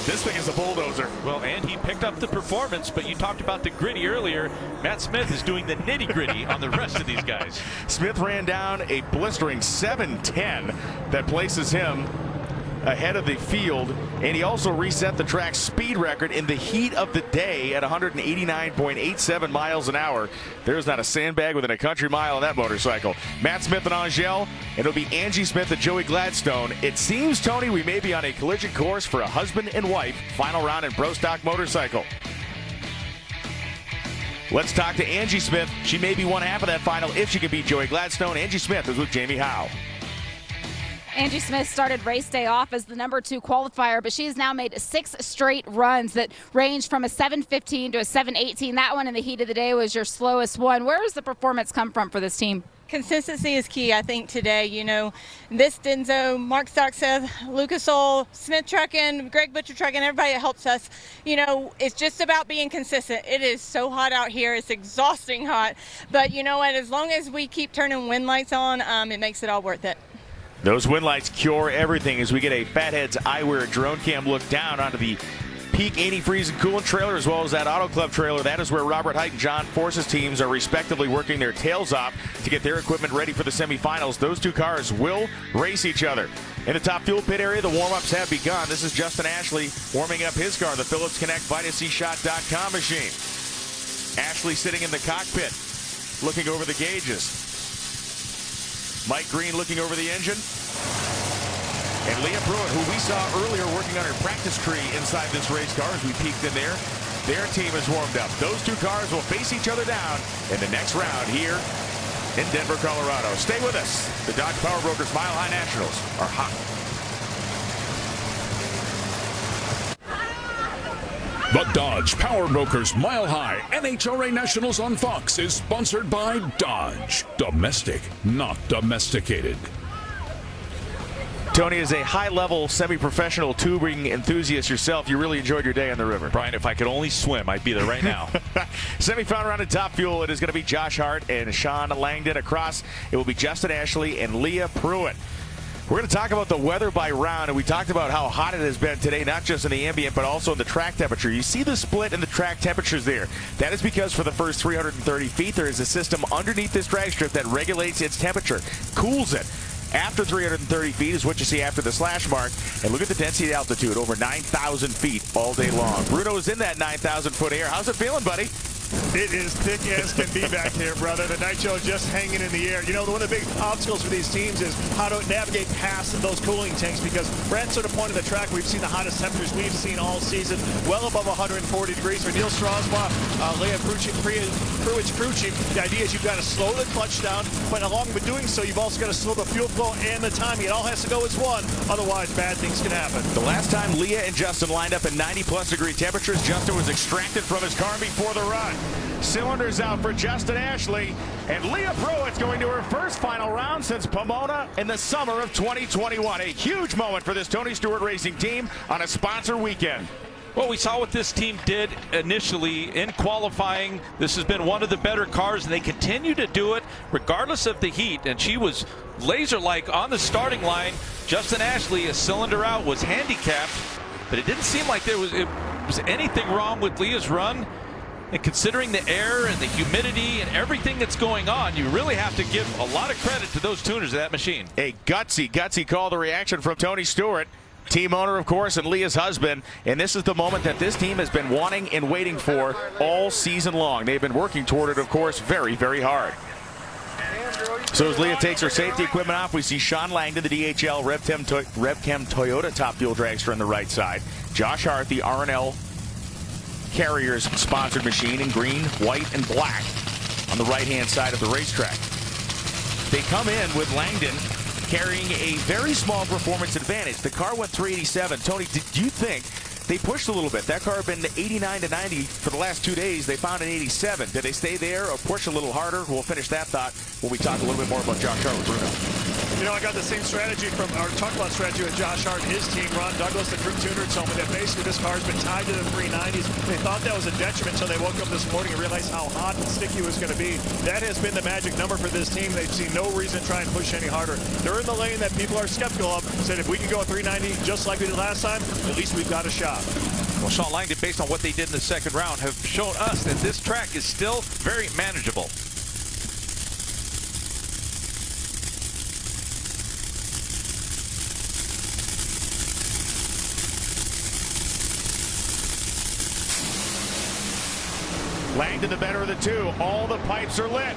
this thing is a bulldozer. Well, and he picked up the performance, but you talked about the gritty earlier. Matt Smith is doing the nitty-gritty on the rest of these guys. Smith ran down a blistering 7:10 that places him ahead of the field, and he also reset the track speed record in the heat of the day at 189.87 miles an hour. There's not a sandbag within a country mile on that motorcycle. Matt Smith and Angèle, and it'll be Angie Smith and Joey Gladstone. It seems, Tony, we may be on a collision course for a husband and wife final round in Pro Stock Motorcycle. Let's talk to Angie Smith. She may be one half of that final if she can beat Joey Gladstone. Angie Smith is with Jamie Howe. Angie Smith started race day off as the #2 qualifier, but she has now made 6 straight runs that range from a 7:15 to a 7:18. That one in the heat of the day was your slowest one. Where does the performance come from for this team? Consistency is key, I think, today. You know, this Denso, Mark Stockseth, Lucas Oil, Smith Trucking, Greg Butcher Trucking, everybody that helps us. You know, it's just about being consistent. It is so hot out here. It's exhausting hot. But you know what? As long as we keep turning wind lights on, it makes it all worth it. Those wind lights cure everything as we get a Fatheads Eyewear drone cam look down onto the Peak 80 Freeze and Coolant trailer as well as that Auto Club trailer. That is where Robert Height and John Force's teams are respectively working their tails off to get their equipment ready for the semifinals. Those two cars will race each other. In the top fuel pit area, the warm-ups have begun. This is Justin Ashley warming up his car, the Phillips Connect VitaCShot.com machine. Ashley sitting in the cockpit, looking over the gauges. Mike Green looking over the engine. And Leah Pruitt, who we saw earlier working on her practice tree inside this race car as we peeked in there. Their team is warmed up. Those two cars will face each other down in the next round here in Denver, Colorado. Stay with us. The Dodge Power Brokers Mile High Nationals are hot. The Dodge Power Brokers Mile High NHRA Nationals on Fox is sponsored by Dodge. Domestic, not domesticated. Tony, as a high-level semi-professional tubing enthusiast yourself, you really enjoyed your day on the river. Brian, if I could only swim, I'd be there right now. Semi-final round in Top Fuel. It is going to be Josh Hart and Sean Langdon across. It will be Justin Ashley and Leah Pruitt. We're going to talk about the weather by round, and we talked about how hot it has been today, not just in the ambient, but also in the track temperature. You see the split in the track temperatures there. That is because for the first 330 feet, there is a system underneath this drag strip that regulates its temperature, cools it. After 330 feet is what you see after the slash mark. And look at the density altitude, over 9,000 feet all day long. Bruno's in that 9,000-foot air. How's it feeling, buddy? It is thick as can be back there, brother. The nitro is just hanging in the air. You know, one of the big obstacles for these teams is how to navigate past those cooling tanks, because Brent sort of pointed the track. We've seen the hottest temperatures we've seen all season, well above 140 degrees. For Neil Strasbaugh, Leah Pruitt's crew chief, the idea is you've got to slow the clutch down, but along with doing so, you've also got to slow the fuel flow and the timing. It all has to go as one, otherwise bad things can happen. The last time Leah and Justin lined up in 90-plus degree temperatures, Justin was extracted from his car before the run. Cylinders out for Justin Ashley, and Leah Pruitt's going to her first final round since Pomona in the summer of 2021. A huge moment for this Tony Stewart Racing team on a sponsor weekend. Well, we saw what this team did initially in qualifying. This has been one of the better cars, and they continue to do it regardless of the heat. And she was laser-like on the starting line. Justin Ashley, a cylinder out, was handicapped, but it didn't seem like there was anything wrong with Leah's run. And considering the air and the humidity and everything that's going on, you really have to give a lot of credit to those tuners of that machine. A gutsy call to reaction from Tony Stewart, team owner, of course, and Leah's husband. And this is the moment that this team has been wanting and waiting for all season long. They've been working toward it, of course, very, very hard. So as Leah takes her safety equipment off, we see Sean Langdon, the DHL RevChem Toyota top fuel dragster on the right side. Josh Hart, the R&L Carriers sponsored machine in green, white, and black on the right-hand side of the racetrack. They come in with Langdon carrying a very small performance advantage. The car went 387. Tony, did you think they pushed a little bit? That car had been 89 to 90 for the last 2 days. They found an 87. Did they stay there or push a little harder? We'll finish that thought when we talk a little bit more about Josh Hart with Bruno. You know, I got the same strategy from our talk about strategy with Josh Hart and his team. Ron Douglas, the crew tuner, told me that basically this car's been tied to the 390s. They thought that was a detriment until they woke up this morning and realized how hot and sticky it was going to be. That has been the magic number for this team. They've seen no reason to try and push any harder. They're in the lane that people are skeptical of. Said if we can go at 390 just like we did last time, at least we've got a shot. Well, Sean Langdon, based on what they did in the second round, have shown us that this track is still very manageable. Langdon the better of the two. All the pipes are lit,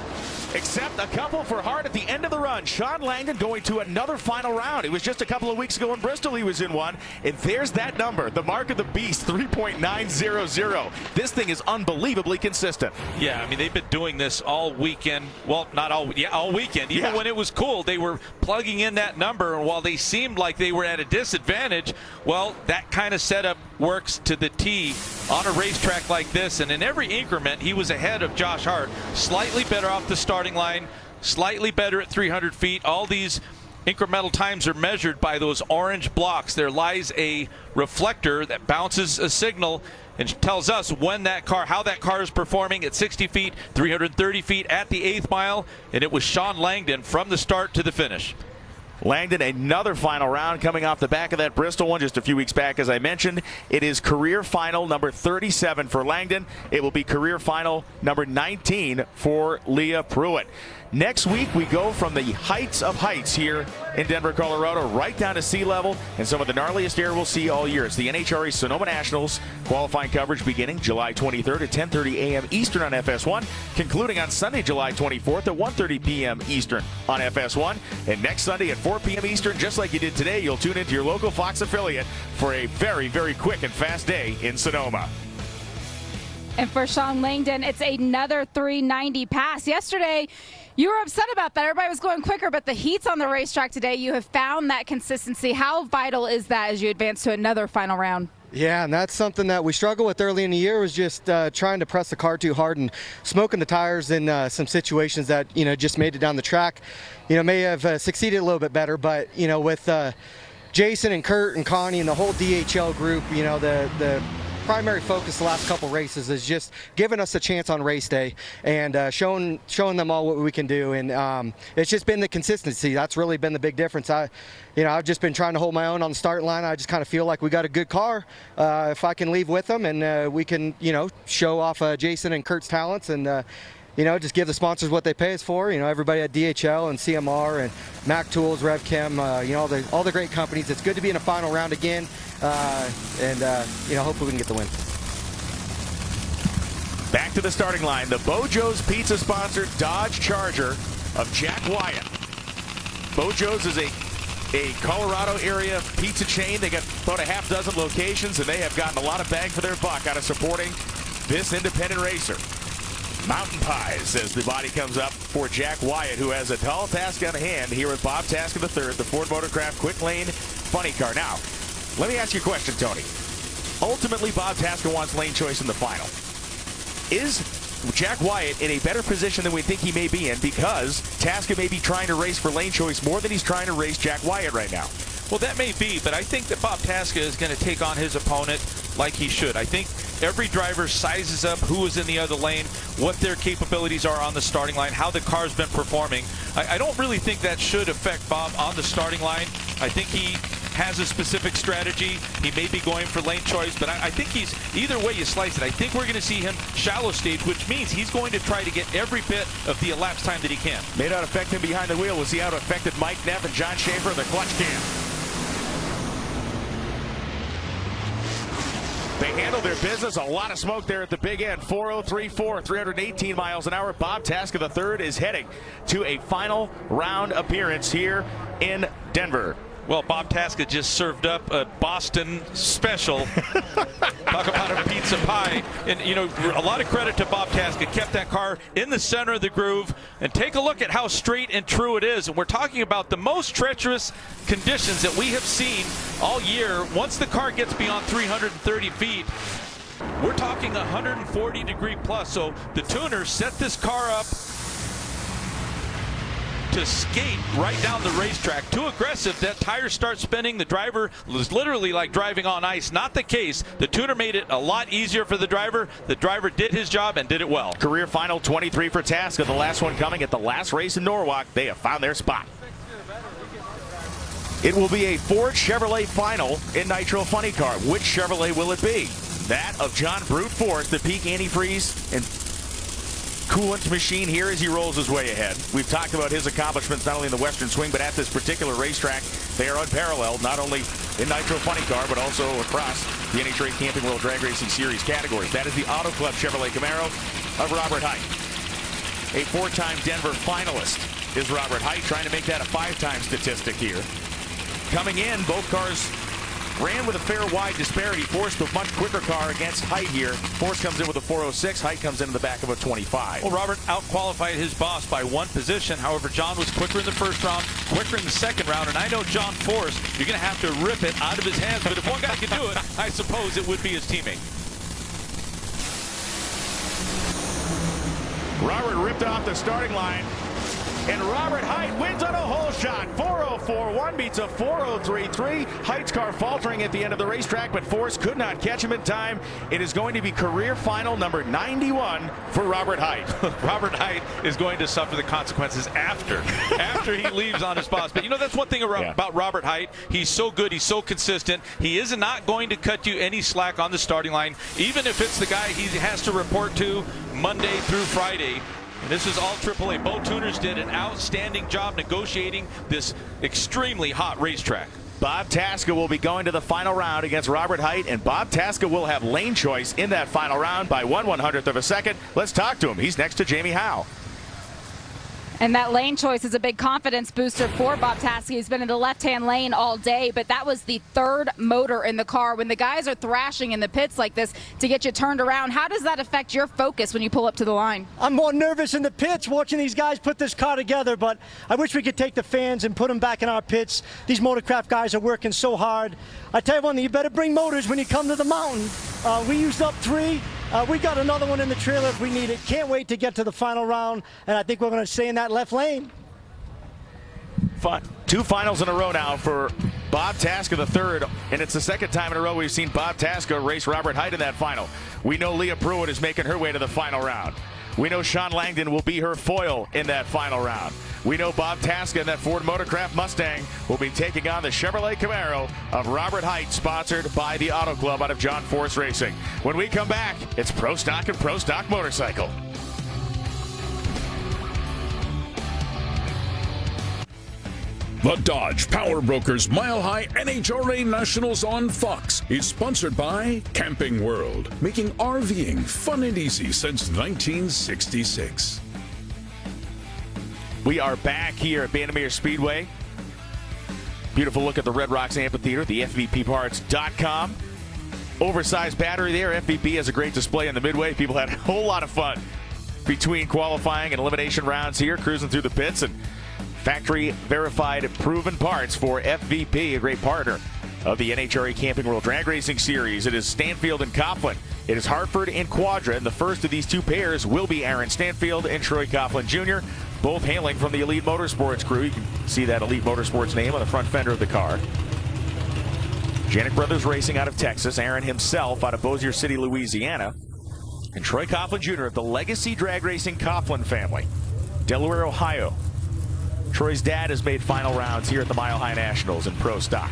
except a couple for Hart at the end of the run. Sean Langdon going to another final round. It was just a couple of weeks ago in Bristol he was in one. And there's that number, the mark of the beast, 3.900. This thing is unbelievably consistent. Yeah, I mean, they've been doing this all weekend. Well, not all, yeah, all weekend. Even when it was cool, they were plugging in that number. And while they seemed like they were at a disadvantage, well, that kind of setup works to the T on a racetrack like this. And in every increment, he was ahead of Josh Hart. Slightly better off the starting line, slightly better at 300 feet. All these incremental times are measured by those orange blocks. There lies a reflector that bounces a signal and tells us when that car, how that car is performing at 60 feet, 330 feet at the 8th mile. And it was Sean Langdon from the start to the finish. Langdon, another final round coming off the back of that Bristol one just a few weeks back, as I mentioned. It is career final number 37 for Langdon. It will be career final number 19 for Leah Pruitt. Next week, we go from the heights of heights here in Denver, Colorado, right down to sea level and some of the gnarliest air we'll see all year. It's the NHRA Sonoma Nationals qualifying coverage beginning July 23rd at 10:30 a.m. Eastern on FS1, concluding on Sunday, July 24th at 1:30 p.m. Eastern on FS1. And next Sunday at 4 p.m. Eastern, just like you did today, you'll tune into your local Fox affiliate for a very, very quick and fast day in Sonoma. And for Sean Langdon, it's another 390 pass. Yesterday, you were upset about that. Everybody was going quicker, but the heat's on the racetrack today. You have found that consistency. How vital is that as you advance to another final round? Yeah, and that's something that we struggled with early in the year, was just trying to press the car too hard and smoking the tires in some situations that, just made it down the track. May have succeeded a little bit better, but, with Jason and Kurt and Connie and the whole DHL group, the primary focus the last couple races is just giving us a chance on race day and showing them all what we can do. And it's just been the consistency. That's really been the big difference. I've just been trying to hold my own on the start line. I just kind of feel like we got a good car. If I can leave with them and we can, show off Jason and Kurt's talents and just give the sponsors what they pay us for. Everybody at DHL and CMR and Mac Tools, RevChem, all the great companies. It's good to be in a final round again, and hopefully we can get the win. Back to the starting line, the Bojo's Pizza sponsored Dodge Charger of Jack Wyatt. Bojo's is a Colorado area pizza chain. They got about a half dozen locations, and they have gotten a lot of bang for their buck out of supporting this independent racer. Mountain Pies as the body comes up for Jack Wyatt, who has a tall task on hand here with Bob Tasker III, the Ford Motorcraft Quick Lane Funny Car. Now, let me ask you a question, Tony. Ultimately, Bob Tasker wants lane choice in the final. Is Jack Wyatt in a better position than we think he may be in because Tasca may be trying to race for lane choice more than he's trying to race Jack Wyatt right now. Well, that may be, but I think that Bob Tasca is going to take on his opponent like he should. I think every driver sizes up who is in the other lane, what their capabilities are on the starting line, how the car's been performing. I don't really think that should affect Bob on the starting line. I think he has a specific strategy. He may be going for lane choice, but I think he's, either way you slice it, I think we're going to see him shallow stage, which means he's going to try to get every bit of the elapsed time that he can. May not affect him behind the wheel. We'll see how it affected Mike Neff and John Schaefer in the clutch cam. They handled their business. A lot of smoke there at the big end. 4:03.4, 318 miles an hour. Bob Tasca III is heading to a final round appearance here in Denver. Well, Bob Tasca just served up a Boston special. Talk about a pizza pie. And, you know, a lot of credit to Bob Tasca. Kept that car in the center of the groove. And take a look at how straight and true it is. And we're talking about the most treacherous conditions that we have seen all year. Once the car gets beyond 330 feet, we're talking 140 degree plus. So the tuners set this car up to skate right down the racetrack. Too aggressive, that tire starts spinning. The driver was literally like driving on ice. Not the case. The tuner made it a lot easier for the driver. The driver did his job and did it well. Career final 23 for Tasca, the last one coming at the last race in Norwalk. They have found their spot. It will be a Ford Chevrolet final in Nitro Funny Car. Which Chevrolet will it be? That of John Brute Force, the peak antifreeze and coolant machine here as he rolls his way ahead. We've talked about his accomplishments not only in the Western Swing, but at this particular racetrack. They are unparalleled, not only in Nitro Funny Car, but also across the NHRA Camping World Drag Racing Series categories. That is the Auto Club Chevrolet Camaro of Robert Hight. A four-time Denver finalist is Robert Hight, trying to make that a five-time statistic here. Coming in, both cars ran with a fair wide disparity. Force the much quicker car against Hight here. Force comes in with a 406. Hight comes in the back of a 25. Well, Robert out-qualified his boss by one position. However, John was quicker in the first round, quicker in the second round. And I know John Force, you're going to have to rip it out of his hands. But if one guy can do it, I suppose it would be his teammate. Robert ripped off the starting line. And Robert Hight wins on a hole shot. 4:04.1 beats a 4:03.3. Hight's car faltering at the end of the racetrack, but Force could not catch him in time. It is going to be career final number 91 for Robert Hight. Robert Hight is going to suffer the consequences after he leaves on his boss. But you know, that's one thing about Robert Hight. He's so good. He's so consistent. He is not going to cut you any slack on the starting line, even if it's the guy he has to report to Monday through Friday. And this is all AAA. Bo Tuners did an outstanding job negotiating this extremely hot racetrack. Bob Tasca will be going to the final round against Robert Hight, and Bob Tasca will have lane choice in that final round by 1/100th of a second. Let's talk to him. He's next to Jamie Howe. And that lane choice is a big confidence booster for Bob Tasca. He's been in the left-hand lane all day, but that was the third motor in the car. When the guys are thrashing in the pits like this to get you turned around, how does that affect your focus when you pull up to the line? I'm more nervous in the pits watching these guys put this car together, but I wish we could take the fans and put them back in our pits. These Motorcraft guys are working so hard. I tell you one thing, you better bring motors when you come to the mountain. We used up 3. We got another one in the trailer if we need it. Can't wait to get to the final round, and I think we're going to stay in that left lane. Fun. 2 finals in a row now for Bob Tasca III, and it's the second time in a row we've seen Bob Tasca race Robert Hight in that final. We know Leah Pruitt is making her way to the final round. We know Sean Langdon will be her foil in that final round. We know Bob Tasca in that Ford Motorcraft Mustang will be taking on the Chevrolet Camaro of Robert Hight, sponsored by the Auto Club out of John Force Racing. When we come back, it's Pro Stock and Pro Stock Motorcycle. The Dodge Power Brokers Mile High NHRA Nationals on Fox is sponsored by Camping World, making RVing fun and easy since 1966. We are back here at Bandimere Speedway. Beautiful look at the Red Rocks Amphitheater, the FVPparts.com. Oversized battery there. FVP has a great display in the midway. People had a whole lot of fun between qualifying and elimination rounds here, cruising through the pits, and factory verified proven parts for FVP, a great partner of the NHRA Camping World Drag Racing Series. It is Stanfield and Coughlin It is Hartford and Quadra, and the first of these two pairs will be Aaron Stanfield and Troy Coughlin Jr., both hailing from the Elite Motorsports crew. You can see that Elite Motorsports name on the front fender of the car. Janik Brothers Racing out of Texas, Aaron himself out of Bossier City, Louisiana, and Troy Coughlin Jr. of the Legacy Drag Racing Coughlin family, Delaware, Ohio. Troy's dad has made final rounds here at the Mile High Nationals in Pro Stock.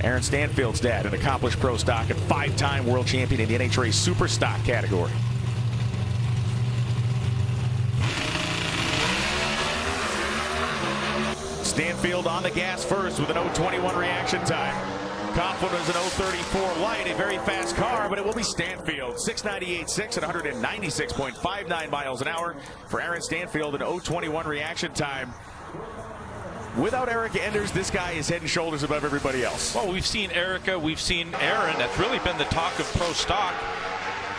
Aaron Stanfield's dad, an accomplished Pro Stock and 5-time world champion in the NHRA Super Stock category. Stanfield on the gas first with an 0:21 reaction time. Coughlin is an 0:34 light, a very fast car, but it will be Stanfield. 698.6 at 196.59 miles an hour for Aaron Stanfield, an 0:21 reaction time. Without Erica Enders, this guy is head and shoulders above everybody else. Well, we've seen Erica, we've seen Aaron. That's really been the talk of Pro Stock.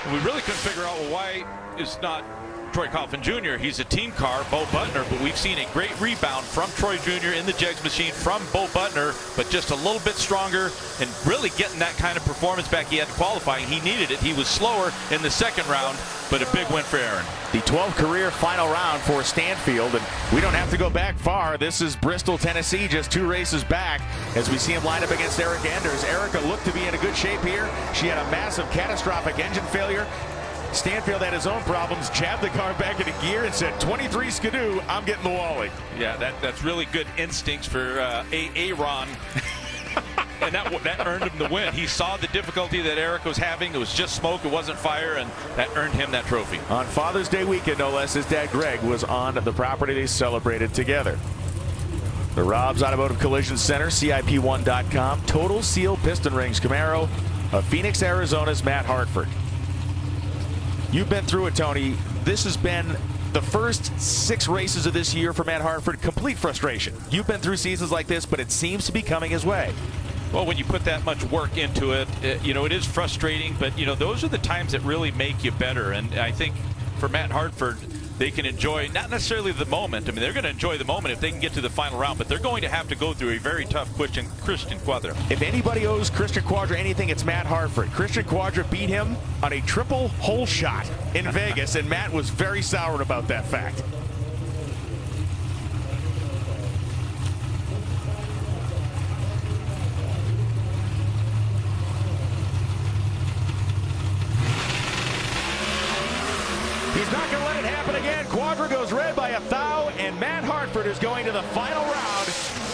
And we really couldn't figure out, well, why is not Troy Coughlin Jr. He's a team car, Bo Butner, but we've seen a great rebound from Troy Jr. in the Jegs machine from Bo Butner, but just a little bit stronger and really getting that kind of performance back he had in qualifying. He needed it. He was slower in the second round, but a big win for Aaron. The 12th career final round for Stanfield, and we don't have to go back far. This is Bristol, Tennessee, just 2 races back as we see him line up against Erica Enders. Erica looked to be in a good shape here. She had a massive catastrophic engine failure. Stanfield had his own problems, jabbed the car back into gear and said, 23 skidoo, I'm getting the Wally. Yeah, that's really good instincts for Aaron. And that earned him the win. He saw the difficulty that Eric was having. It was just smoke, it wasn't fire, and that earned him that trophy. On Father's Day weekend, no less, his dad Greg was on the property. They celebrated together. The Rob's Automotive Collision Center, CIP1.com, Total Seal Piston Rings Camaro of Phoenix, Arizona's Matt Hartford. You've been through it, Tony. This has been the first 6 races of this year for Matt Hartford. Complete frustration. You've been through seasons like this, but it seems to be coming his way. Well, when you put that much work into it, it is frustrating, but, those are the times that really make you better. And I think for Matt Hartford, they can enjoy, not necessarily the moment. I mean, they're going to enjoy the moment if they can get to the final round, but they're going to have to go through a very tough Christian Quadra. If anybody owes Christian Quadra anything, it's Matt Hartford. Christian Quadra beat him on a triple hole shot in Vegas, and Matt was very sour about that fact. He's not going to let it happen again. Quadra goes red by a thou, and Matt Hartford is going to the final round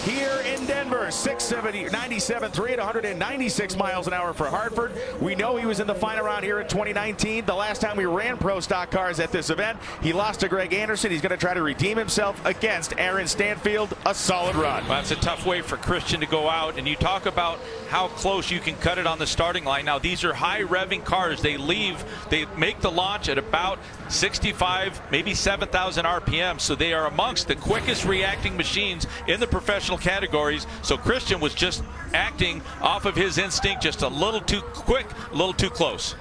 here in Denver. 97.3 at 196 miles an hour for Hartford. We know he was in the final round here in 2019. The last time we ran Pro Stock cars at this event, he lost to Greg Anderson. He's going to try to redeem himself against Aaron Stanfield. A solid run. Well, that's a tough way for Christian to go out, and you talk about how close you can cut it on the starting line. Now, these are high revving cars. They make the launch at about 65, maybe 7,000 RPM, so they are amongst the quickest reacting machines in the professional categories. So Christian was just acting off of his instinct, just a little too quick, a little too close.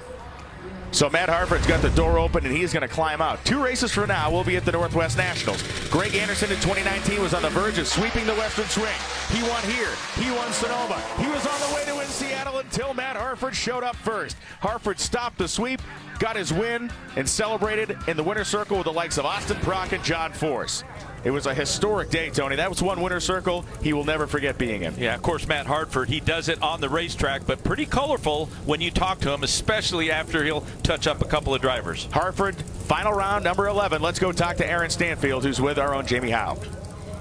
So Matt Hartford's got the door open, and he's going to climb out. 2 races from now, we'll be at the Northwest Nationals. Greg Anderson in 2019 was on the verge of sweeping the Western Swing. He won here. He won Sonoma. He was on the way to win Seattle until Matt Hartford showed up first. Hartford stopped the sweep, got his win, and celebrated in the winner's circle with the likes of Austin Prock and John Force. It was a historic day, Tony. That was one winner's circle he will never forget being in. Yeah, of course, Matt Hartford, he does it on the racetrack, but pretty colorful when you talk to him, especially after he'll touch up a couple of drivers. Hartford, final round, number 11. Let's go talk to Aaron Stanfield, who's with our own Jamie Howe.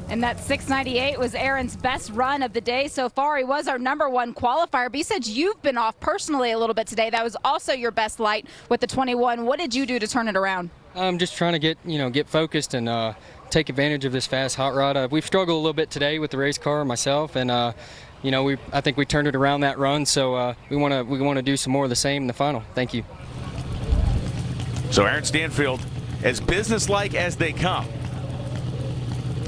And that 698 was Aaron's best run of the day so far. He was our #1 qualifier, but you said you've been off personally a little bit today. That was also your best light with the 21. What did you do to turn it around? I'm just trying to get focused and take advantage of this fast hot rod. We've struggled a little bit today with the race car myself, and I think we turned it around that run. So we want to do some more of the same in the final. Thank you. So Aaron Stanfield, as businesslike as they come.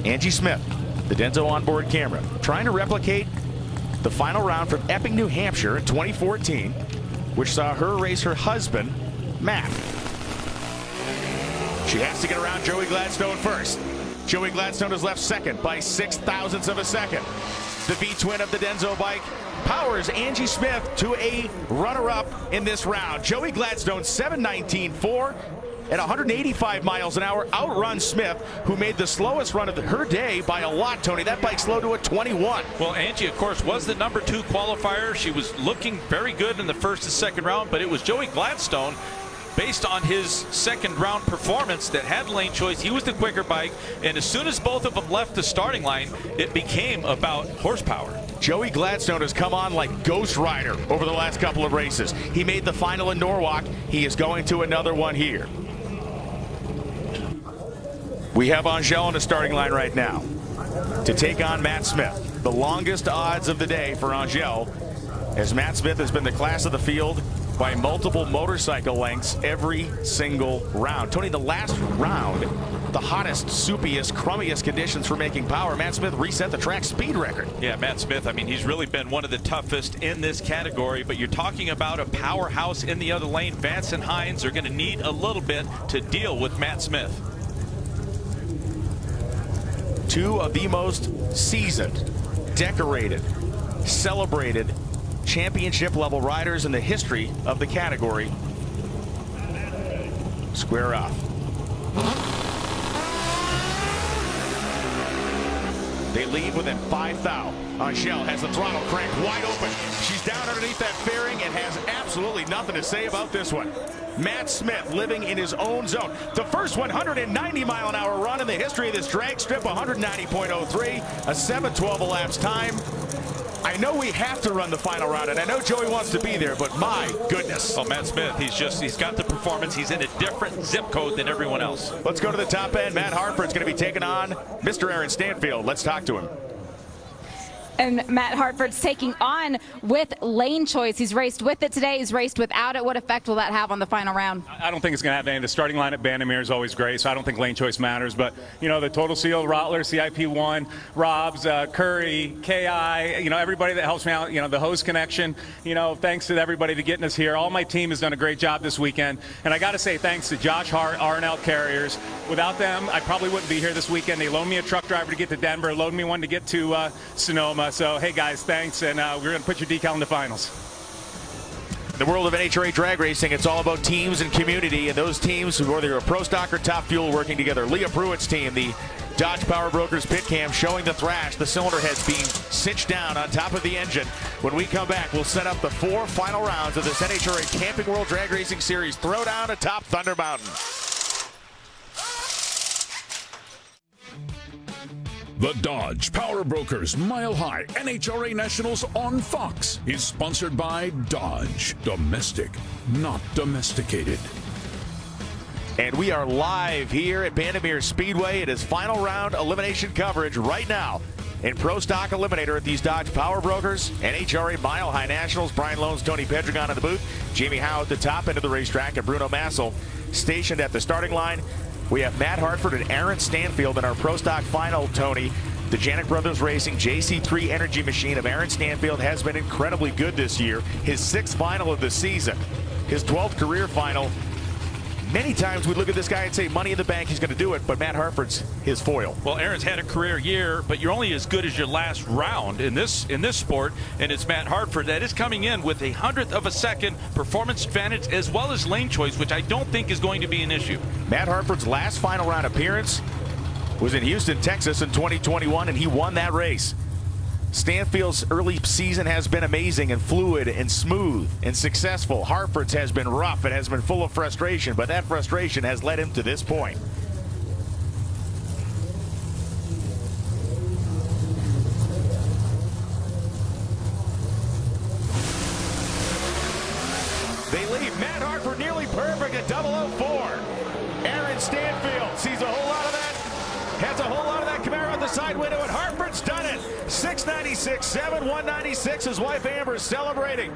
Angie Smith, the Denso onboard camera, trying to replicate the final round from Epping, New Hampshire in 2014, which saw her race her husband, Matt. She has to get around Joey Gladstone first. Joey Gladstone is left second by 0.06 of a second. The V-twin of the Denso bike powers Angie Smith to a runner-up in this round. Joey Gladstone, 7:19.4. At 185 miles an hour, outruns Smith, who made the slowest run of her day by a lot, Tony. That bike slowed to a 21. Well, Angie, of course, was the number 2 qualifier. She was looking very good in the first and second round, but it was Joey Gladstone, based on his second round performance, that had lane choice. He was the quicker bike, and as soon as both of them left the starting line, it became about horsepower. Joey Gladstone has come on like Ghost Rider over the last couple of races. He made the final in Norwalk. He is going to another one here. We have Angel on the starting line right now to take on Matt Smith. The longest odds of the day for Angel, as Matt Smith has been the class of the field by multiple motorcycle lengths every single round. Tony, the last round, the hottest, soupiest, crummiest conditions for making power, Matt Smith reset the track speed record. Yeah, Matt Smith, I mean, he's really been one of the toughest in this category, but you're talking about a powerhouse in the other lane. Vance and Hines are going to need a little bit to deal with Matt Smith. Two of the most seasoned, decorated, celebrated championship level riders in the history of the category square off. They lead within 5 thou. Angel has the throttle cranked wide open. She's down underneath that fairing and has absolutely nothing to say about this one. Matt Smith living in his own zone. The first 190-mile-an-hour run in the history of this drag strip, 190.03, a 7:12 elapsed time. I know we have to run the final round, and I know Joey wants to be there, but my goodness. Oh, Matt Smith, he's got the performance. He's in a different zip code than everyone else. Let's go to the top end. Matt Hartford's going to be taking on Mr. Aaron Stanfield. Let's talk to him. And Matt Hartford's taking on with lane choice. He's raced with it today. He's raced without it. What effect will that have on the final round? I don't think it's going to have any. The starting line at Bandamere is always great, so I don't think lane choice matters. But, you know, the Total Seal, Rottler, CIP1, Robs, Curry, KI, you know, everybody that helps me out, you know, the host connection, you know, thanks to everybody to getting us here. All my team has done a great job this weekend. And I got to say thanks to Josh Hart, R&L Carriers. Without them, I probably wouldn't be here this weekend. They loaned me a truck driver to get to Denver, loaned me one to get to Sonoma. So, hey, guys, thanks, and we're going to put your decal in the finals. In the world of NHRA drag racing, it's all about teams and community, and those teams who are either a Pro Stock or Top Fuel working together. Leah Pruitt's team, the Dodge Power Brokers pit cam showing the thrash, the cylinder heads being cinched down on top of the engine. When we come back, we'll set up the 4 final rounds of this NHRA Camping World Drag Racing Series Throwdown atop Thunder Mountain. The Dodge Power Brokers Mile High NHRA Nationals on Fox is sponsored by Dodge. Domestic, not domesticated. And we are live here at Bandamere Speedway. It is final round elimination coverage right now in Pro Stock Eliminator at these Dodge Power Brokers NHRA Mile High Nationals. Brian Loans, Tony Pedregon in the booth, Jamie Howe at the top end of the racetrack, and Bruno Massel stationed at the starting line. We have Matt Hartford and Aaron Stanfield in our Pro Stock final, Tony. The Janik Brothers Racing JC3 Energy Machine of Aaron Stanfield has been incredibly good this year. His 6th final of the season, his 12th career final. Many times we look at this guy and say money in the bank, he's going to do it, but Matt Hartford's his foil. Well, Aaron's had a career year, but you're only as good as your last round in this sport, and it's Matt Hartford that is coming in with a 100th of a second performance advantage as well as lane choice, which I don't think is going to be an issue. Matt Hartford's last final round appearance was in Houston, Texas in 2021, and he won that race. Stanfield's early season has been amazing and fluid and smooth and successful. Hartford's has been rough. It has been full of frustration, but that frustration has led him to this point. They leave Matt Hartford nearly perfect at 004. Aaron Stanfield sees a whole lot of that. Has a whole lot of that Camaro out the side window, and Hartford's done it. 696.7, 196. His wife Amber celebrating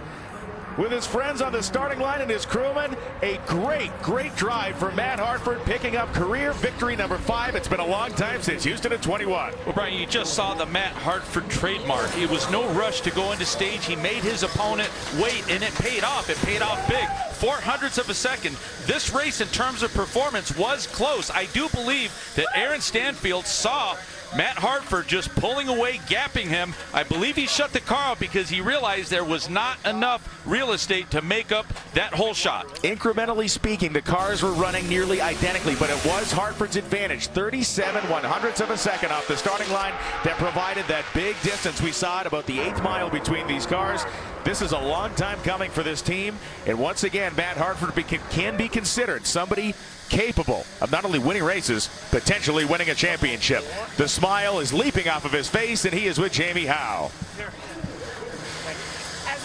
with his friends on the starting line and his crewman. A great drive for Matt Hartford, picking up career victory number 5. It's been a long time since Houston at 21. Well, Brian, you just saw the Matt Hartford trademark. It was no rush to go into stage. He made his opponent wait, and it paid off. It paid off big. 0.04 of a second. This race, in terms of performance, was close. I do believe that Aaron Stanfield saw Matt Hartford just pulling away, gapping him. I believe he shut the car out because he realized there was not enough real estate to make up that whole shot. Incrementally speaking, the cars were running nearly identically, but it was Hartford's advantage. 37/100ths of a second off the starting line that provided that big distance. We saw it about the 8th mile between these cars. This is a long time coming for this team, and once again, Matt Hartford can be considered somebody capable of not only winning races, potentially winning a championship. The smile is leaping off of his face, and he is with Jamie Howe.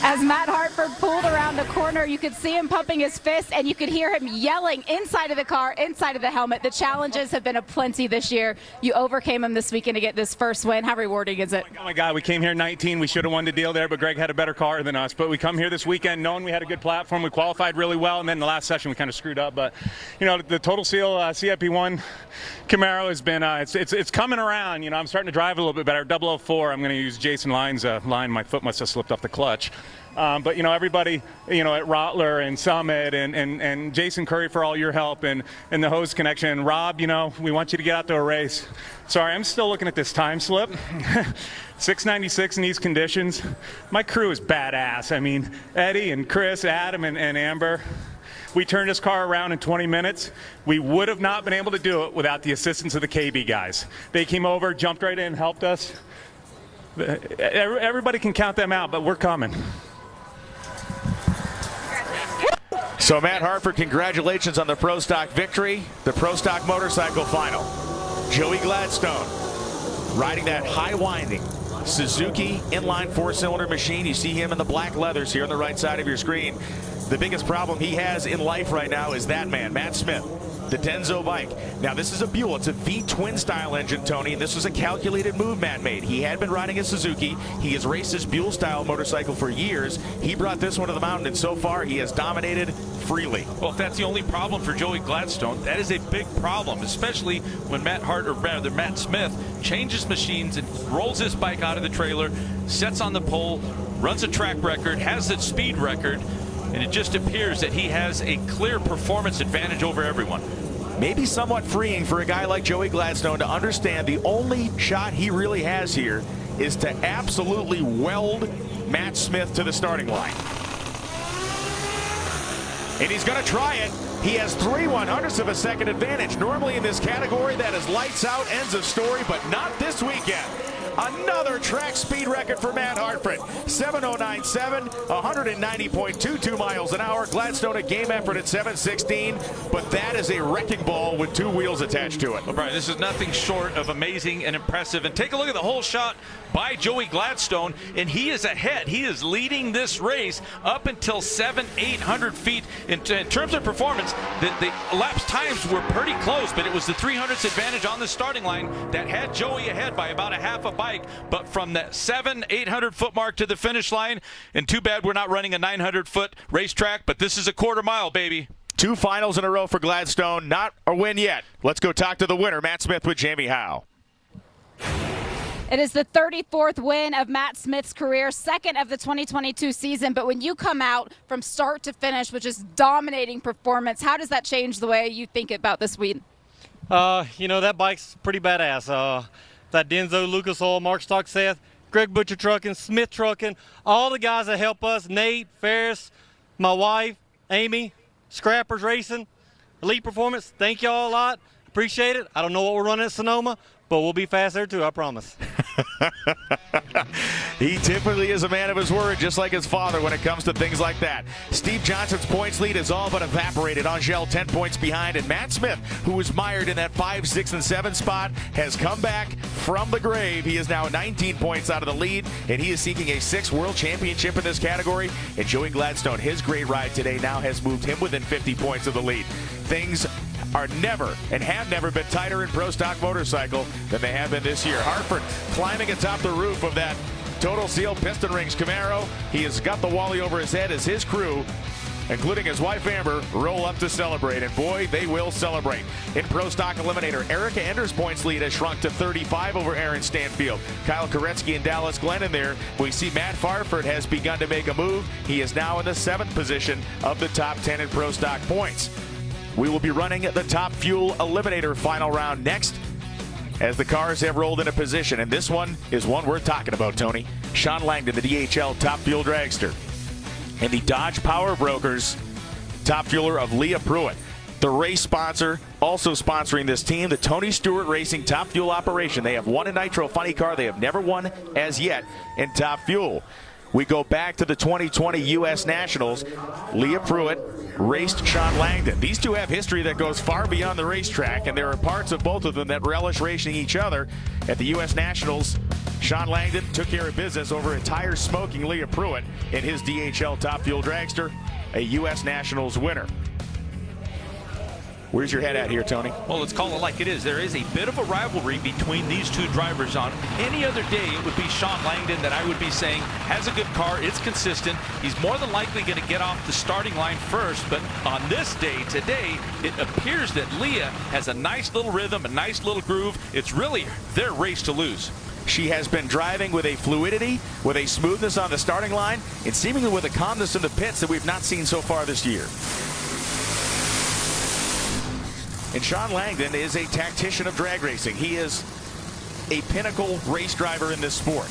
As Matt Hartford pulled around the corner, you could see him pumping his fist, and you could hear him yelling inside of the car, inside of the helmet. The challenges have been aplenty this year. You overcame him this weekend to get this first win. How rewarding is it? Oh my God, we came here 19. We should have won the deal there, but Greg had a better car than us. But we come here this weekend knowing we had a good platform. We qualified really well, and then the last session we kind of screwed up. But you know, the Total Seal CIP1 Camaro has been it's coming around. You know, I'm starting to drive a little bit better. 004. I'm going to use Jason Line's line. My foot must have slipped off the clutch. But, you know, everybody, you know, at Rottler and Summit and Jason Curry for all your help and the hose connection. And Rob, you know, we want you to get out to a race. Sorry, I'm still looking at this time slip. 696 in these conditions. My crew is badass. I mean, Eddie and Chris, Adam and Amber. We turned this car around in 20 minutes. We would have not been able to do it without the assistance of the KB guys. They came over, jumped right in, helped us. Everybody can count them out, but we're coming. So Matt Hartford, congratulations on the Pro Stock victory, the Pro Stock Motorcycle Final. Joey Gladstone riding that high-winding Suzuki inline 4-cylinder machine. You see him in the black leathers here on the right side of your screen. The biggest problem he has in life right now is that man, Matt Smith, the Denso bike. Now this is a Buell, it's a V-twin style engine, Tony, and this was a calculated move Matt made. He had been riding a Suzuki. He has raced this Buell style motorcycle for years. He brought this one to the mountain, and so far he has dominated freely. Well, if that's the only problem for Joey Gladstone, that is a big problem, especially when Matt Smith changes machines and rolls his bike out of the trailer, sets on the pole, runs a track record, has the speed record, and it just appears that he has a clear performance advantage over everyone. Maybe somewhat freeing for a guy like Joey Gladstone to understand the only shot he really has here is to absolutely weld Matt Smith to the starting line. And he's going to try it. He has 3/100ths of a second advantage. Normally in this category, that is lights out, ends of story, but not this weekend. Another track speed record for Matt Hartford. 7:09.7, 190.22 miles an hour. Gladstone a game effort at 7:16, but that is a wrecking ball with 2 wheels attached to it. Well, Brian, this is nothing short of amazing and impressive. And take a look at the whole shot by Joey Gladstone, and he is ahead. He is leading this race up until 700-800 feet. In terms of performance, the elapsed times were pretty close, but it was the 300ths advantage on the starting line that had Joey ahead by about a half a bike. But from that 700-800 foot mark to the finish line, and too bad we're not running a 900-foot racetrack, but this is a quarter mile, baby. 2 finals in a row for Gladstone, not a win yet. Let's go talk to the winner, Matt Smith with Jamie Howe. It is the 34th win of Matt Smith's career, second of the 2022 season. But when you come out from start to finish with just dominating performance, how does that change the way you think about this week? You know, that bike's pretty badass. That Denso, Lucas Oil, Mark Stock Seth, Greg Butcher Trucking, Smith Trucking, all the guys that help us, Nate, Ferris, my wife, Amy, Scrappers Racing, Elite Performance, thank y'all a lot. Appreciate it. I don't know what we're running at Sonoma, but we'll be fast there too, I promise. He typically is a man of his word, just like his father when it comes to things like that. Steve Johnson's points lead is all but evaporated. Angel 10 points behind, and Matt Smith, who was mired in that 5, 6, and 7 spot, has come back from the grave. He is now 19 points out of the lead, and he is seeking a 6th world championship in this category. And Joey Gladstone, his great ride today now has moved him within 50 points of the lead. Things are never and have never been tighter in Pro Stock Motorcycle than they have been this year. Hartford climbing atop the roof of that Total Seal Piston Rings Camaro. He has got the Wally over his head as his crew including his wife Amber, roll up to celebrate. And boy, they will celebrate. In Pro Stock Eliminator, Erica Ender's points lead has shrunk to 35 over Aaron Stanfield. Kyle Koretsky and Dallas Glenn in there. We see Matt Farford has begun to make a move. He is now in the 7th position of the top 10 in Pro Stock points. We will be running the Top Fuel Eliminator final round next, as the cars have rolled into position. And this one is one worth talking about, Tony. Sean Langdon, the DHL Top Fuel Dragster. And the Dodge Power Brokers top fueler of Leah Pruitt. The race sponsor also sponsoring this team, the Tony Stewart Racing Top Fuel operation. They have won a Nitro Funny Car. They have never won as yet in Top Fuel. We go back to the 2020 U.S. Nationals. Leah Pruitt raced Sean Langdon. These two have history that goes far beyond the racetrack, and there are parts of both of them that relish racing each other. At the U.S. Nationals, Sean Langdon took care of business over a tire-smoking Leah Pruitt in his DHL Top Fuel Dragster, a U.S. Nationals winner. Where's your head at here, Tony? Well, let's call it like it is. There is a bit of a rivalry between these two drivers. On any other day, it would be Sean Langdon that I would be saying has a good car. It's consistent. He's more than likely going to get off the starting line first. But on this day, today, it appears that Leah has a nice little rhythm, a nice little groove. It's really their race to lose. She has been driving with a fluidity, with a smoothness on the starting line, and seemingly with a calmness in the pits that we've not seen so far this year. And Sean Langdon is a tactician of drag racing. He is a pinnacle race driver in this sport.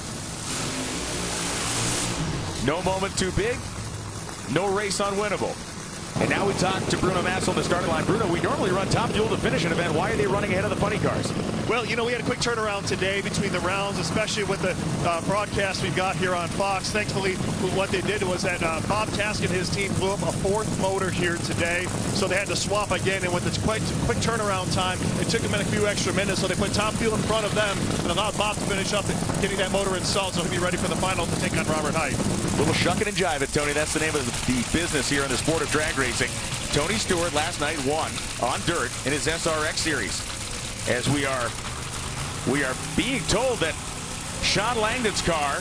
No moment too big, no race unwinnable. And now we talk to Bruno Massa on the starting line. Bruno, we normally run Top Fuel to finish an event. Why are they running ahead of the funny cars? Well, you know, we had a quick turnaround today between the rounds, especially with the broadcast we've got here on Fox. Thankfully, what they did was that Bob Task and his team blew up a 4th motor here today, so they had to swap again. And with this quick turnaround time, it took them a few extra minutes, so they put Top Fuel in front of them and allowed Bob to finish up getting that motor installed, so he'll be ready for the final to take on Robert Height. Little shucking and jiving, Tony. That's the name of the business here in the sport of drag racing. Tony Stewart last night won on dirt in his SRX series. As we are being told that Sean Langdon's car,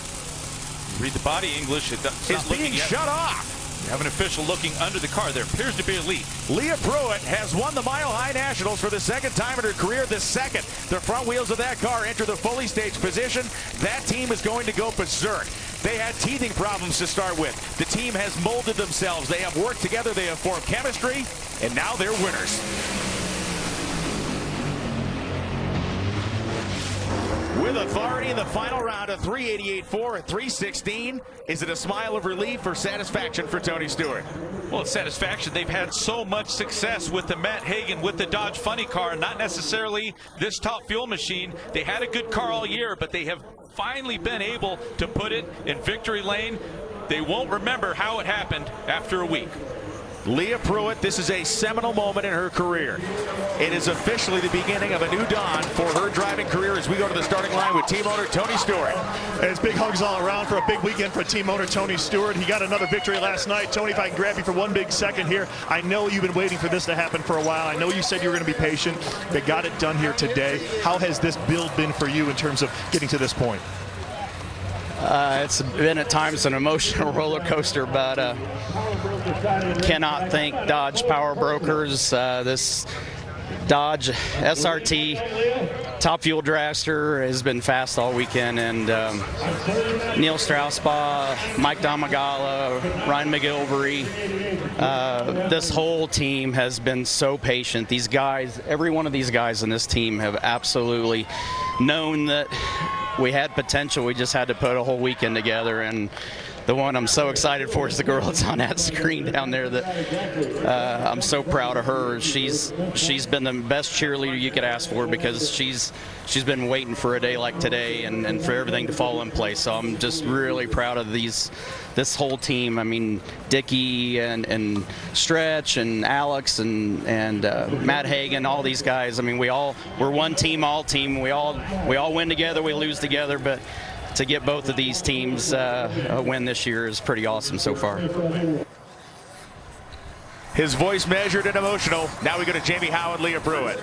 read the body English, is being shut off. You have an official looking under the car. There appears to be a leak. Leah Pruitt has won the Mile High Nationals for the 2nd time in her career. The second the front wheels of that car enter the fully staged position, that team is going to go berserk. They had teething problems to start with. The team has molded themselves. They have worked together. They have formed chemistry, and now they're winners. With authority in the final round of 388.4 at 316, is it a smile of relief or satisfaction for Tony Stewart? Well, it's satisfaction. They've had so much success with the Matt Hagan, with the Dodge Funny Car, not necessarily this Top Fuel machine. They had a good car all year, but they have finally been able to put it in victory lane. They won't remember how it happened after a week. Leah Pruitt, this is a seminal moment in her career. It is officially the beginning of a new dawn for her driving career as we go to the starting line with team owner Tony Stewart. And it's big hugs all around for a big weekend for team owner Tony Stewart. He got another victory last night. Tony, if I can grab you for one big second here, I know you've been waiting for this to happen for a while. I know you said you were going to be patient. They got it done here today. How has this build been for you in terms of getting to this point? It's been at times an emotional roller coaster, but cannot thank Dodge Power Brokers. This Dodge SRT Top Fuel Dragster has been fast all weekend, and Neil Straussbaugh, Mike Domagala, Ryan McGilvery, this whole team has been so patient. These guys, every one of these guys in this team have absolutely known that we had potential. We just had to put a whole weekend together, and the one I'm so excited for is the girl that's on that screen down there. That I'm so proud of her. She's been the best cheerleader you could ask for, because she's been waiting for a day like today and for everything to fall in place. So I'm just really proud of this whole team. I mean, Dickie and Stretch and Alex and Matt Hagan, all these guys. I mean, we're one team, all team. We all win together, we lose together, but to get both of these teams a win this year is pretty awesome so far. His voice measured and emotional. Now we go to Jamie Howe and Leah Pruitt.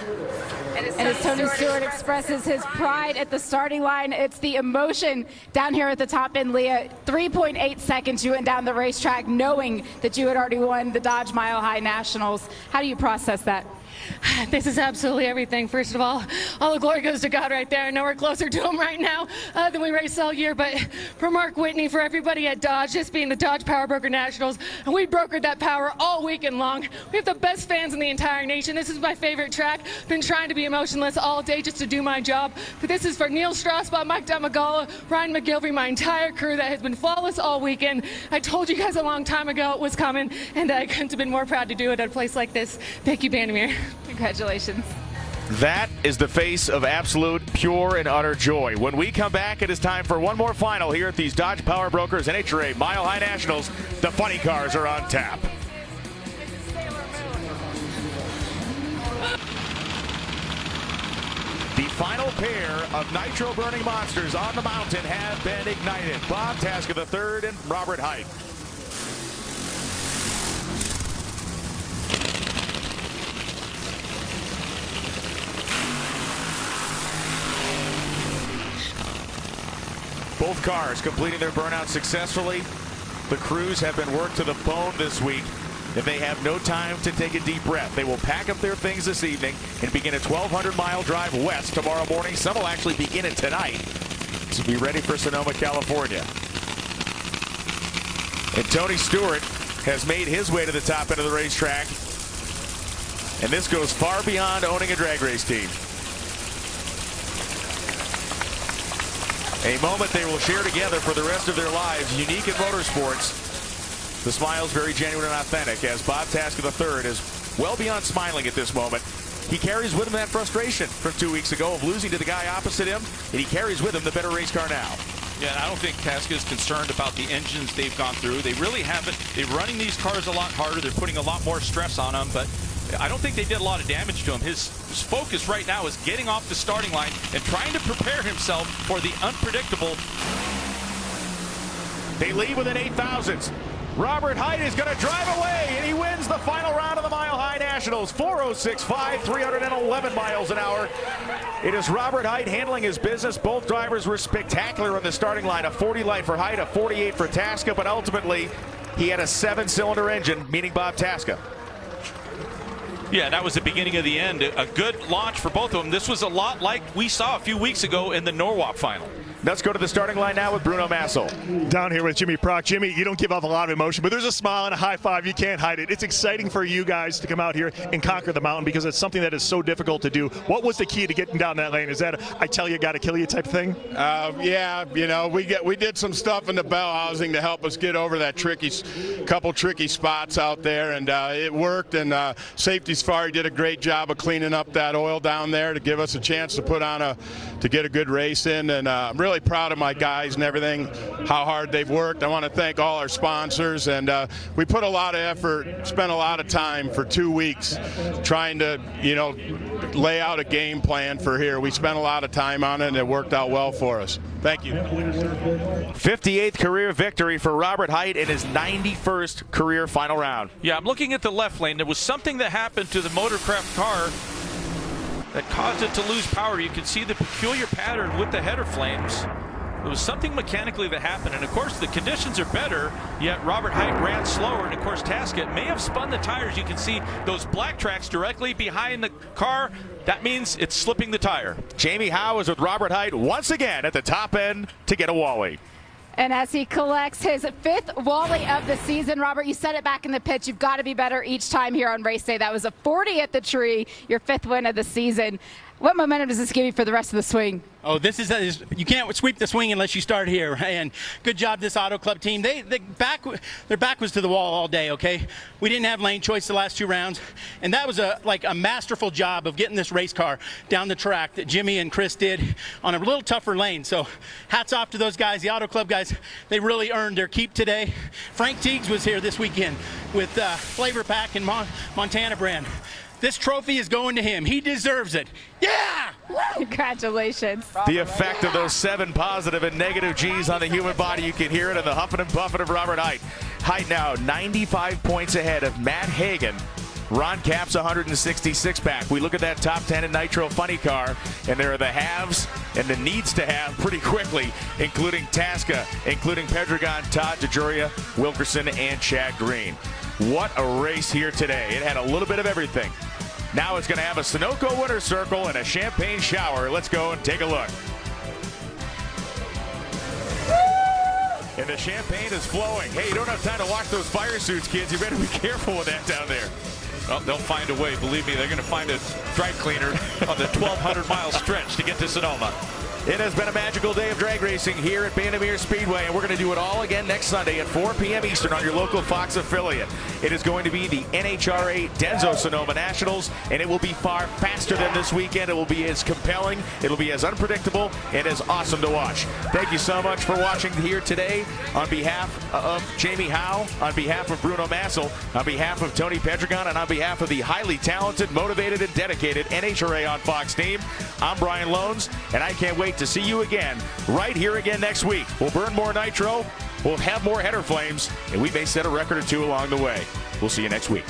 And as Tony Stewart expresses his pride at the starting line, it's the emotion down here at the top end, Leah. 3.8 seconds you went down the racetrack knowing that you had already won the Dodge Mile High Nationals. How do you process that? This is absolutely everything. First of all the glory goes to God right there. I know we're closer to him right now than we raced all year, but for Mark Whitney, for everybody at Dodge, this being the Dodge Power Broker Nationals, and we brokered that power all weekend long. We have the best fans in the entire nation. This is my favorite track. Been trying to be emotionless all day just to do my job, but this is for Neil Strasbaugh, Mike Damagala, Ryan McGilvery, my entire crew that has been flawless all weekend. I told you guys a long time ago it was coming, and I couldn't have been more proud to do it at a place like this. Thank you, Vandermeer. Congratulations. That is the face of absolute, pure, and utter joy. When we come back, it is time for one more final here at these Dodge Power Brokers NHRA Mile High Nationals. The funny cars are on tap. The final pair of nitro-burning monsters on the mountain have been ignited. Bob Tasker III and Robert Height. Both cars completing their burnout successfully. The crews have been worked to the bone this week, and they have no time to take a deep breath. They will pack up their things this evening and begin a 1,200-mile drive west tomorrow morning. Some will actually begin it tonight to be ready for Sonoma, California. And Tony Stewart has made his way to the top end of the racetrack, and this goes far beyond owning a drag race team. A moment they will share together for the rest of their lives, unique in motorsports. The smile's very genuine and authentic, as Bob Tasker III is well beyond smiling at this moment. He carries with him that frustration from 2 weeks ago of losing to the guy opposite him, and he carries with him the better race car now. Yeah, and I don't think Tasker is concerned about the engines they've gone through. They really haven't. They're running these cars a lot harder. They're putting a lot more stress on them, but I don't think they did a lot of damage to him. His focus right now is getting off the starting line and trying to prepare himself for the unpredictable. They lead within 8,000. Robert Height is going to drive away, and he wins the final round of the Mile High Nationals. 4:06.5, 311 miles an hour. It is Robert Height handling his business. Both drivers were spectacular on the starting line. A 40 light for Height, a 48 for Tasker, but ultimately he had a 7-cylinder engine, meaning Bob Tasker. Yeah, that was the beginning of the end. A good launch for both of them. This was a lot like we saw a few weeks ago in the Norwalk final. Let's go to the starting line now with Bruno Massel. Down here with Jimmy Prock. Jimmy, you don't give off a lot of emotion, but there's a smile and a high five. You can't hide it. It's exciting for you guys to come out here and conquer the mountain because it's something that is so difficult to do. What was the key to getting down that lane? Is that a, I tell you, got to kill you type thing? Yeah, you know, we did some stuff in the bell housing to help us get over that couple tricky spots out there, and it worked. And Safety Safari did a great job of cleaning up that oil down there to give us a chance to put on to get a good race in. And I'm really proud of my guys and everything, how hard they've worked. I want to thank all our sponsors, and we put a lot of effort, spent a lot of time for 2 weeks trying to, lay out a game plan for here. We spent a lot of time on it, and it worked out well for us. Thank you. 58th career victory for Robert Height in his 91st career final round. Yeah, I'm looking at the left lane. There was something that happened to the Motorcraft car that caused it to lose power. You can see the peculiar pattern with the header flames. There was something mechanically that happened, and of course the conditions are better, yet Robert Height ran slower, and of course Tasker may have spun the tires. You can see those black tracks directly behind the car. That means it's slipping the tire. Jamie Howe is with Robert Height once again at the top end to get a Wally. And as he collects his 5th Wally of the season, Robert, you said it back in the pitch, you've got to be better each time here on race day. That was a 40 at the tree, your 5th win of the season. What momentum does this give you for the rest of the swing? Oh, this is you can't sweep the swing unless you start here. And good job, this Auto Club team. Their back was to the wall all day. Okay, we didn't have lane choice the last 2 rounds, and that was a masterful job of getting this race car down the track that Jimmy and Chris did on a little tougher lane. So, hats off to those guys, the Auto Club guys. They really earned their keep today. Frank Teagues was here this weekend with Flavor Pack and Montana brand. This trophy is going to him. He deserves it. Yeah! Congratulations. The effect of those 7 positive and negative G's on the human body, you can hear it in the huffing and puffing of Robert Height. Height now 95 points ahead of Matt Hagan. Ron Capps 166 back. We look at that top 10 in Nitro Funny Car, and there are the haves and the needs to have pretty quickly, including Tasca, including Pedregon, Todd DeJoria, Wilkerson, and Chad Green. What a race here today. It had a little bit of everything. Now it's going to have a Sunoco winner's circle and a champagne shower. Let's go and take a look. And the champagne is flowing. Hey, you don't have time to wash those fire suits, kids. You better be careful with that down there. Well, they'll find a way. Believe me, they're going to find a dry cleaner on the 1,200-mile stretch to get to Sonoma. It has been a magical day of drag racing here at Bandimere Speedway, and we're going to do it all again next Sunday at 4 p.m. Eastern on your local Fox affiliate. It is going to be the NHRA Denso Sonoma Nationals, and it will be far faster than this weekend. It will be as compelling, it will be as unpredictable, and as awesome to watch. Thank you so much for watching here today. On behalf of Jamie Howe, on behalf of Bruno Massel, on behalf of Tony Pedregon, and on behalf of the highly talented, motivated, and dedicated NHRA on Fox team, I'm Brian Loans, and I can't wait to see you again right here again next week. We'll burn more nitro, we'll have more header flames, and we may set a record or two along the way. We'll see you next week.